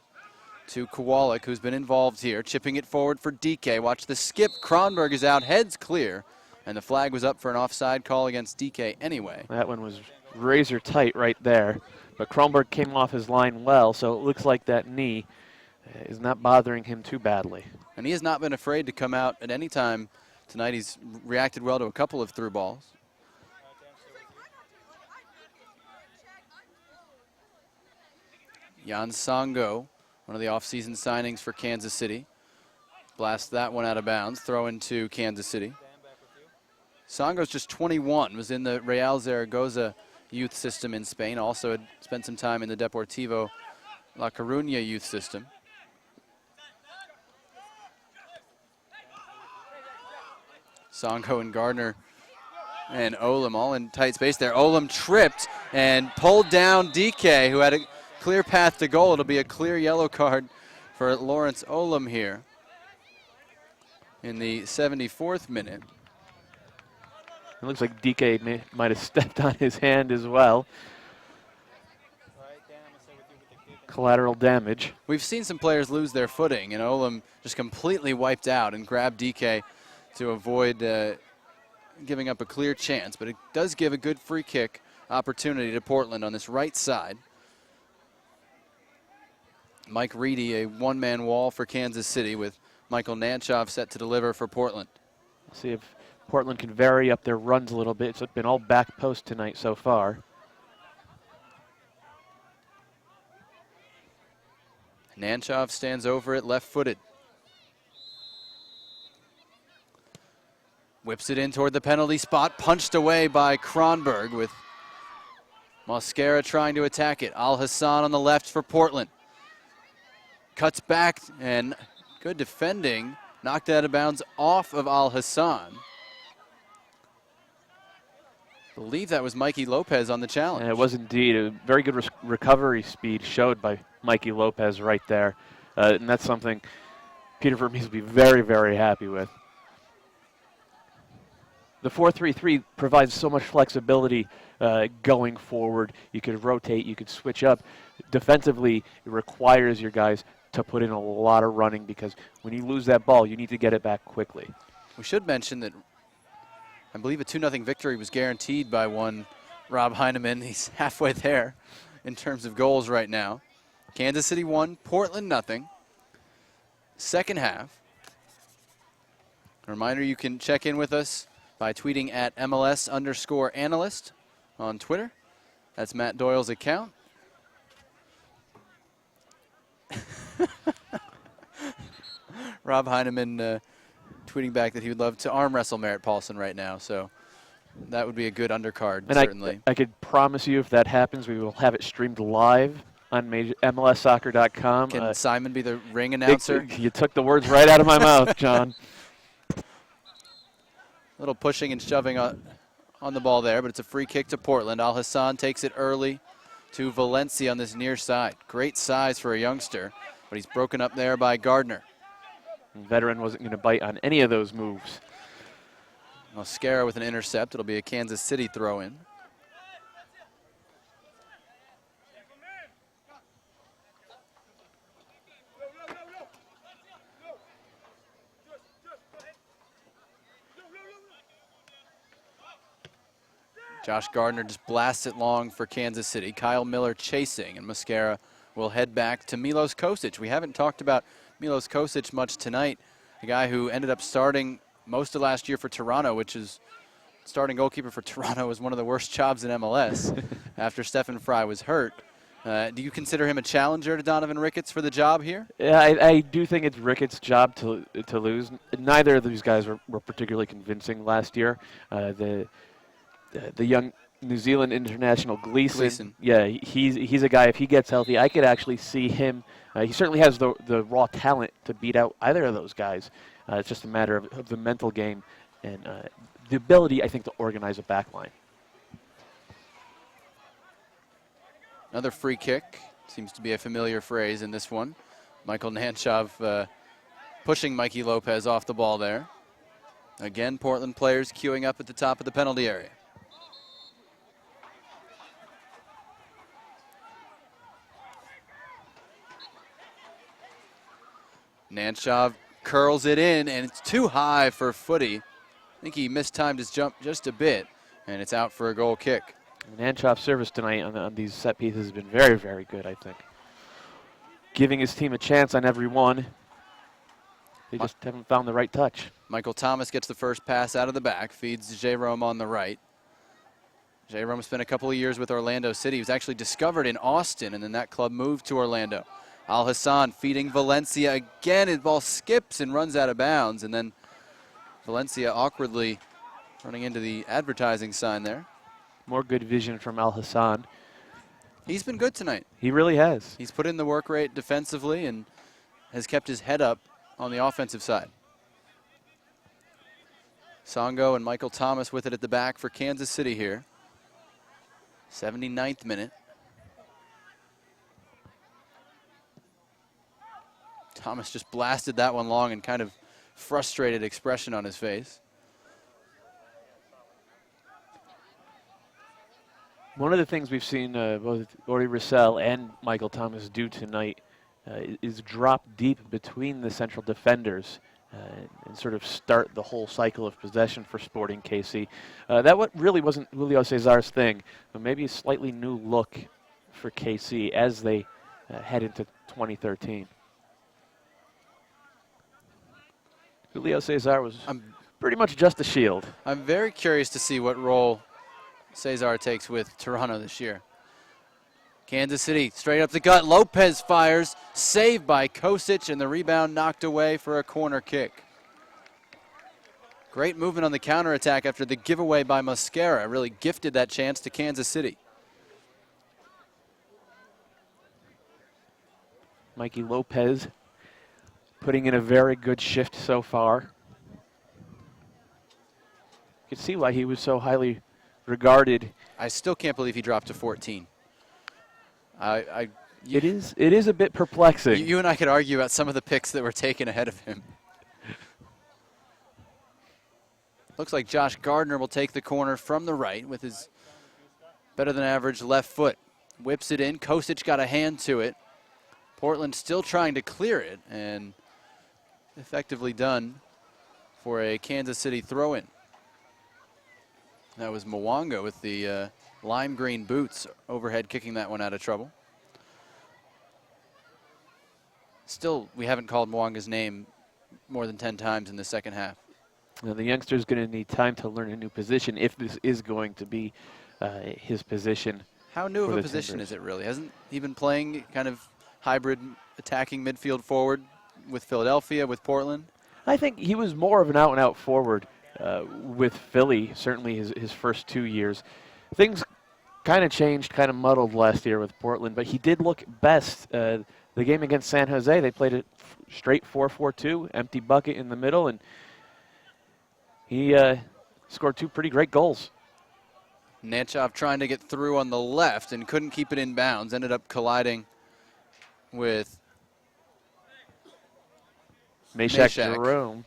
Speaker 1: To Kowalik, who's been involved here, chipping it forward for DK. Watch the skip. Kronberg is out, heads clear, and the flag was up for an offside call against DK anyway.
Speaker 2: That one was razor tight right there, but Kronberg came off his line well, so it looks like that knee is not bothering him too badly.
Speaker 1: And he has not been afraid to come out at any time tonight. He's reacted well to a couple of through balls. Jan Songo, one of the offseason signings for Kansas City. Blast that one out of bounds. Throw into Kansas City. Songo's just 21, was in the Real Zaragoza youth system in Spain. Also had spent some time in the Deportivo La Coruña youth system. Songo and Gardner and Olam all in tight space there. Olam tripped and pulled down DK, who had a clear path to goal. It'll be a clear yellow card for Lawrence Olam here in the 74th minute.
Speaker 2: It looks like DK might have stepped on his hand as well. Collateral damage.
Speaker 1: We've seen some players lose their footing, and Olam just completely wiped out and grabbed DK to avoid giving up a clear chance. But it does give a good free kick opportunity to Portland on this right side. Mike Reedy, a one-man wall for Kansas City, with Michael Nanchov set to deliver for Portland.
Speaker 2: See if Portland can vary up their runs a little bit. It's been all back post tonight so far.
Speaker 1: Nanchov stands over it left-footed. Whips it in toward the penalty spot, punched away by Kronberg, with Mosquera trying to attack it. Al Hassan on the left for Portland. Cuts back, and good defending. Knocked out of bounds off of Al Hassan. believe that was Mikey Lopez on the challenge.
Speaker 2: And it was indeed a very good recovery speed showed by Mikey Lopez right there. And that's something Peter Vermees will be very, very happy with. The 4-3-3 provides so much flexibility going forward. You could rotate, you could switch up. Defensively, it requires your guys to put in a lot of running because when you lose that ball, you need to get it back quickly.
Speaker 1: We should mention that I believe a 2-0 victory was guaranteed by one Rob Heineman. He's halfway there in terms of goals right now. Kansas City 1, Portland 0. Second half. A reminder, you can check in with us by tweeting at MLS_analyst on Twitter. That's Matt Doyle's account. Rob Heineman tweeting back that he would love to arm wrestle Merritt Paulson right now, so that would be a good undercard,
Speaker 2: and
Speaker 1: certainly.
Speaker 2: I could promise you if that happens, we will have it streamed live on MLSsoccer.com.
Speaker 1: Can Simon be the ring announcer?
Speaker 2: You took the words right out of my mouth, John.
Speaker 1: A little pushing and shoving on the ball there, but it's a free kick to Portland. Al Hassan takes it early to Valencia on this near side. Great size for a youngster, but he's broken up there by Gardner.
Speaker 2: And veteran wasn't going to bite on any of those moves.
Speaker 1: Mosquera with an intercept. It'll be a Kansas City throw-in. Josh Gardner just blasts it long for Kansas City. Kyle Miller chasing, and Mosquera will head back to Milos Kosic. We haven't talked about Milos Kosic much tonight, a guy who ended up starting most of last year for Toronto, which is starting goalkeeper for Toronto was one of the worst jobs in MLS after Stephen Fry was hurt. Do you consider him a challenger to Donovan Ricketts for the job here?
Speaker 2: Yeah, I do think it's Ricketts' job to lose. Neither of these guys were particularly convincing last year. The young New Zealand international Gleason. Yeah, he's a guy, if he gets healthy, I could actually see him. He certainly has the raw talent to beat out either of those guys. It's just a matter of the mental game and the ability, I think, to organize a back line.
Speaker 1: Another free kick. Seems to be a familiar phrase in this one. Michael Nanchov pushing Mikey Lopez off the ball there. Again, Portland players queuing up at the top of the penalty area. Nanchov curls it in, and it's too high for Footy. I think he mistimed his jump just a bit, and it's out for a goal kick.
Speaker 2: Nanchov's service tonight on these set pieces has been very, very good, I think. Giving his team a chance on every one. They just haven't found the right touch.
Speaker 1: Michael Thomas gets the first pass out of the back, feeds Jerome on the right. Jerome spent a couple of years with Orlando City. He was actually discovered in Austin, and then that club moved to Orlando. Al Hassan feeding Valencia again. His ball skips and runs out of bounds, and then Valencia awkwardly running into the advertising sign there.
Speaker 2: More good vision from Al Hassan.
Speaker 1: He's been good tonight.
Speaker 2: He really has.
Speaker 1: He's put in the work rate defensively and has kept his head up on the offensive side. Songo and Michael Thomas with it at the back for Kansas City here. 79th minute. Thomas just blasted that one long and kind of frustrated expression on his face.
Speaker 2: One of the things we've seen both Ori Russell and Michael Thomas do tonight is drop deep between the central defenders and sort of start the whole cycle of possession for Sporting KC. That really wasn't Julio Cesar's thing, but maybe a slightly new look for KC as they head into 2013. Julio Cesar was pretty much just a shield.
Speaker 1: I'm very curious to see what role Cesar takes with Toronto this year. Kansas City straight up the gut. Lopez fires, saved by Kosic, and the rebound knocked away for a corner kick. Great movement on the counterattack after the giveaway by Mosquera. Really gifted that chance to Kansas City.
Speaker 2: Mikey Lopez putting in a very good shift so far. You can see why he was so highly regarded.
Speaker 1: I still can't believe he dropped to 14.
Speaker 2: It is a bit perplexing.
Speaker 1: You and I could argue about some of the picks that were taken ahead of him. Looks like Josh Gardner will take the corner from the right with his better than average left foot. Whips it in. Kosic got a hand to it. Portland still trying to clear it, and effectively done for a Kansas City throw-in. That was Mwanga with the lime green boots overhead, kicking that one out of trouble. Still, we haven't called Mwanga's name more than 10 times in the second half.
Speaker 2: Now, the youngster's going to need time to learn a new position if this is going to be his position.
Speaker 1: How new of a position is it really? Hasn't he been playing kind of hybrid attacking midfield forward with Philadelphia, with Portland?
Speaker 2: I think he was more of an out-and-out forward with Philly, certainly his first 2 years. Things kind of changed, kind of muddled last year with Portland, but he did look best. The game against San Jose, they played it straight 4-4-2, empty bucket in the middle, and he scored 2 pretty great goals.
Speaker 1: Nanchov trying to get through on the left and couldn't keep it in bounds. Ended up colliding with
Speaker 2: Meshack Jerome.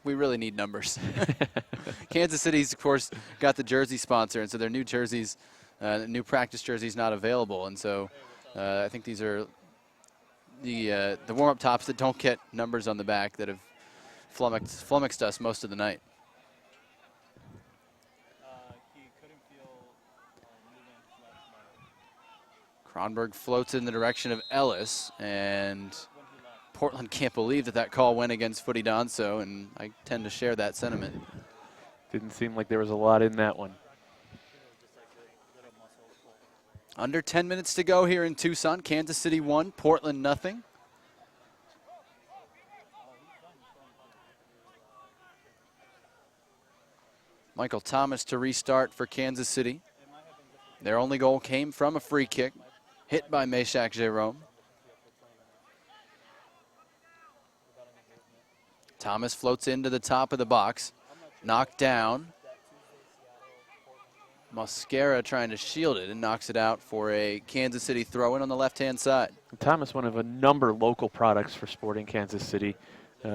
Speaker 1: We really need numbers. Kansas City's, of course, got the jersey sponsor, and so their new jerseys, new practice jerseys, not available. And so I think these are the warm-up tops that don't get numbers on the back that have flummoxed us most of the night. Kronberg floats in the direction of Ellis, and Portland can't believe that call went against Footy Donso, and I tend to share that sentiment.
Speaker 2: Didn't seem like there was a lot in that one.
Speaker 1: Under 10 minutes to go here in Tucson. Kansas City 1, Portland nothing. Michael Thomas to restart for Kansas City. Their only goal came from a free kick, hit by Meshack Jerome. Thomas floats into the top of the box, knocked down. Mosquera trying to shield it and knocks it out for a Kansas City throw-in on the left-hand side.
Speaker 2: Thomas, one of a number of local products for Sporting Kansas City,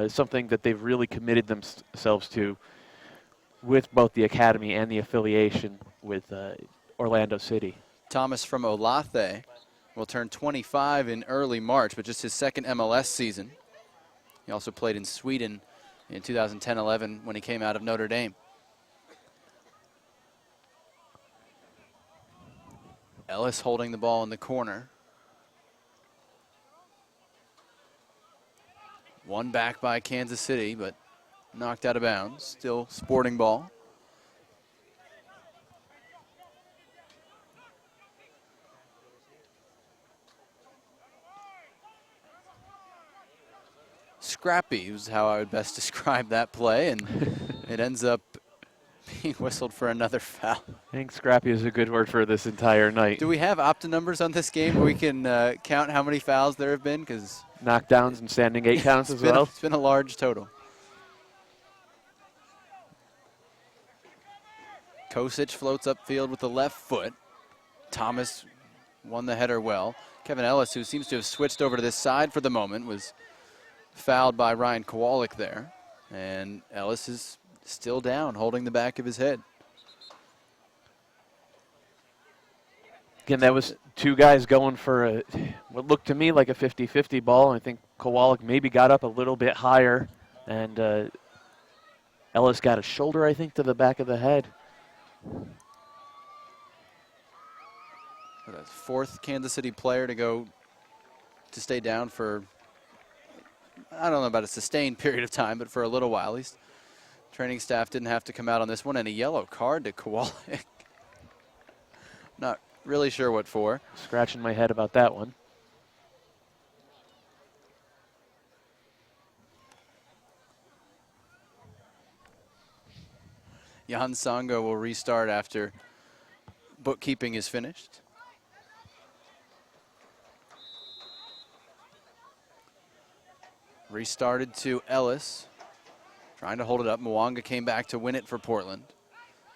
Speaker 2: something that they've really committed themselves to with both the academy and the affiliation with Orlando City.
Speaker 1: Thomas from Olathe will turn 25 in early March, but just his second MLS season. He also played in Sweden in 2010-11 when he came out of Notre Dame. Ellis holding the ball in the corner. One back by Kansas City, but knocked out of bounds. Still Sporting ball. Scrappy was how I would best describe that play, and it ends up being whistled for another foul.
Speaker 2: I think scrappy is a good word for this entire night.
Speaker 1: Do we have Opta numbers on this game where we can count how many fouls there have been? Because
Speaker 2: knockdowns and standing 8 counts as well.
Speaker 1: It's been a large total. Kosic floats upfield with the left foot. Thomas won the header well. Kevin Ellis, who seems to have switched over to this side for the moment, was fouled by Ryan Kowalik there. And Ellis is still down, holding the back of his head.
Speaker 2: Again, that was 2 guys going for what looked to me like a 50-50 ball. I think Kowalik maybe got up a little bit higher, and Ellis got a shoulder, I think, to the back of the head.
Speaker 1: The 4th Kansas City player to stay down for, I don't know about a sustained period of time, but for a little while. At least training staff didn't have to come out on this one, and a yellow card to Kowalik. Not really sure what for.
Speaker 2: Scratching my head about that one.
Speaker 1: Jan Songo will restart after bookkeeping is finished. Restarted to Ellis, trying to hold it up. Mwanga came back to win it for Portland.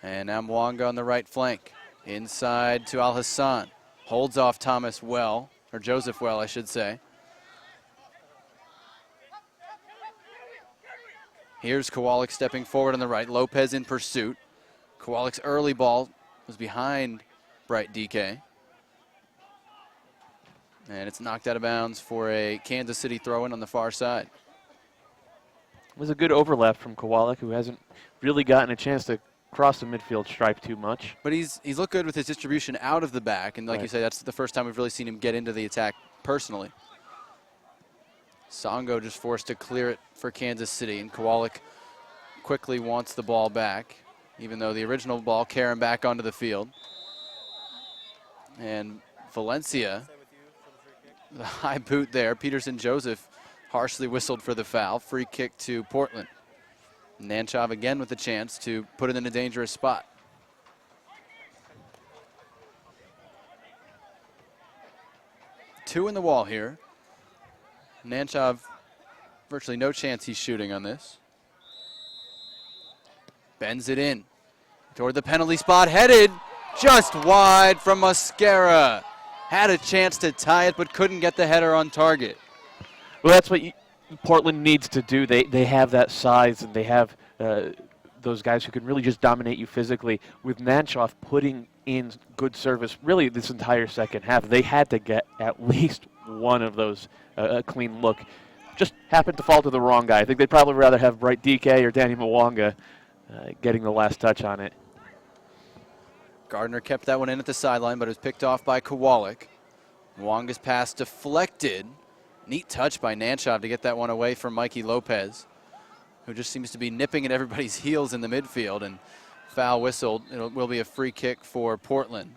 Speaker 1: And now Mwanga on the right flank. Inside to Al Hassan. Holds off Thomas well, or Joseph well, I should say. Here's Kowalik stepping forward on the right. Lopez in pursuit. Kowalik's early ball was behind Bright DK. And it's knocked out of bounds for a Kansas City throw-in on the far side.
Speaker 2: It was a good overlap from Kowalik, who hasn't really gotten a chance to cross the midfield stripe too much.
Speaker 1: But he's looked good with his distribution out of the back, and like you say, that's the first time we've really seen him get into the attack personally. Songo just forced to clear it for Kansas City, and Kowalik quickly wants the ball back, even though the original ball carrying back onto the field. And Valencia, the high boot there. Peterson Joseph harshly whistled for the foul. Free kick to Portland. Nanchov again with a chance to put it in a dangerous spot. Two in the wall here. Nanchov, virtually no chance he's shooting on this. Bends it in toward the penalty spot, headed just wide from Mosquera. Had a chance to tie it, but couldn't get the header on target.
Speaker 2: Well, that's what Portland needs to do. They have that size, and they have those guys who can really just dominate you physically. With Nanchov putting in good service really this entire second half, they had to get at least one of those a clean look. Just happened to fall to the wrong guy. I think they'd probably rather have Bright DK or Danny Mwanga getting the last touch on it.
Speaker 1: Gardner kept that one in at the sideline, but it was picked off by Kowalik. Mwanga's pass deflected. Neat touch by Nanchov to get that one away from Mikey Lopez, who just seems to be nipping at everybody's heels in the midfield, and foul whistled. It will be a free kick for Portland.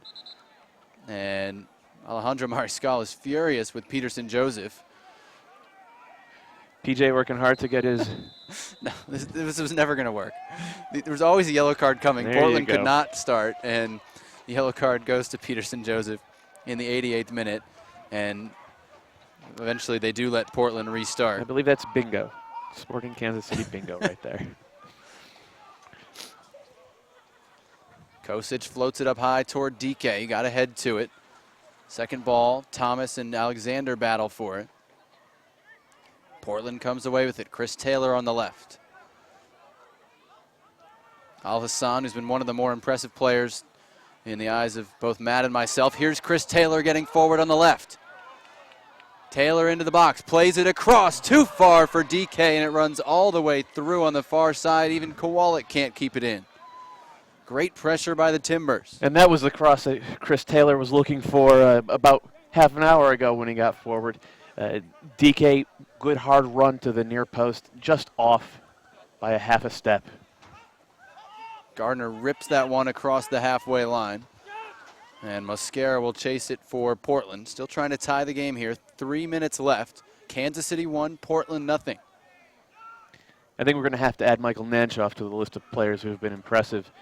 Speaker 1: And Alejandro Mariscal is furious with Peterson Joseph.
Speaker 2: PJ working hard to get his...
Speaker 1: No, this was never going to work. There was always a yellow card coming.
Speaker 2: There
Speaker 1: Portland could not start, and the yellow card goes to Peterson Joseph in the 88th minute, and eventually they do let Portland restart.
Speaker 2: I believe that's bingo. Sporting Kansas City bingo right there.
Speaker 1: Kosic floats it up high toward DK. He got ahead to it. Second ball, Thomas and Alexander battle for it. Portland comes away with it. Chris Taylor on the left. Al Hassan, who's been one of the more impressive players in the eyes of both Matt and myself. Here's Chris Taylor getting forward on the left. Taylor into the box, plays it across, too far for DK, and it runs all the way through on the far side. Even Kowalik can't keep it in. Great pressure by the Timbers.
Speaker 2: And that was the cross that Chris Taylor was looking for about half an hour ago when he got forward. DK, good hard run to the near post, just off by a half a step.
Speaker 1: Gardner rips that one across the halfway line. And Mosquera will chase it for Portland. Still trying to tie the game here. 3 minutes left. Kansas City 1, Portland nothing.
Speaker 2: I think we're going to have to add Michael Nanchov to the list of players who have been impressive.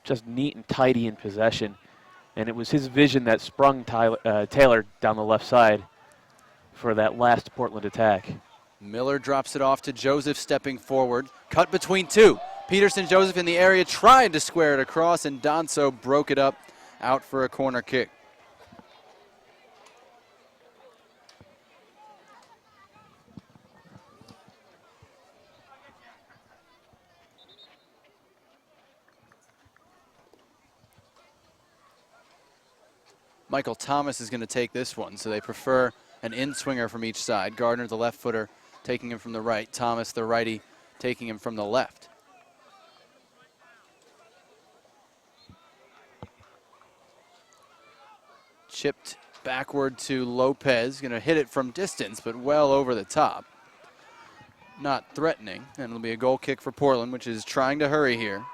Speaker 2: Just neat and tidy in possession. And it was his vision that sprung Taylor down the left side for that last Portland attack.
Speaker 1: Miller drops it off to Joseph stepping forward. Cut between two. Peterson Joseph in the area tried to square it across, and Donso broke it up out for a corner kick. Michael Thomas is going to take this one, so they prefer an in-swinger from each side. Gardner, the left footer, taking him from the right. Thomas, the righty, taking him from the left. Chipped backward to Lopez, going to hit it from distance, but well over the top. Not threatening, and it'll be a goal kick for Portland, which is trying to hurry here.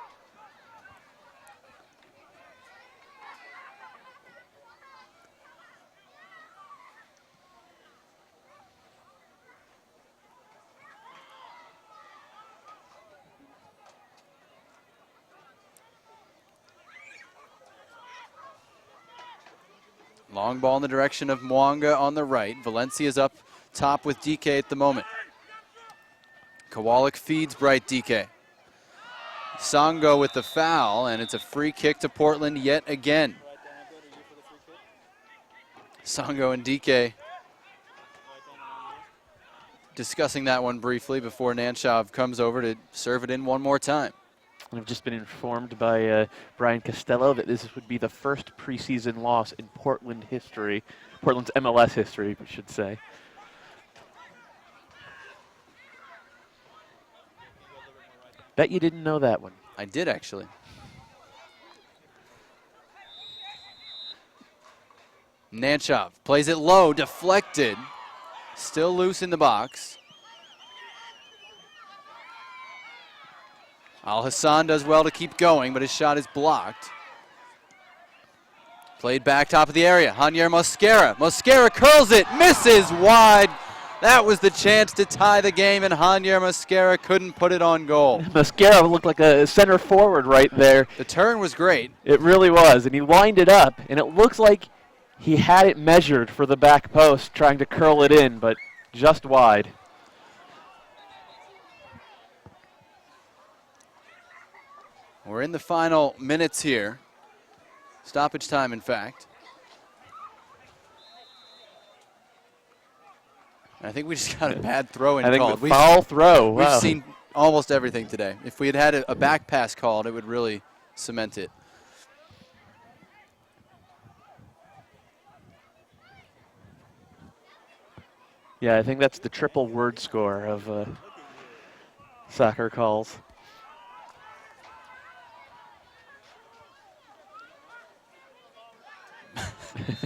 Speaker 1: Long ball in the direction of Mwanga on the right. Valencia's up top with DK at the moment. Kowalik feeds Bright DK. Songo with the foul, and it's a free kick to Portland yet again. Songo and DK discussing that one briefly before Nanchov comes over to serve it in one more time.
Speaker 2: I've just been informed by Brian Costello that this would be the first preseason loss in Portland's MLS history, we should say. Bet you didn't know that one.
Speaker 1: I did, actually. Nanchov plays it low, deflected. Still loose in the box. Al Hassan does well to keep going, but his shot is blocked. Played back top of the area. Javier Mosquera. Mosquera curls it, misses wide. That was the chance to tie the game, and Javier Mosquera couldn't put it on goal.
Speaker 2: Mosquera looked like a center forward right there.
Speaker 1: The turn was great.
Speaker 2: It really was, and he lined it up, and it looks like he had it measured for the back post, trying to curl it in, but just wide.
Speaker 1: We're in the final minutes here. Stoppage time, in fact. I think we just got a bad throw-in
Speaker 2: I think
Speaker 1: called.
Speaker 2: foul throw.
Speaker 1: We've
Speaker 2: Wow.
Speaker 1: seen almost everything today. If we had had a back pass called, it would really cement it.
Speaker 2: Yeah, I think that's the triple word score of soccer calls.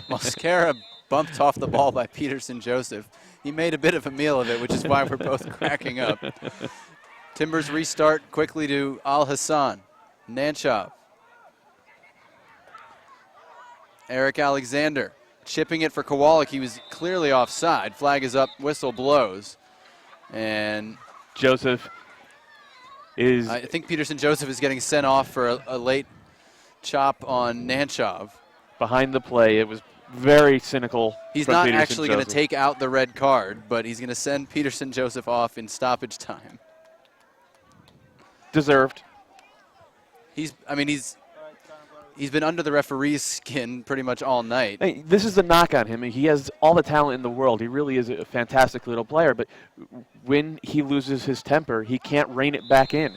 Speaker 1: Mosquera bumped off the ball by Peterson Joseph. He made a bit of a meal of it, which is why we're both cracking up. Timbers restart quickly to Al Hassan. Nanchov. Eric Alexander chipping it for Kowalik. He was clearly offside. Flag is up, whistle blows. And
Speaker 2: Joseph is...
Speaker 1: I think Peterson Joseph is getting sent off for a late chop on Nanchov.
Speaker 2: Behind the play, it was very cynical.
Speaker 1: He's
Speaker 2: from
Speaker 1: not
Speaker 2: Peterson
Speaker 1: actually going to
Speaker 2: Joseph.
Speaker 1: take out the red card, but he's going to send Peterson Joseph off in stoppage time.
Speaker 2: Deserved.
Speaker 1: He's been under the referee's skin pretty much all night.
Speaker 2: Hey, this is a knock on him. He has all the talent in the world. He really is a fantastic little player, but when he loses his temper, he can't rein it back in.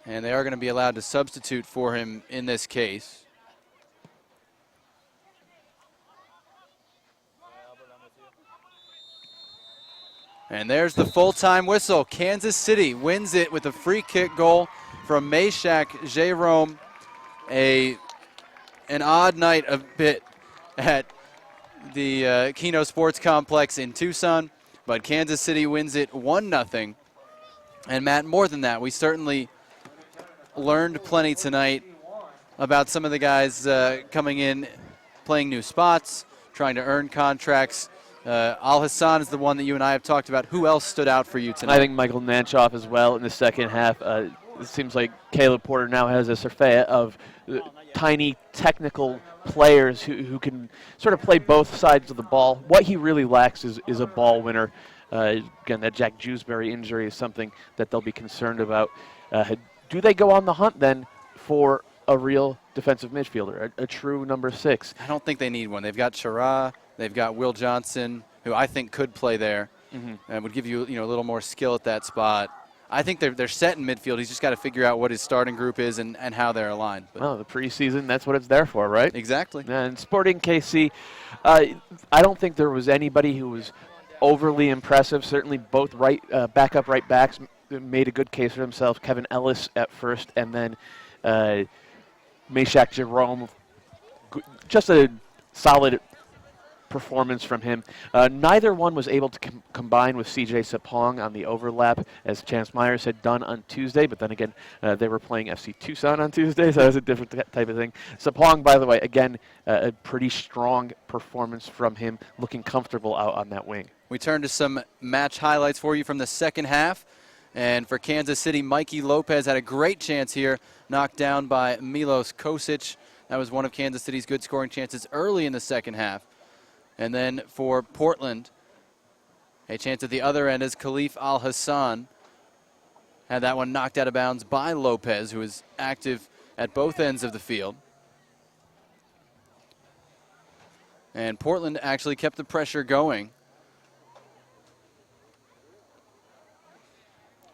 Speaker 1: And they are going to be allowed to substitute for him in this case. And there's the full-time whistle. Kansas City wins it with a free kick goal from Meshack Jerome. An odd night a bit at the Kino Sports Complex in Tucson, but Kansas City wins it 1-0. And Matt, more than that, we certainly learned plenty tonight about some of the guys coming in, playing new spots, trying to earn contracts. Al Hassan is the one that you and I have talked about. Who else stood out for you tonight?
Speaker 2: I think Michael Nanchoff as well in the second half. It seems like Caleb Porter now has a surfeit of tiny technical players who can sort of play both sides of the ball. What he really lacks is a ball winner. Again, that Jack Jewsbury injury is something that they'll be concerned about. Do they go on the hunt then for a real defensive midfielder, a true number 6?
Speaker 1: I don't think they need one. They've got Chara, they've got Will Johnson, who I think could play there, and would give you a little more skill at that spot. I think they're set in midfield. He's just got to figure out what his starting group is and how they're aligned. But
Speaker 2: the preseason, that's what it's there for, right?
Speaker 1: Exactly.
Speaker 2: And Sporting KC, I don't think there was anybody who was overly impressive. Certainly both backup right backs made a good case for themselves. Kevin Ellis at first, and then Meshack Jerome. Just a solid performance from him. Neither one was able to combine with CJ Sapong on the overlap, as Chance Myers had done on Tuesday, but then again, they were playing FC Tucson on Tuesday, so that was a different type of thing. Sapong, by the way, again, a pretty strong performance from him, looking comfortable out on that wing.
Speaker 1: We turn to some match highlights for you from the second half. And for Kansas City, Mikey Lopez had a great chance here, knocked down by Milos Kosic. That was one of Kansas City's good scoring chances early in the second half. And then for Portland, a chance at the other end is Khalif Al Hassan, Had that one knocked out of bounds by Lopez, who is active at both ends of the field. And Portland actually kept the pressure going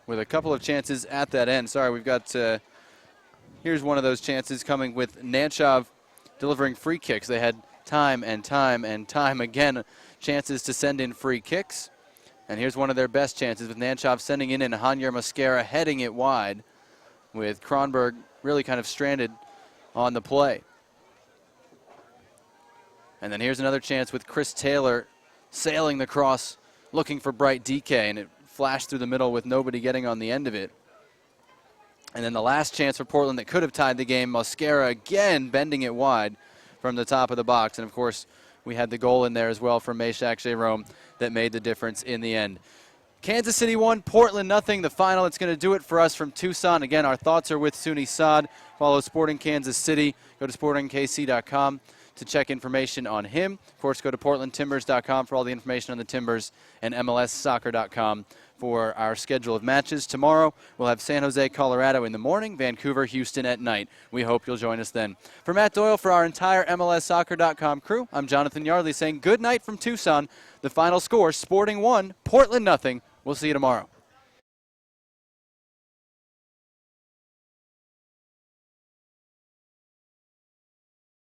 Speaker 1: with a couple of chances at that end. Sorry, we've got, here's one of those chances coming with Nanchov delivering free kicks. They had time and time and time again chances to send in free kicks. And here's one of their best chances with Nanchov sending in and Hanier Mosquera heading it wide, with Kronberg really kind of stranded on the play. And then here's another chance with Chris Taylor sailing the cross, looking for Bright DK, and it flashed through the middle with nobody getting on the end of it. And then the last chance for Portland that could have tied the game, Mosquera again bending it wide from the top of the box. And of course, we had the goal in there as well from Meshack Jerome that made the difference in the end. Kansas City 1, Portland nothing. The final, it's going to do it for us from Tucson. Again, our thoughts are with Suni Saad. Follow Sporting Kansas City. Go to sportingkc.com to check information on him. Of course, go to portlandtimbers.com for all the information on the Timbers and MLSsoccer.com for our schedule of matches. Tomorrow, we'll have San Jose, Colorado in the morning, Vancouver, Houston at night. We hope you'll join us then. For Matt Doyle, for our entire MLSsoccer.com crew, I'm Jonathan Yardley saying good night from Tucson. The final score, Sporting 1, Portland nothing. We'll see you tomorrow.